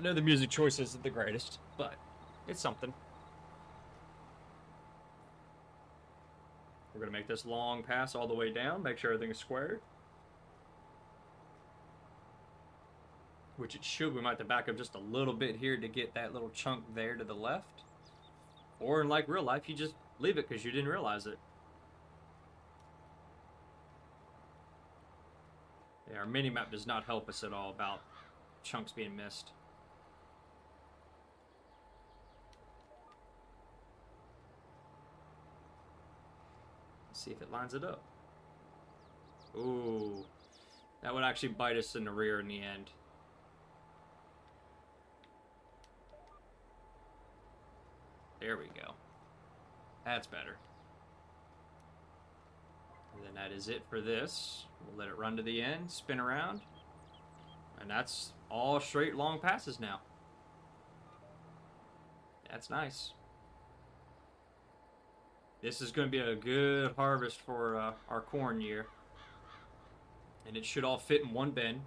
know the music choice isn't the greatest, but it's something. We're going to make this long pass all the way down, make sure everything is squared. Which it should. We might have to back up just a little bit here to get that little chunk there to the left. Or in like real life, you just leave it because you didn't realize it. Yeah, our mini-map does not help us at all about chunks being missed. Let's see if it lines it up. Ooh. That would actually bite us in the rear in the end. There we go. That's better. And then that is it for this. We'll let it run to the end, spin around. And that's all straight long passes now. That's nice. This is going to be a good harvest for our corn year. And it should all fit in one bin.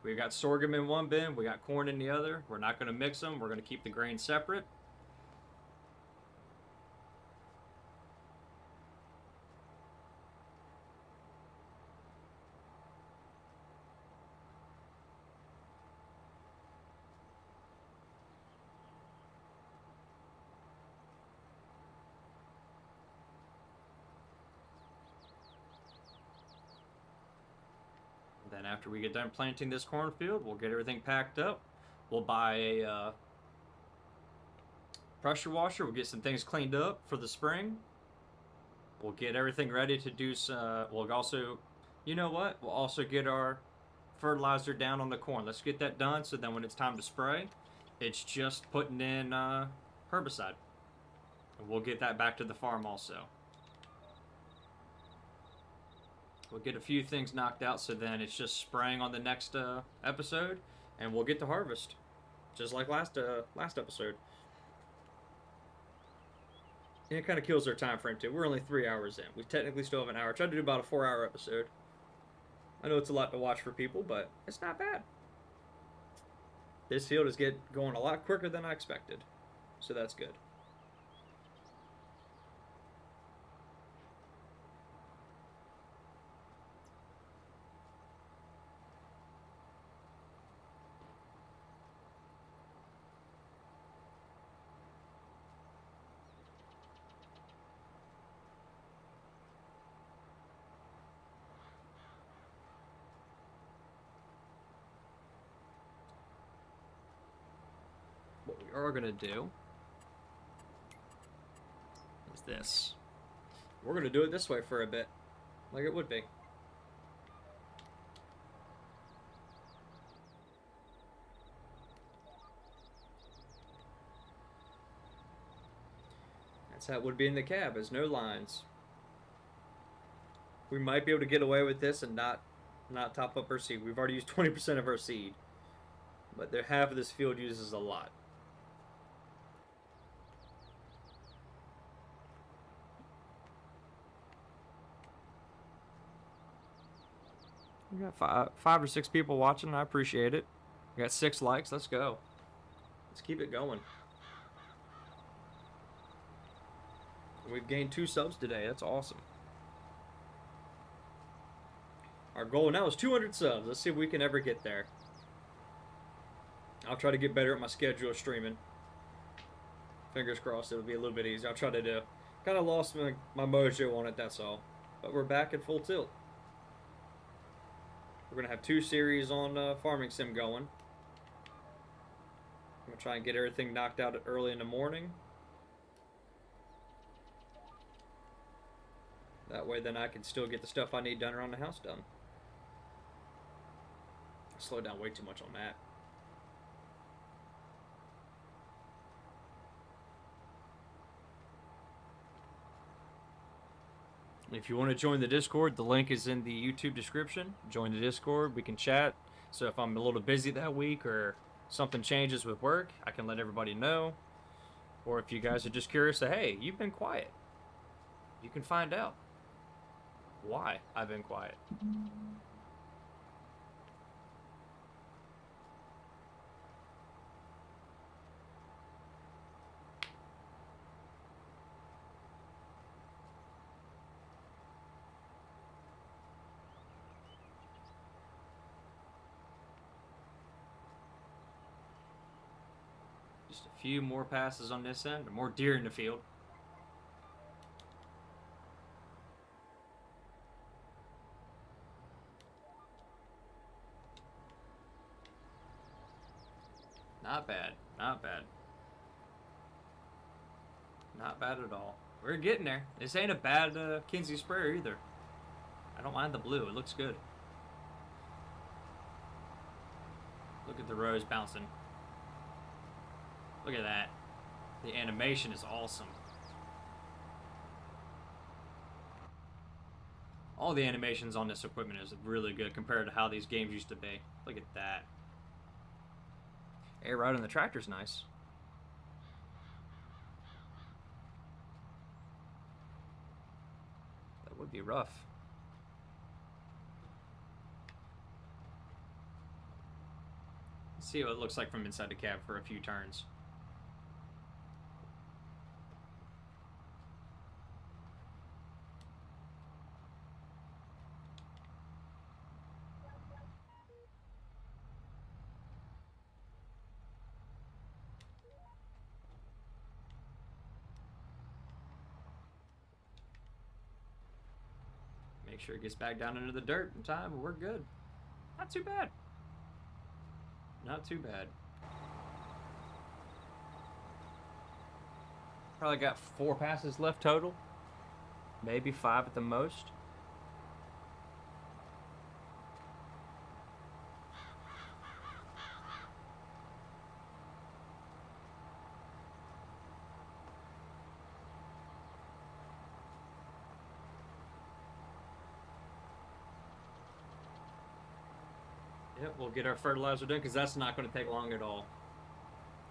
We got sorghum in one bin, we got corn in the other. We're not going to mix them. We're going to keep the grain separate. Then after we get done planting this cornfield, we'll get everything packed up. We'll buy a pressure washer. We'll get some things cleaned up for the spring. We'll get everything ready to do some... we'll also... You know what? We'll also get our fertilizer down on the corn. Let's get that done so then when it's time to spray, it's just putting in herbicide. And we'll get that back to the farm also. We'll get a few things knocked out, so then it's just spraying on the next episode, and we'll get to harvest, just like last episode. And it kind of kills our time frame too. We're only 3 hours in. We technically still have an hour. I tried to do about a 4-hour episode. I know it's a lot to watch for people, but it's not bad. This field is going a lot quicker than I expected, so that's good. What we are going to do is this. We're going to do it this way for a bit, like it would be. That's how it would be in the cab, is no lines. We might be able to get away with this and not top up our seed. We've already used 20% of our seed, but half of this field uses a lot. We got five or six people watching. I appreciate it. We got 6 likes. Let's go. Let's keep it going. We've gained 2 subs today. That's awesome. Our goal now is 200 subs. Let's see if we can ever get there. I'll try to get better at my schedule of streaming. Fingers crossed it'll be a little bit easier. I'll try to do. Kind of lost my mojo on it, that's all. But we're back at full tilt. We're going to have 2 series on Farming Sim going. I'm going to try and get everything knocked out early in the morning. That way then I can still get the stuff I need done around the house done. I slowed down way too much on that. If you want to join the Discord, the link is in the YouTube description. Join the Discord, we can chat. So if I'm a little busy that week or something changes with work, I can let everybody know. Or if you guys are just curious, say, hey, you've been quiet. You can find out why I've been quiet. Just a few more passes on this end. More deer in the field. Not bad. Not bad. Not bad at all. We're getting there. This ain't a bad Kinsey sprayer either. I don't mind the blue. It looks good. Look at the rows bouncing. Look at that. The animation is awesome. All the animations on this equipment is really good compared to how these games used to be. Look at that. Air ride on the tractor's nice. That would be rough. Let's see what it looks like from inside the cab for a few turns. Make sure it gets back down into the dirt in time, and we're good. Not too bad. Not too bad. Probably got 4 passes left total. Maybe 5 at the most. Yep, we'll get our fertilizer done because that's not going to take long at all.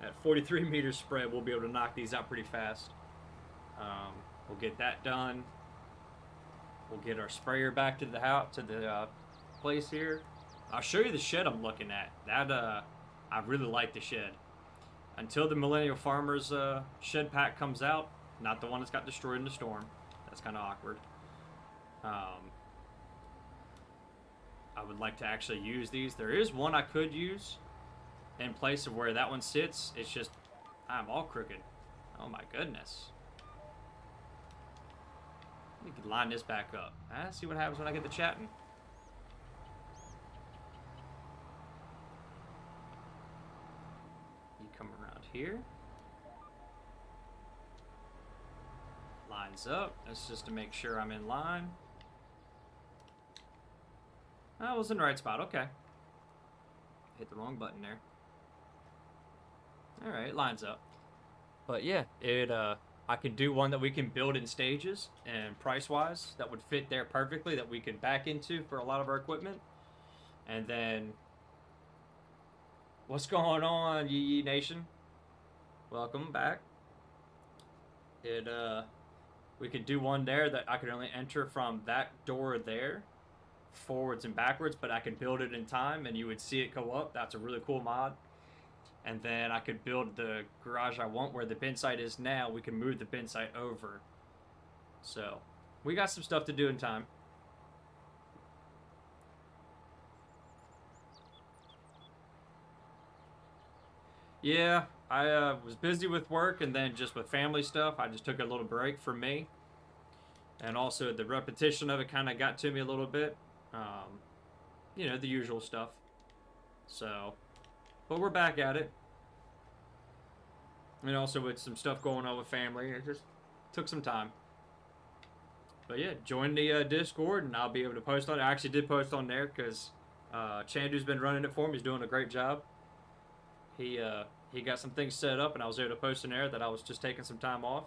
At 43 meters spread, we'll be able to knock these out pretty fast. We'll get that done. We'll get our sprayer back to the house, to the place here. I'll show you the shed I'm looking at. That I really like the shed. Until the Millennial Farmers shed pack comes out, not the one that's got destroyed in the storm. That's kind of awkward. I would like to actually use these. There is one I could use in place of where that one sits. It's just, I'm all crooked. Oh my goodness. We could line this back up. See what happens when I get to chatting. You come around here. Lines up. That's just to make sure I'm in line. I was in the right spot. Okay. Hit the wrong button there. Alright, lines up. But yeah, I can do one that we can build in stages, and price-wise, that would fit there perfectly, that we can back into for a lot of our equipment. And then, what's going on, Yee Nation? Welcome back. We could do one there that I could only enter from that door there, forwards and backwards, but I could build it in time and you would see it go up. That's a really cool mod. And then I could build the garage I want where the bin site is now. We can move the bin site over. So we got some stuff to do in time. Yeah, I was busy with work and then just with family stuff. I just took a little break for me. And also the repetition of it kind of got to me a little bit. You know, the usual stuff. So, but we're back at it. And also with some stuff going on with family, it just took some time. But yeah, join the Discord and I'll be able to post on it. I actually did post on there because Chandu's been running it for me. He's doing a great job. He got some things set up and I was able to post in there that I was just taking some time off.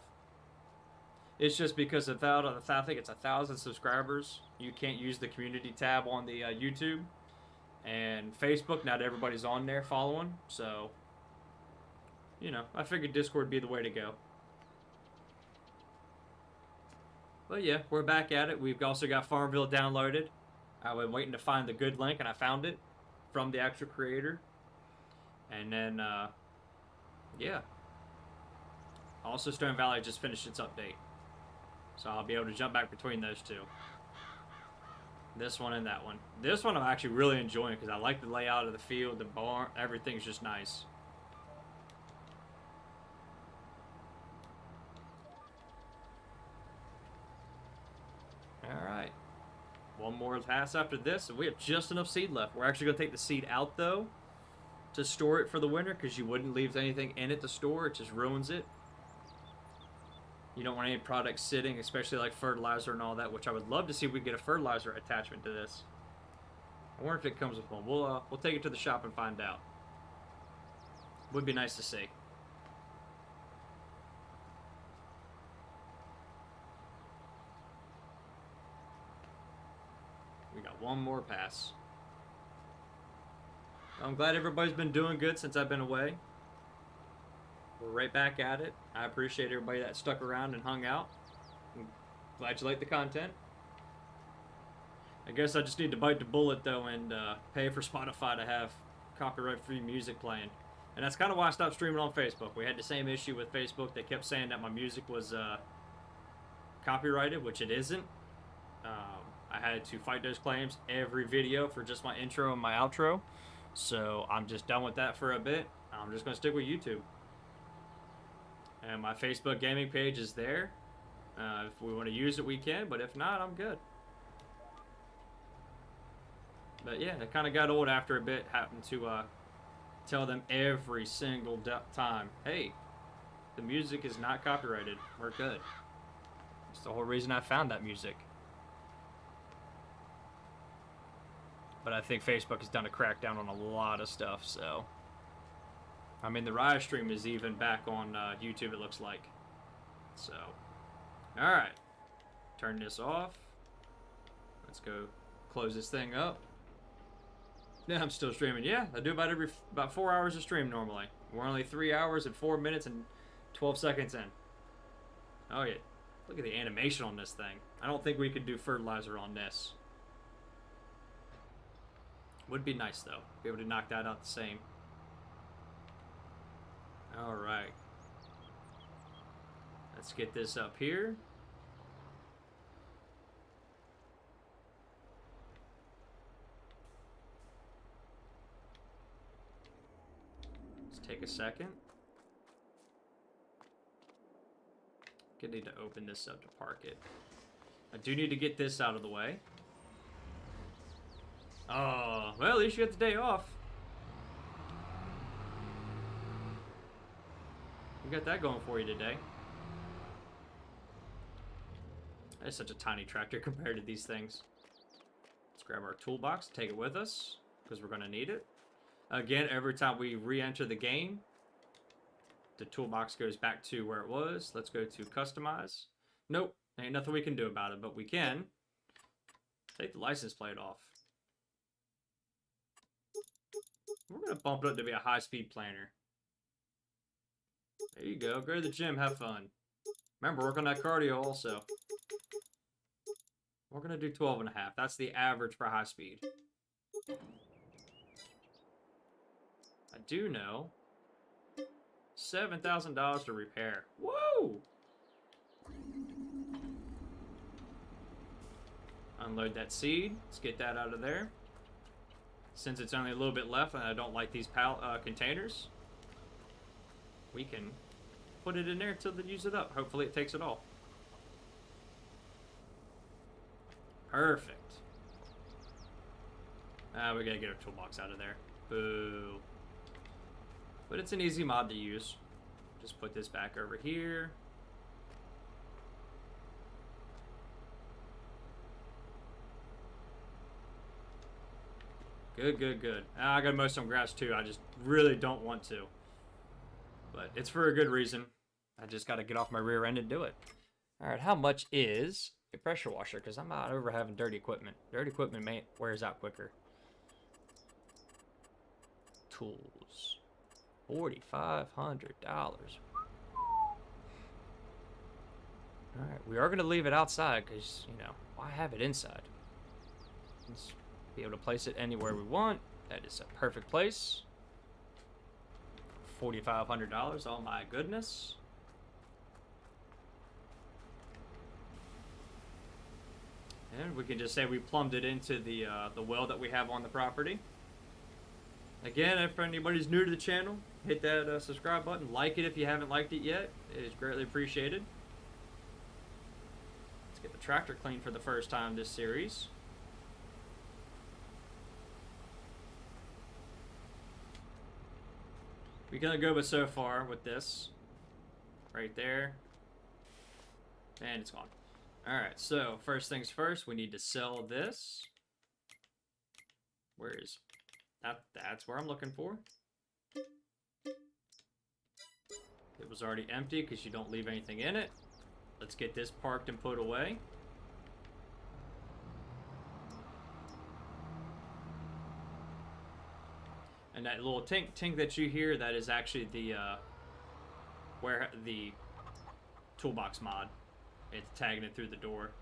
It's just because without, I think it's 1,000 subscribers, you can't use the community tab on the YouTube. And Facebook, not everybody's on there following. So, you know, I figured Discord would be the way to go. But yeah, we're back at it. We've also got Farmville downloaded. I've been waiting to find the good link, and I found it from the actual creator. And then, yeah. Also, Stone Valley just finished its update. So I'll be able to jump back between those two. This one and that one. This one I'm actually really enjoying because I like the layout of the field, the barn, everything's just nice. one more pass after this, and we have just enough seed left. We're actually going to take the seed out, though, to store it for the winter, because you wouldn't leave anything in it to store. It just ruins it. You don't want any products sitting, especially like fertilizer and all that, which I would love to see if we get a fertilizer attachment to this. I wonder if it comes with one. We'll take it to the shop and find out. Would be nice to see. We got one more pass. I'm glad everybody's been doing good since I've been away. We're right back at it. I appreciate everybody that stuck around and hung out. I'm glad you like the content. I guess I just need to bite the bullet, though, and pay for Spotify to have copyright-free music playing. And that's kind of why I stopped streaming on Facebook. We had the same issue with Facebook. They kept saying that my music was copyrighted, which it isn't. I had to fight those claims every video for just my intro and my outro. So I'm just done with that for a bit. I'm just going to stick with YouTube. And my Facebook gaming page is there. If we want to use it, we can. But if not, I'm good. But yeah, it kind of got old after a bit. Having to tell them every single time, hey, the music is not copyrighted. We're good. That's the whole reason I found that music. But I think Facebook has done a crackdown on a lot of stuff, so. I mean, the Rise stream is even back on YouTube, it looks like. So. Alright. Turn this off. Let's go close this thing up. Yeah, I'm still streaming. Yeah, I do about 4 hours of stream normally. We're only 3 hours and 4 minutes and 12 seconds in. Oh, yeah. Look at the animation on this thing. I don't think we could do fertilizer on this. Would be nice, though. Be able to knock that out the same. Alright. Let's get this up here. Let's take a second. I need to open this up to park it. I do need to get this out of the way. Oh, well, at least you got the day off. You got that going for you today. That is such a tiny tractor compared to these things. Let's grab our toolbox, take it with us, because we're going to need it. Again, every time we re-enter the game, the toolbox goes back to where it was. Let's go to customize. Nope, ain't nothing we can do about it, but we can take the license plate off. We're going to bump it up to be a high-speed planner. There you go. Go to the gym. Have fun. Remember, work on that cardio also. We're going to do 12.5. That's the average for high speed. I do know. $7,000 to repair. Whoa! Unload that seed. Let's get that out of there. Since it's only a little bit left and I don't like these containers, we can put it in there until they use it up. Hopefully it takes it all. Perfect. We gotta get our toolbox out of there. Boo. But it's an easy mod to use. Just put this back over here. Good, good, good. I gotta mow some grass too. I just really don't want to. But it's for a good reason. I just gotta get off my rear end and do it. Alright, how much is a pressure washer? Because I'm not over having dirty equipment. Dirty equipment wears out quicker. Tools. $4,500. Alright, we are gonna leave it outside because, you know, why have it inside? Let's be able to place it anywhere we want. That is a perfect place. $4,500. Oh my goodness. And we can just say we plumbed it into the well that we have on the property. Again, if anybody's new to the channel, hit that subscribe button. Like it if you haven't liked it yet. It is greatly appreciated. Let's get the tractor clean for the first time this series. We can only go but so far with this. Right there. And it's gone. Alright, so first things first, we need to sell this. Where is that? That's where I'm looking for. It was already empty because you don't leave anything in it. Let's get this parked and put away. And that little tink that you hear, that is actually the where the toolbox mod. It's tagging it through the door.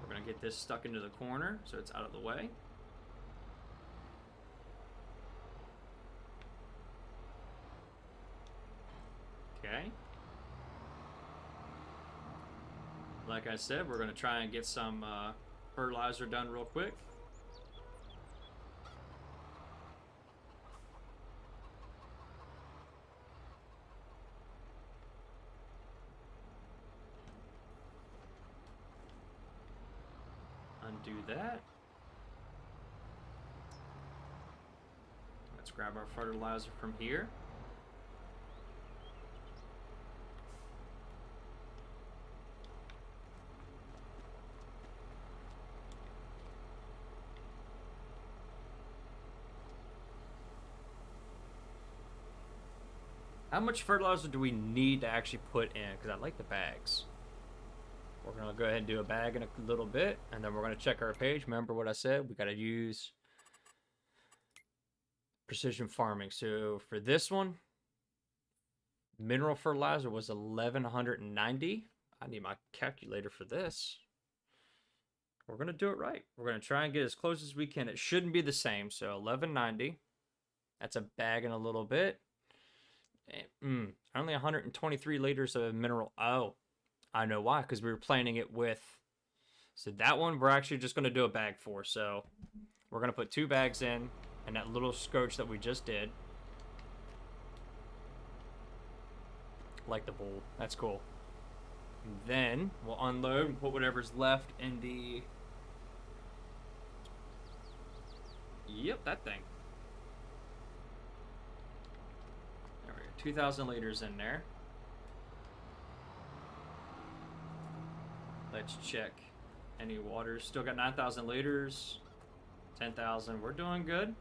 We're gonna get this stuck into the corner so it's out of the way. Okay. Like I said, we're gonna try and get some fertilizer done real quick. Undo that. Let's grab our fertilizer from here. How much fertilizer do we need to actually put in? Because I like the bags. We're going to go ahead and do a bag in a little bit, and then we're going to check our page. Remember what I said? We got to use precision farming. So for this one, mineral fertilizer was 1,190. I need my calculator for this. We're going to do it right. We're going to try and get as close as we can. It shouldn't be the same. So 1,190. That's a bag in a little bit. Only 123 liters of mineral. Oh, I know why, because we were planning it with. So that one we're actually just going to do a bag for. So we're going to put 2 bags in, and that little scotch that we just did. Like the bowl. That's cool. And then we'll unload and put whatever's left in the. Yep, that thing. 2,000 liters in there. Let's check any water. Still got 9,000 liters. 10,000. We're doing good.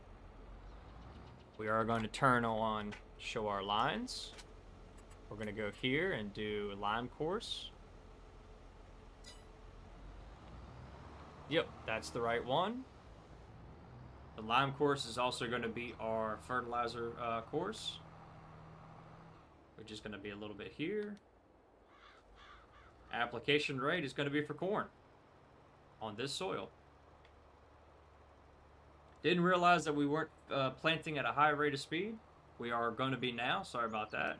We are going to turn on show our lines. We're going to go here and do lime course. Yep, that's the right one. The lime course is also going to be our fertilizer course. Which is going to be a little bit here. Application rate is going to be for corn on this soil. Didn't realize that we weren't planting at a high rate of speed. We are going to be now. Sorry about that.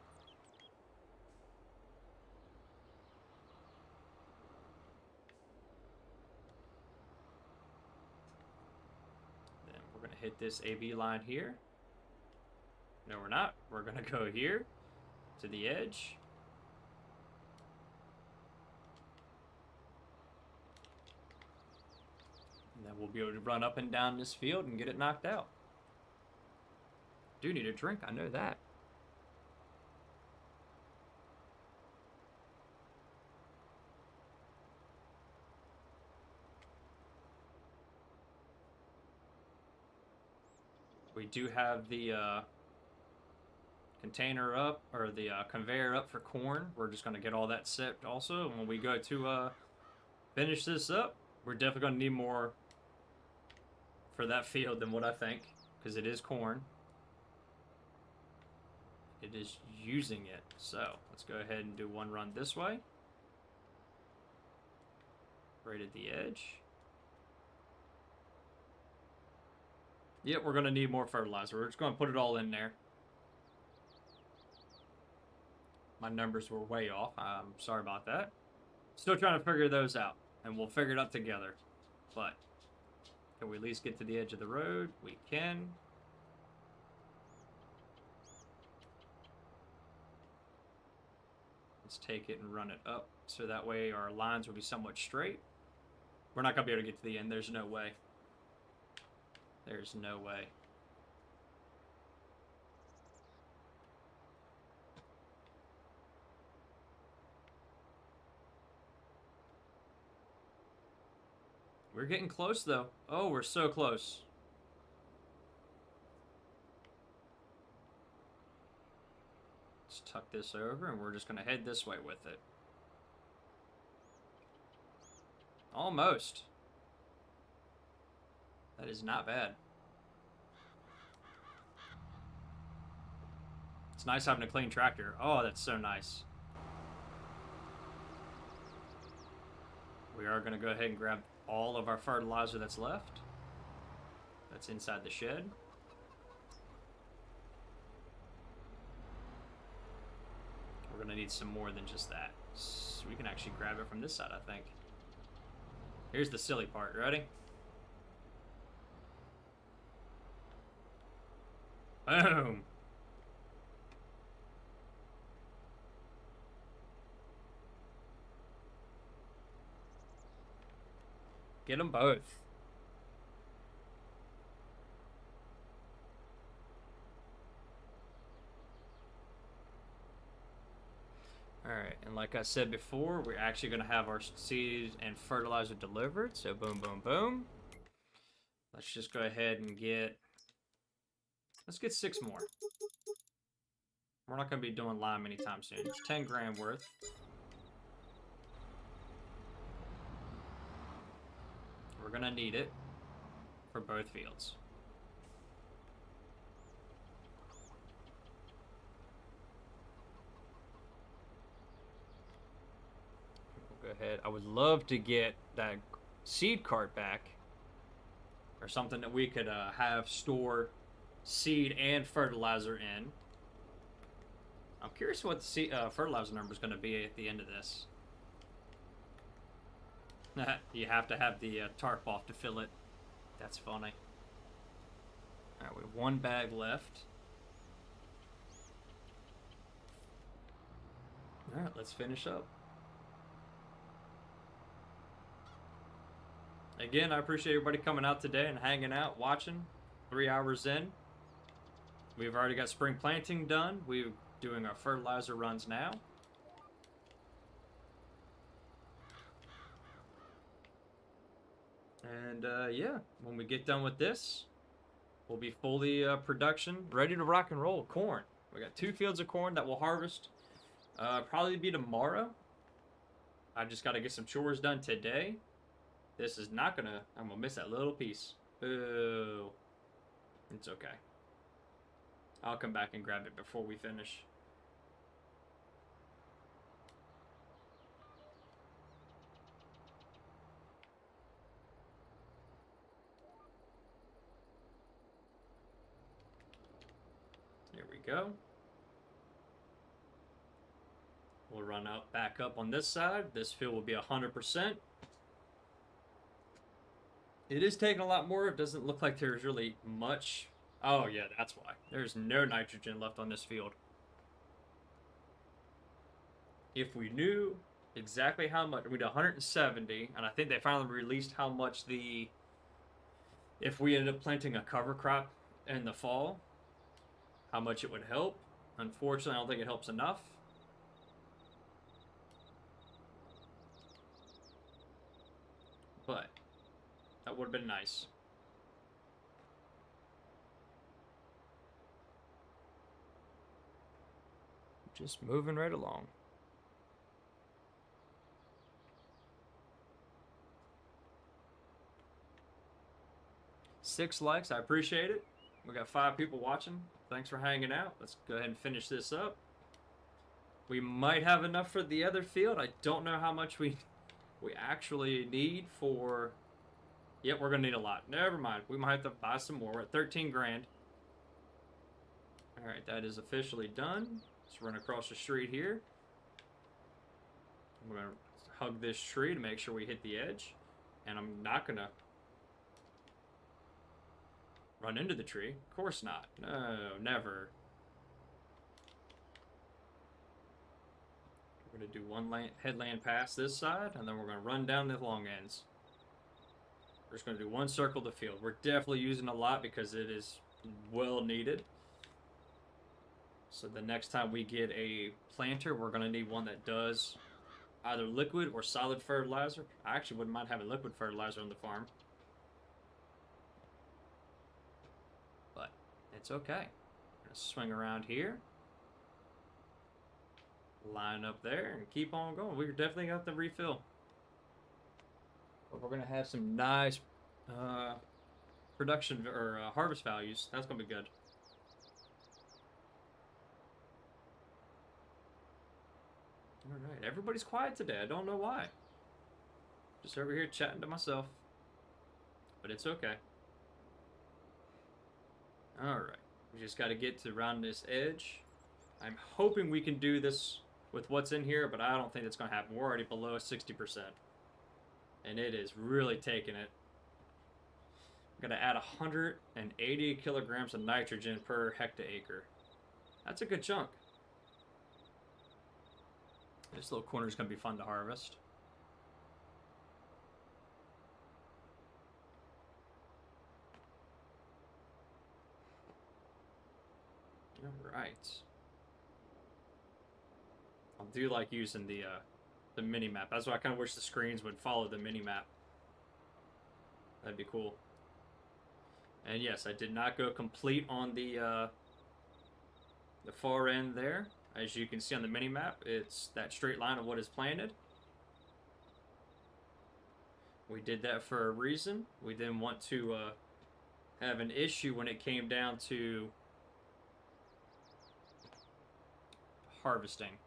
Then we're going to hit this AB line here. No, we're not. We're going to go here to the edge. And then we'll be able to run up and down this field and get it knocked out. Do need a drink, I know that. We do have the container up, or the conveyor up for corn. We're just going to get all that set also. And when we go to finish this up, we're definitely going to need more for that field than what I think, because it is corn. It is using it. So let's go ahead and do one run this way. Right at the edge. Yep, we're going to need more fertilizer. We're just going to put it all in there. My numbers were way off. I'm sorry about that. Still trying to figure those out. And we'll figure it out together. But can we at least get to the edge of the road? We can. Let's take it and run it up. So that way our lines will be somewhat straight. We're not going to be able to get to the end. There's no way. There's no way. We're getting close, though. Oh, we're so close. Let's tuck this over, and we're just going to head this way with it. Almost. That is not bad. It's nice having a clean tractor. Oh, that's so nice. We are going to go ahead and grab all of our fertilizer that's left. That's inside the shed. We're going to need some more than just that. So we can actually grab it from this side, I think. Here's the silly part. Ready? Boom! Get them both. Alright, and like I said before, we're actually going to have our seed and fertilizer delivered. So boom, boom, boom. Let's just go ahead and get... Let's get 6 more. We're not going to be doing lime anytime soon. It's 10 grand worth. We're going to need it for both fields. We'll go ahead. I would love to get that seed cart back, or something that we could have store seed and fertilizer in. I'm curious what the fertilizer number is going to be at the end of this. You have to have the tarp off to fill it. That's funny. Alright, we have 1 bag left. Alright, let's finish up. Again, I appreciate everybody coming out today and hanging out, watching. 3 hours in. We've already got spring planting done. We're doing our fertilizer runs now. And yeah, when we get done with this, we'll be fully production, ready to rock and roll. Corn. We got 2 fields of corn that we'll harvest. Probably be tomorrow. I just got to get some chores done today. This is not gonna... I'm gonna miss that little piece. Boo. It's okay. I'll come back and grab it before we finish. There we go. We'll run out back up on this side. This field will be 100%. It is taking a lot more. It doesn't look like there's really much. Oh yeah, that's why. There's no nitrogen left on this field. If we knew exactly how much, we did 170, and I think they finally released how much the... If we ended up planting a cover crop in the fall, how much it would help. Unfortunately, I don't think it helps enough. But that would have been nice. Just moving right along. Six likes, I appreciate it. We got 5 people watching. Thanks for hanging out. Let's go ahead and finish this up. We might have enough for the other field. I don't know how much we actually need for... Yep, we're going to need a lot. Never mind. We might have to buy some more. We're at 13 grand. Alright, that is officially done. Let's run across the street here. We're going to hug this tree to make sure we hit the edge. And I'm not going to run into the tree. Of course not. No, never. We're going to do one headland pass this side, and then we're going to run down the long ends. We're just going to do one circle of the field. We're definitely using a lot because it is well needed. So the next time we get a planter, we're going to need one that does either liquid or solid fertilizer. I actually wouldn't mind having liquid fertilizer on the farm. But it's okay. I'm gonna swing around here. Line up there and keep on going. We're definitely got the refill. But we're gonna have some nice production or harvest values. That's gonna be good. All right, everybody's quiet today. I don't know why. Just over here chatting to myself. But it's okay. All right, we just got to get to around this edge. I'm hoping we can do this with what's in here, but I don't think it's gonna happen. We're already below 60%, and it is really taking it. I'm gonna add 180 kilograms of nitrogen per hectare. That's a good chunk. This little corner is gonna be fun to harvest. All right. I do like using the mini map. That's why I kind of wish the screens would follow the mini map. That'd be cool. And yes, I did not go complete on the far end there. As you can see on the mini map, it's that straight line of what is planted. We did that for a reason. We didn't want to have an issue when it came down to harvesting.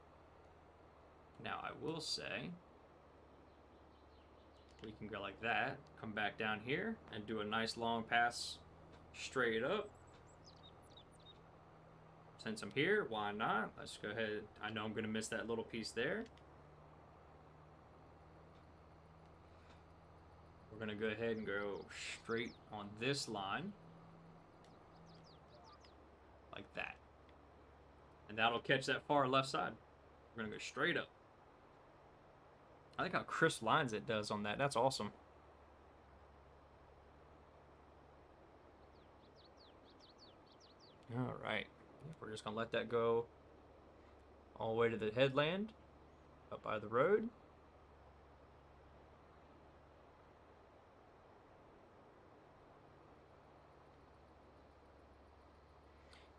Now, I will say, we can go like that, come back down here, and do a nice long pass straight up. Since I'm here, why not? Let's go ahead. I know I'm going to miss that little piece there. We're going to go ahead and go straight on this line. Like that. And that'll catch that far left side. We're going to go straight up. I like how crisp lines it does on that. That's awesome. All right. We're just going to let that go all the way to the headland up by the road.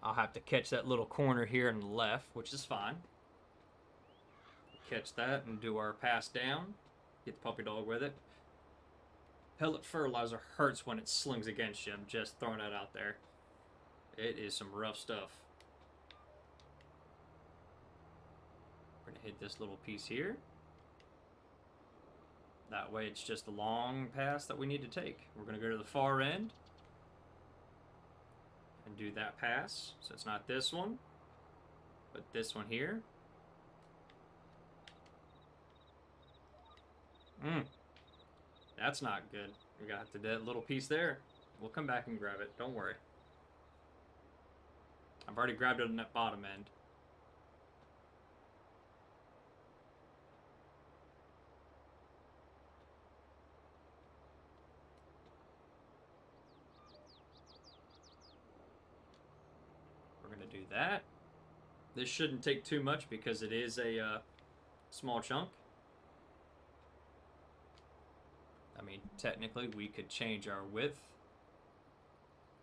I'll have to catch that little corner here on the left, which is fine. Catch that and do our pass down. Get the puppy dog with it. Pellet fertilizer hurts when it slings against you. I'm just throwing that out there. It is some rough stuff. We're going to hit this little piece here. That way it's just a long pass that we need to take. We're going to go to the far end and do that pass. So it's not this one, but this one here. That's not good. We got that little piece there. We'll come back and grab it. Don't worry. I've already grabbed it on that bottom end. We're going to do that. This shouldn't take too much because it is a small chunk. I mean, technically, we could change our width.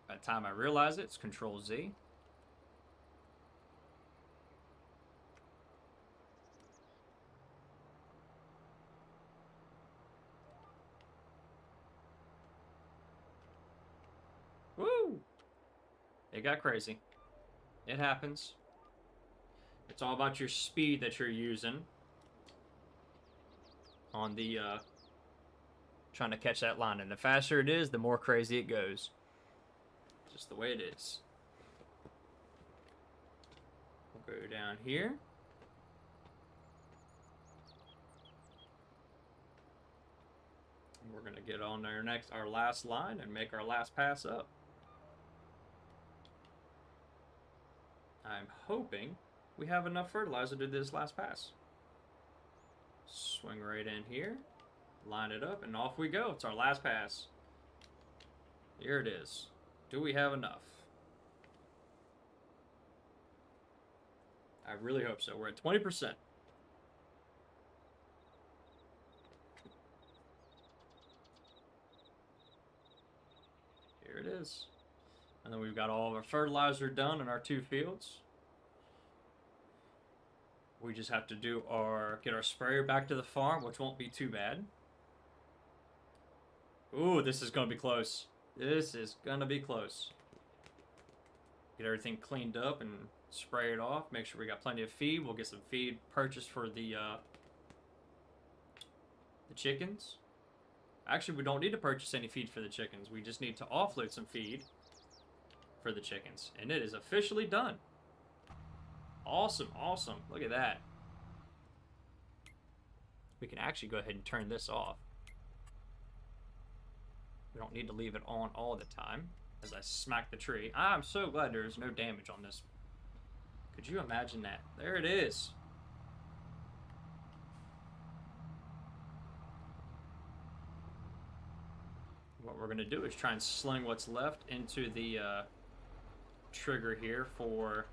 By the time I realize it, it's Control Z. Woo! It got crazy. It happens. It's all about your speed that you're using on the trying to catch that line, and the faster it is, the more crazy it goes. Just the way it is. We'll go down here. And we're gonna get on our last line and make our last pass up. I'm hoping we have enough fertilizer to do this last pass. Swing right in here. Line it up, and off we go. It's our last pass. Here it is. Do we have enough? I really hope so. We're at 20%. is. And then we've got all of our fertilizer done in our 2 fields. We just have to get our sprayer back to the farm, which won't be too bad. Ooh, this is gonna be close. This is gonna be close. Get everything cleaned up and spray it off. Make sure we got plenty of feed. We'll get some feed purchased for the chickens. Actually, we don't need to purchase any feed for the chickens. We just need to offload some feed for the chickens. And it is officially done. Awesome, awesome. Look at that. We can actually go ahead and turn this off. We don't need to leave it on all the time as I smack the tree. I'm so glad there's no damage on this. Could you imagine that? There it is. What we're going to do is try and sling what's left into the trigger here for...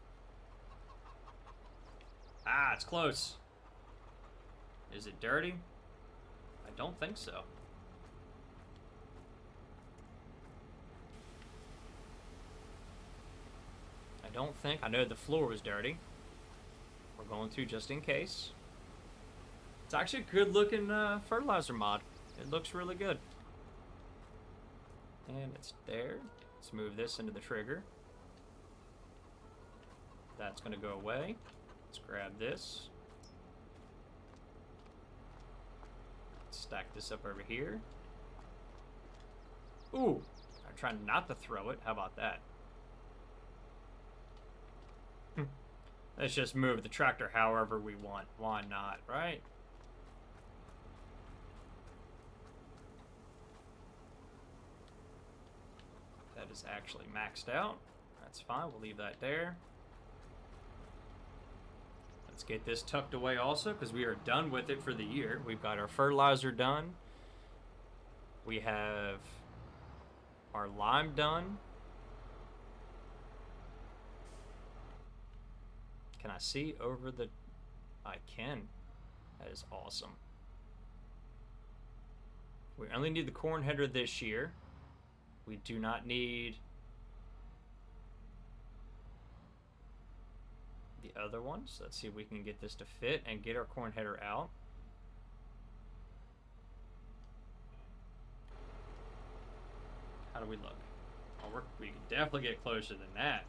Ah, it's close. Is it dirty? I don't think so. I know the floor was dirty. We're going to just in case. It's actually a good looking fertilizer mod. It looks really good. And it's there. Let's move this into the trigger. That's going to go away. Let's grab this. Stack this up over here. Ooh, I'm trying not to throw it. How about that? Let's just move the tractor however we want. Why not, right? That is actually maxed out. That's fine. We'll leave that there. Let's get this tucked away also because we are done with it for the year. We've got our fertilizer done. We have our lime done. Can I see over the... I can. That is awesome. We only need the corn header this year. We do not need the other ones. Let's see if we can get this to fit and get our corn header out. How do we look? Oh, we can definitely get closer than that.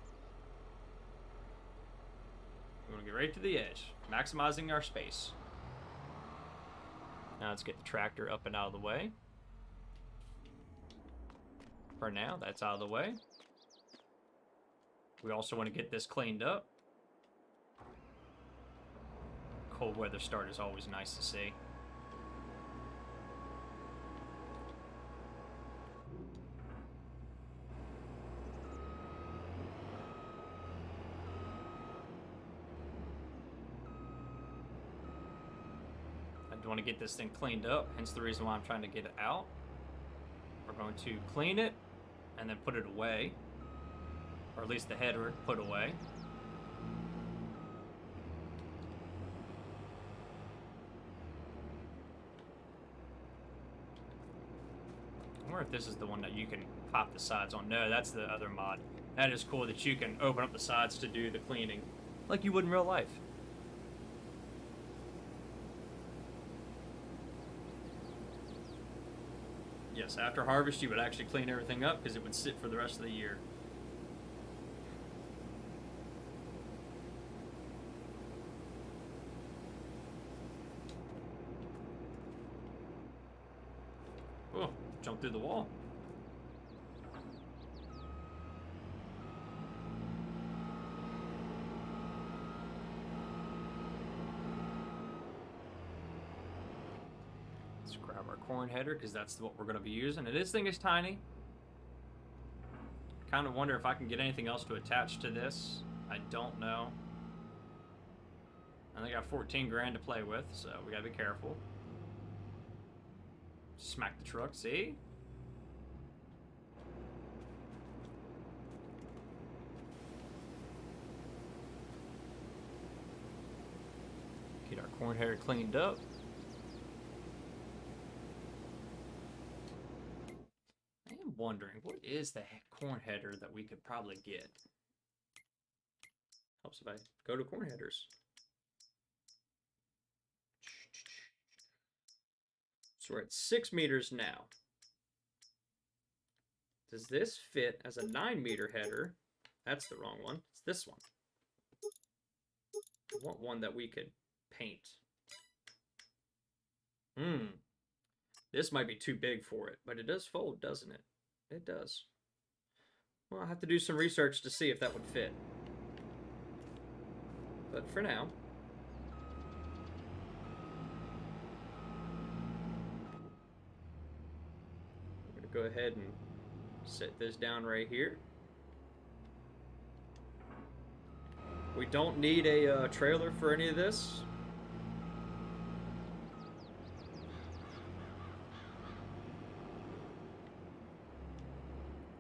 We want to get right to the edge, maximizing our space. Now let's get the tractor up and out of the way. For now, that's out of the way. We also want to get this cleaned up. Cold weather start is always nice to see. I want to get this thing cleaned up, hence the reason why I'm trying to get it out. We're going to clean it and then put it away, or at least the header put away. I wonder if this is the one that you can pop the sides on. No, that's the other mod. That is cool that you can open up the sides to do the cleaning like you would in real life. Yes, after harvest you would actually clean everything up because it would sit for the rest of the year. Oh, jump through the wall. Grab our corn header because that's what we're going to be using. And this thing is tiny. Kind of wonder if I can get anything else to attach to this. I don't know. I think I got 14 grand to play with, so we got to be careful. Smack the truck, see? Get our corn header cleaned up. wondering, what is the corn header that we could probably get? Helps if I go to corn headers. So we're at 6 meters now. Does this fit as a 9-meter header? That's the wrong one. It's this one. I want one that we could paint. This might be too big for it, but it does fold, doesn't it? It does. Well, I'll have to do some research to see if that would fit. But for now, we're going to go ahead and set this down right here. We don't need a trailer for any of this.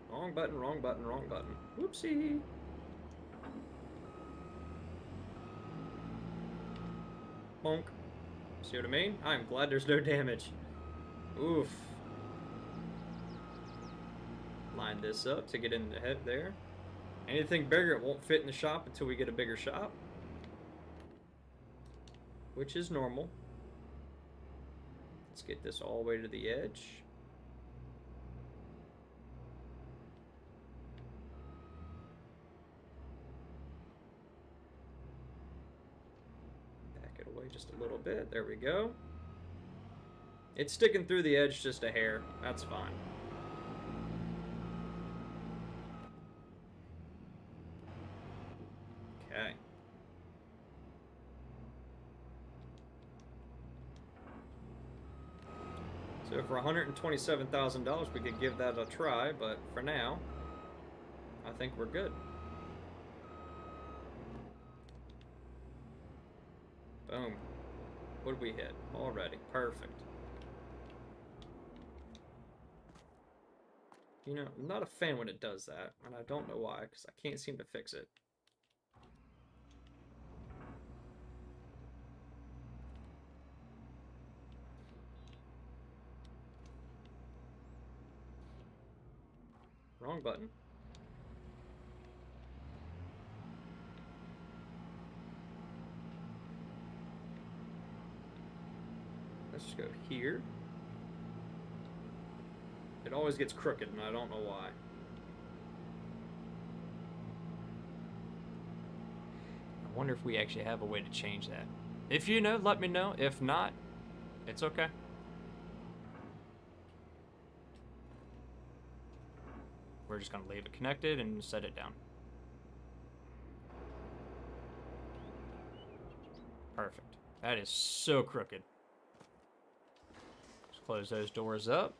Wrong button, wrong button, wrong button. Whoopsie. Bonk. See what I mean? I'm glad there's no damage. Oof. Line this up to get in the head there. Anything bigger, it won't fit in the shop until we get a bigger shop. Which is normal. Let's get this all the way to the edge. Back it away just a little bit. There we go. It's sticking through the edge just a hair. That's fine. Okay. So for $127,000, we could give that a try, but for now, I think we're good. Boom. What did we hit? Already. Perfect. You know, I'm not a fan when it does that, and I don't know why, because I can't seem to fix it. Wrong button. Let's just go here. It always gets crooked, and I don't know why. I wonder if we actually have a way to change that. If you know, let me know. If not, it's okay. We're just going to leave it connected and set it down. Perfect. That is so crooked. Let's close those doors up.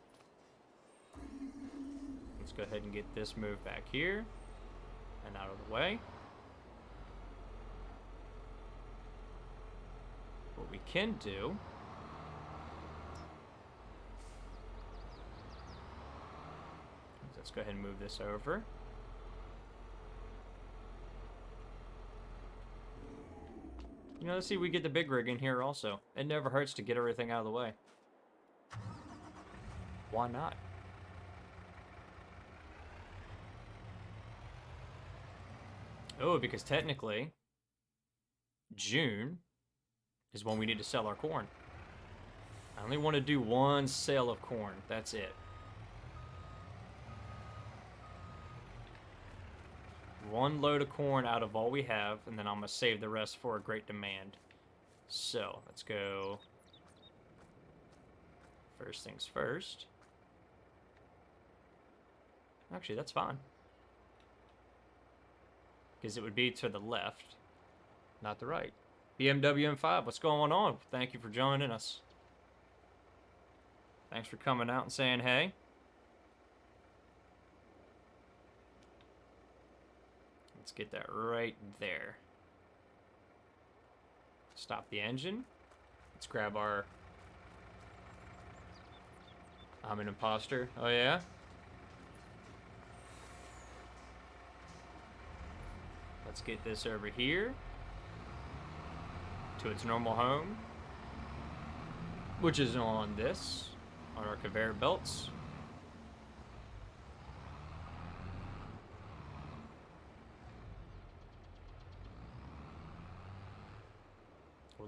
Let's go ahead and get this moved back here and out of the way. What we can do is let's go ahead and move this over. You know, let's see if we get the big rig in here also. It never hurts to get everything out of the way. Why not? Oh, because technically, June is when we need to sell our corn. I only want to do one sale of corn. That's it. One load of corn out of all we have, and then I'm going to save the rest for a great demand. So, let's go. First things first. Actually, that's fine. Because it would be to the left, not the right. BMW M5, what's going on? Thank you for joining us. Thanks for coming out and saying hey. Let's get that right there. Stop the engine. Let's grab our... I'm an imposter. Oh yeah? Let's get this over here to its normal home, which is on this, on our conveyor belts.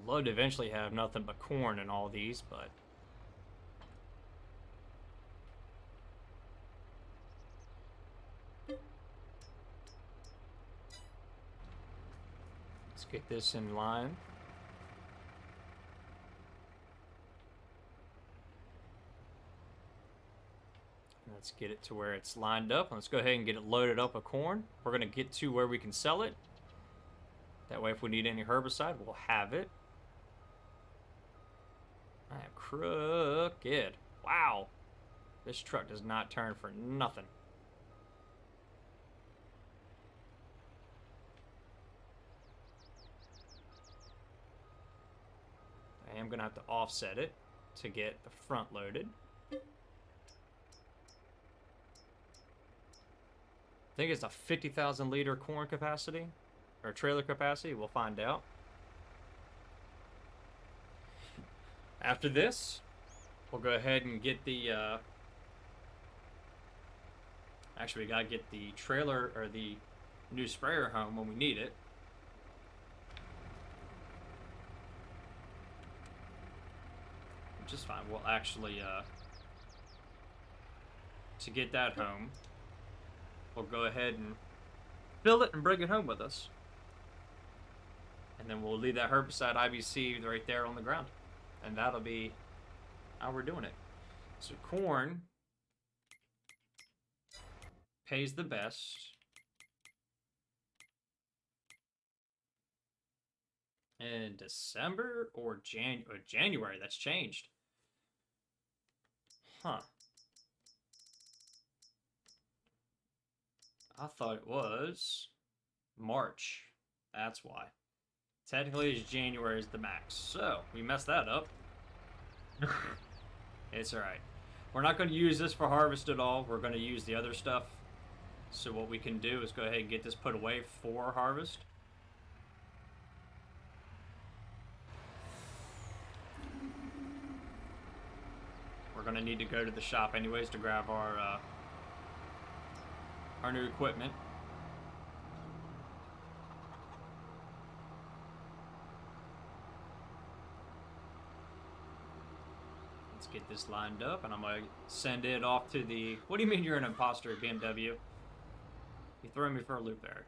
I'd love to eventually have nothing but corn in all these, but let's get this in line. Let's get it to where it's lined up. Let's go ahead and get it loaded up with corn. We're going to get to where we can sell it. That way, if we need any herbicide, we'll have it. I am crooked. Wow. This truck does not turn for nothing. I am going to have to offset it to get the front loaded. I think it's a 50,000 liter corn capacity, or trailer capacity. We'll find out. After this, we'll go ahead and get the, actually we gotta get the trailer, or the new sprayer home when we need it. Which is fine. We'll actually, to get that home, we'll go ahead and fill it and bring it home with us. And then we'll leave that herbicide IBC right there on the ground. And that'll be how we're doing it. So corn pays the best. In December or January, that's changed. Huh. I thought it was March. That's why. Technically, it's January is the max. So, we messed that up. It's alright. We're not going to use this for harvest at all. We're going to use the other stuff. So what we can do is go ahead and get this put away for harvest. We're going to need to go to the shop anyways to grab our new equipment. Let's get this lined up, and I'm going to send it off to the... What do you mean you're an imposter, BMW? You throw me for a loop there.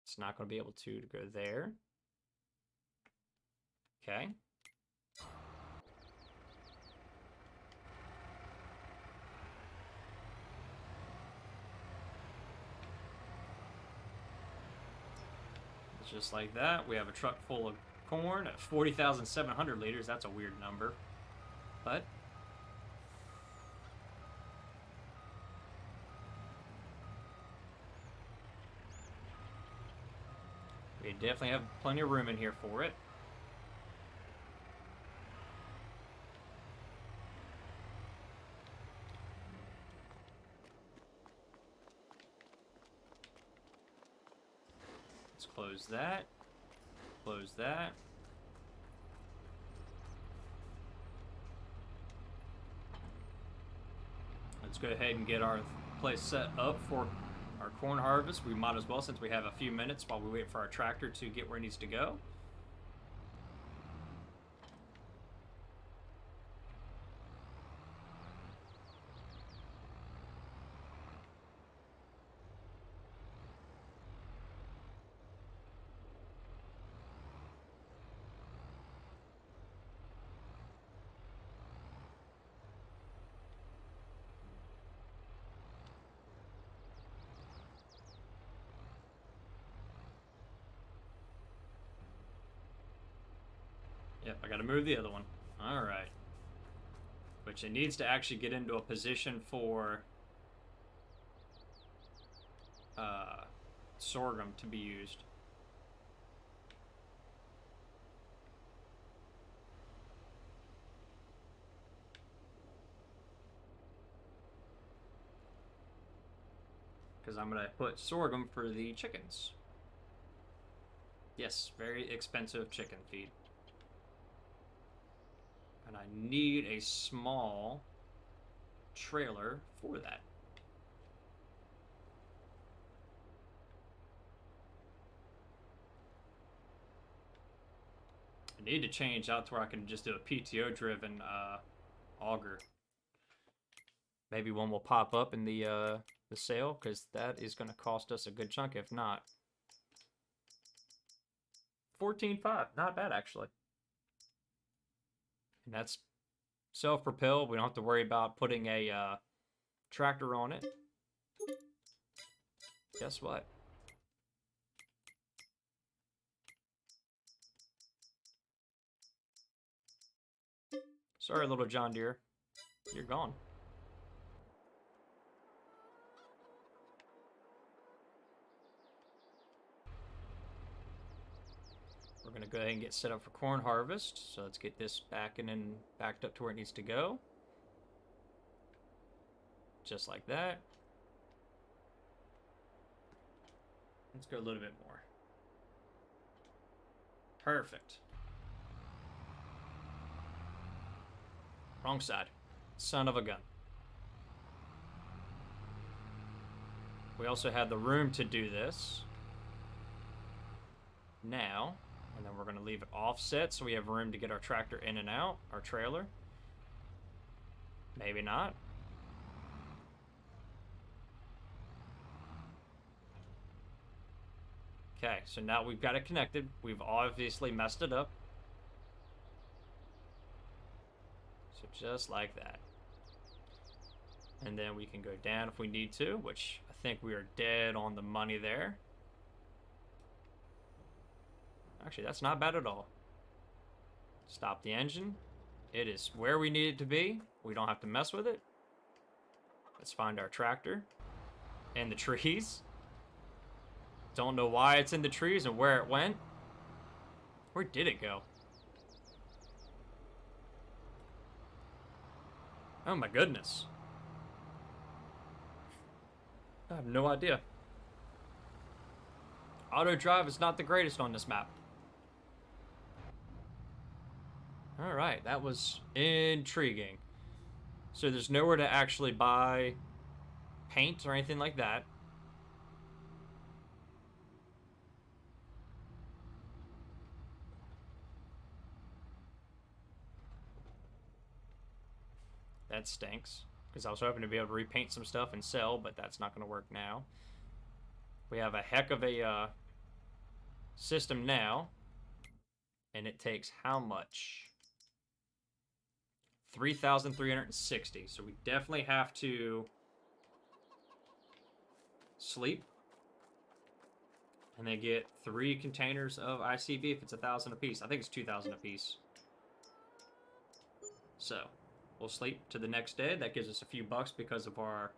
It's not going to be able to go there. Okay. Just like that, we have a truck full of corn at 40,700 liters. That's a weird number, but we definitely have plenty of room in here for it. Let's close that. Close that. Let's go ahead and get our place set up for our corn harvest. We might as well, since we have a few minutes while we wait for our tractor to get where it needs to go. Yep, I gotta move the other one. Alright. Which it needs to actually get into a position for sorghum to be used. Because I'm gonna put sorghum for the chickens. Yes, very expensive chicken feed. And I need a small trailer for that. I need to change out to where I can just do a PTO-driven auger. Maybe one will pop up in the sale, because that is going to cost us a good chunk, if not. 14.5, not bad actually. And that's self-propelled. We don't have to worry about putting a tractor on it. Guess what? Sorry, little John Deere. You're gone. We're going to go ahead and get set up for corn harvest. So let's get this back and backed up to where it needs to go. Just like that. Let's go a little bit more. Perfect. Wrong side. Son of a gun. We also have the room to do this. Now, and then we're going to leave it offset so we have room to get our tractor in and out, our trailer. Maybe not. Okay, so now we've got it connected. We've obviously messed it up. So just like that. And then we can go down if we need to, which I think we are dead on the money there. Actually, that's not bad at all. Stop the engine. It is where we need it to be. We don't have to mess with it. Let's find our tractor. And the trees. Don't know why it's in the trees and where it went. Where did it go? Oh my goodness. I have no idea. Auto drive is not the greatest on this map. Alright, that was intriguing. So there's nowhere to actually buy paint or anything like that. That stinks, because I was hoping to be able to repaint some stuff and sell, but that's not going to work now. We have a heck of a system now, and it takes how much? 3,360. So we definitely have to sleep, and they get 3 containers of ICB if it's 1,000 apiece. I think it's 2,000 apiece. So we'll sleep to the next day. That gives us a few bucks because of our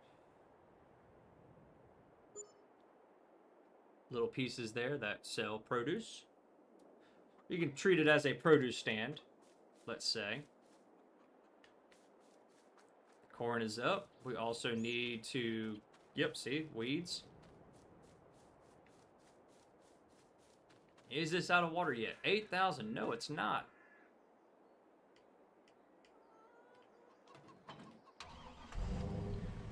little pieces there that sell produce. You can treat it as a produce stand, let's say. Corn is up. We also need to, yep, see, weeds. Is this out of water yet? 8,000, no, it's not.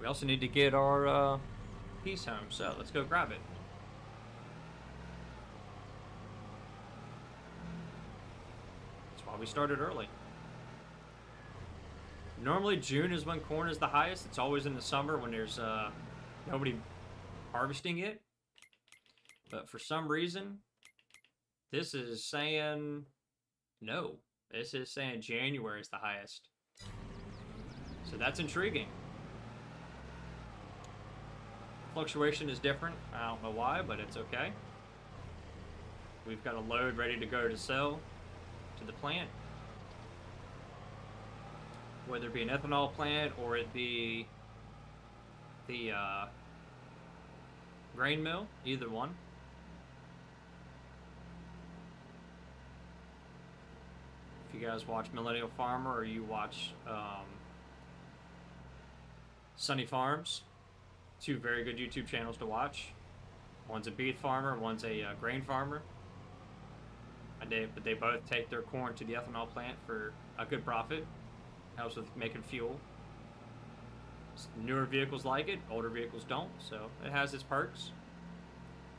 We also need to get our piece home, so let's go grab it. That's why we started early. Normally June is when corn is the highest. It's always in the summer when there's nobody harvesting it. But for some reason, this is saying no. This is saying January is the highest. So that's intriguing. Fluctuation is different. I don't know why, but it's okay. We've got a load ready to go to sell to the plant. Whether it be an ethanol plant or it be the grain mill, either one. If you guys watch Millennial Farmer or you watch Sunny Farms, 2 very good YouTube channels to watch. One's a beef farmer, one's a grain farmer. but they both take their corn to the ethanol plant for a good profit. Helps with making fuel. Newer vehicles like it, older vehicles don't, so it has its perks.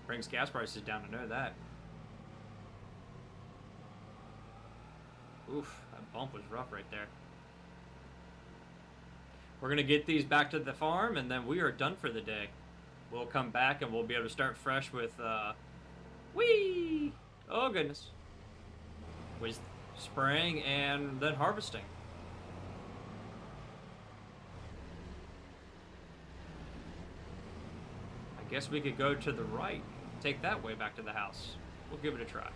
Brings gas prices down, to know that. Oof, that bump was rough right there. We're gonna get these back to the farm, and then we are done for the day. We'll come back and we'll be able to start fresh with, whee! Oh goodness. With spraying and then harvesting. I guess we could go to the right, take that way back to the house. We'll give it a try.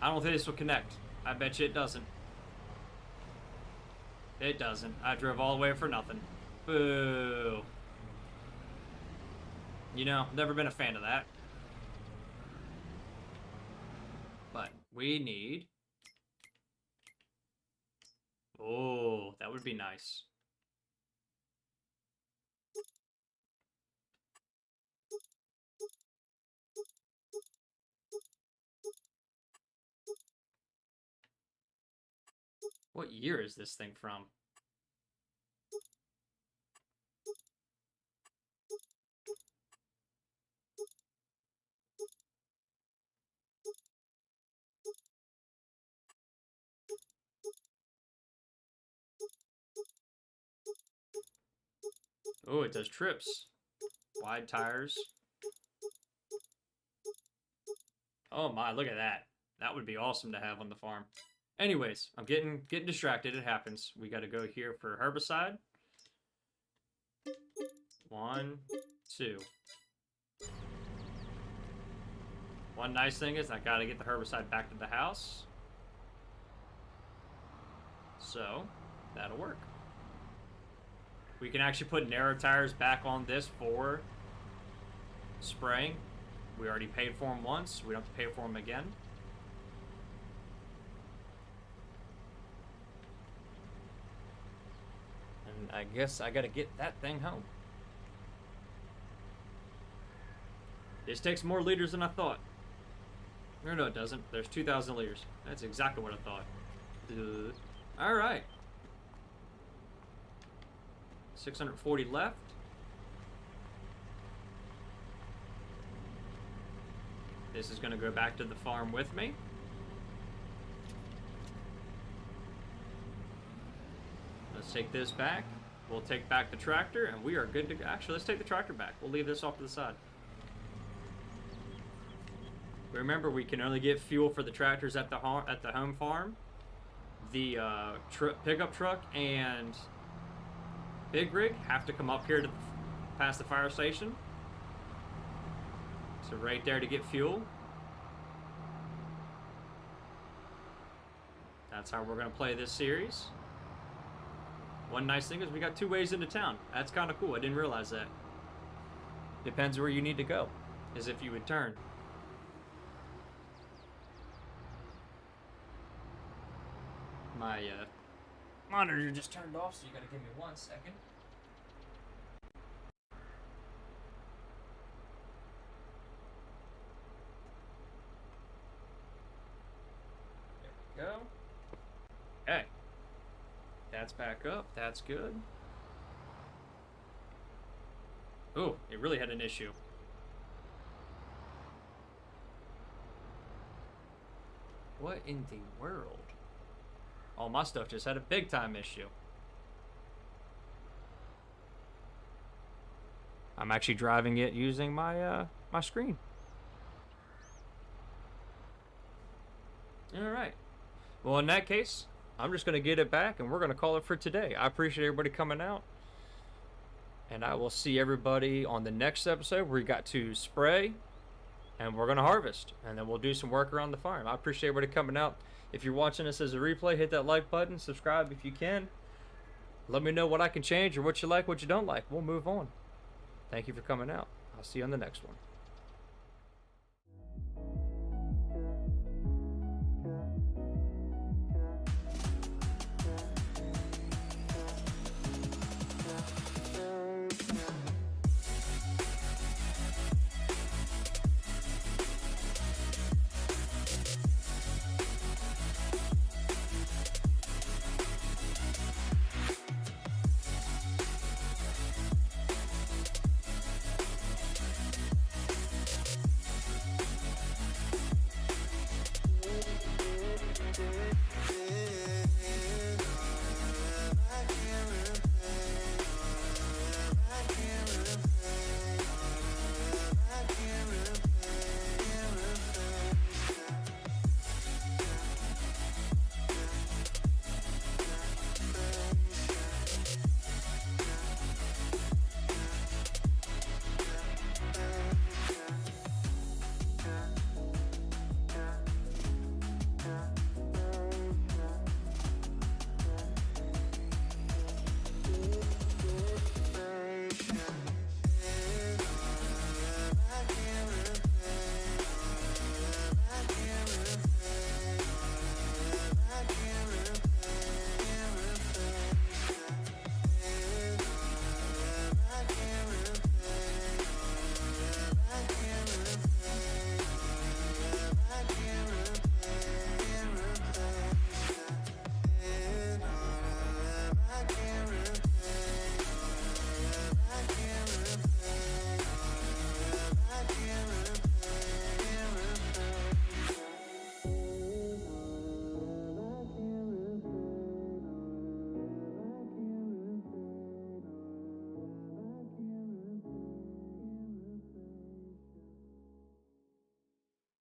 I don't think this will connect. I bet you it doesn't. It doesn't. I drove all the way for nothing. Boo. You know, never been a fan of that. But we need... Oh, that would be nice. What year is this thing from? Oh, it does trips. Wide tires. Oh my, look at that. That would be awesome to have on the farm. Anyways, I'm getting distracted. It happens. We got to go here for herbicide. 1, 2. One nice thing is I got to get the herbicide back to the house. So, that'll work. We can actually put narrow tires back on this for spraying. We already paid for them once. We don't have to pay for them again. And I guess I gotta get that thing home. This takes more liters than I thought. No, it doesn't. There's 2,000 liters. That's exactly what I thought. Alright. 640 left. This is going to go back to the farm with me. Let's take this back. We'll take back the tractor, and we are good to go. Actually, let's take the tractor back. We'll leave this off to the side. Remember, we can only get fuel for the tractors at the home farm. The pickup truck and big rig have to come up here to past the fire station. So right there to get fuel. That's how we're going to play this series. One nice thing is we got 2 ways into town. That's kind of cool. I didn't realize that. Depends where you need to go, as if you would turn. My monitor just turned off, so you gotta give me 1 second. There we go. Okay. That's back up. That's good. Oh, it really had an issue. What in the world? All my stuff just had a big time issue. I'm actually driving it using my my screen. All right. Well, in that case, I'm just going to get it back and we're going to call it for today. I appreciate everybody coming out. And I will see everybody on the next episode where we got to spray and we're going to harvest. And then we'll do some work around the farm. I appreciate everybody coming out. If you're watching this as a replay, hit that like button, subscribe if you can. Let me know what I can change or what you like, what you don't like. We'll move on. Thank you for coming out. I'll see you on the next one.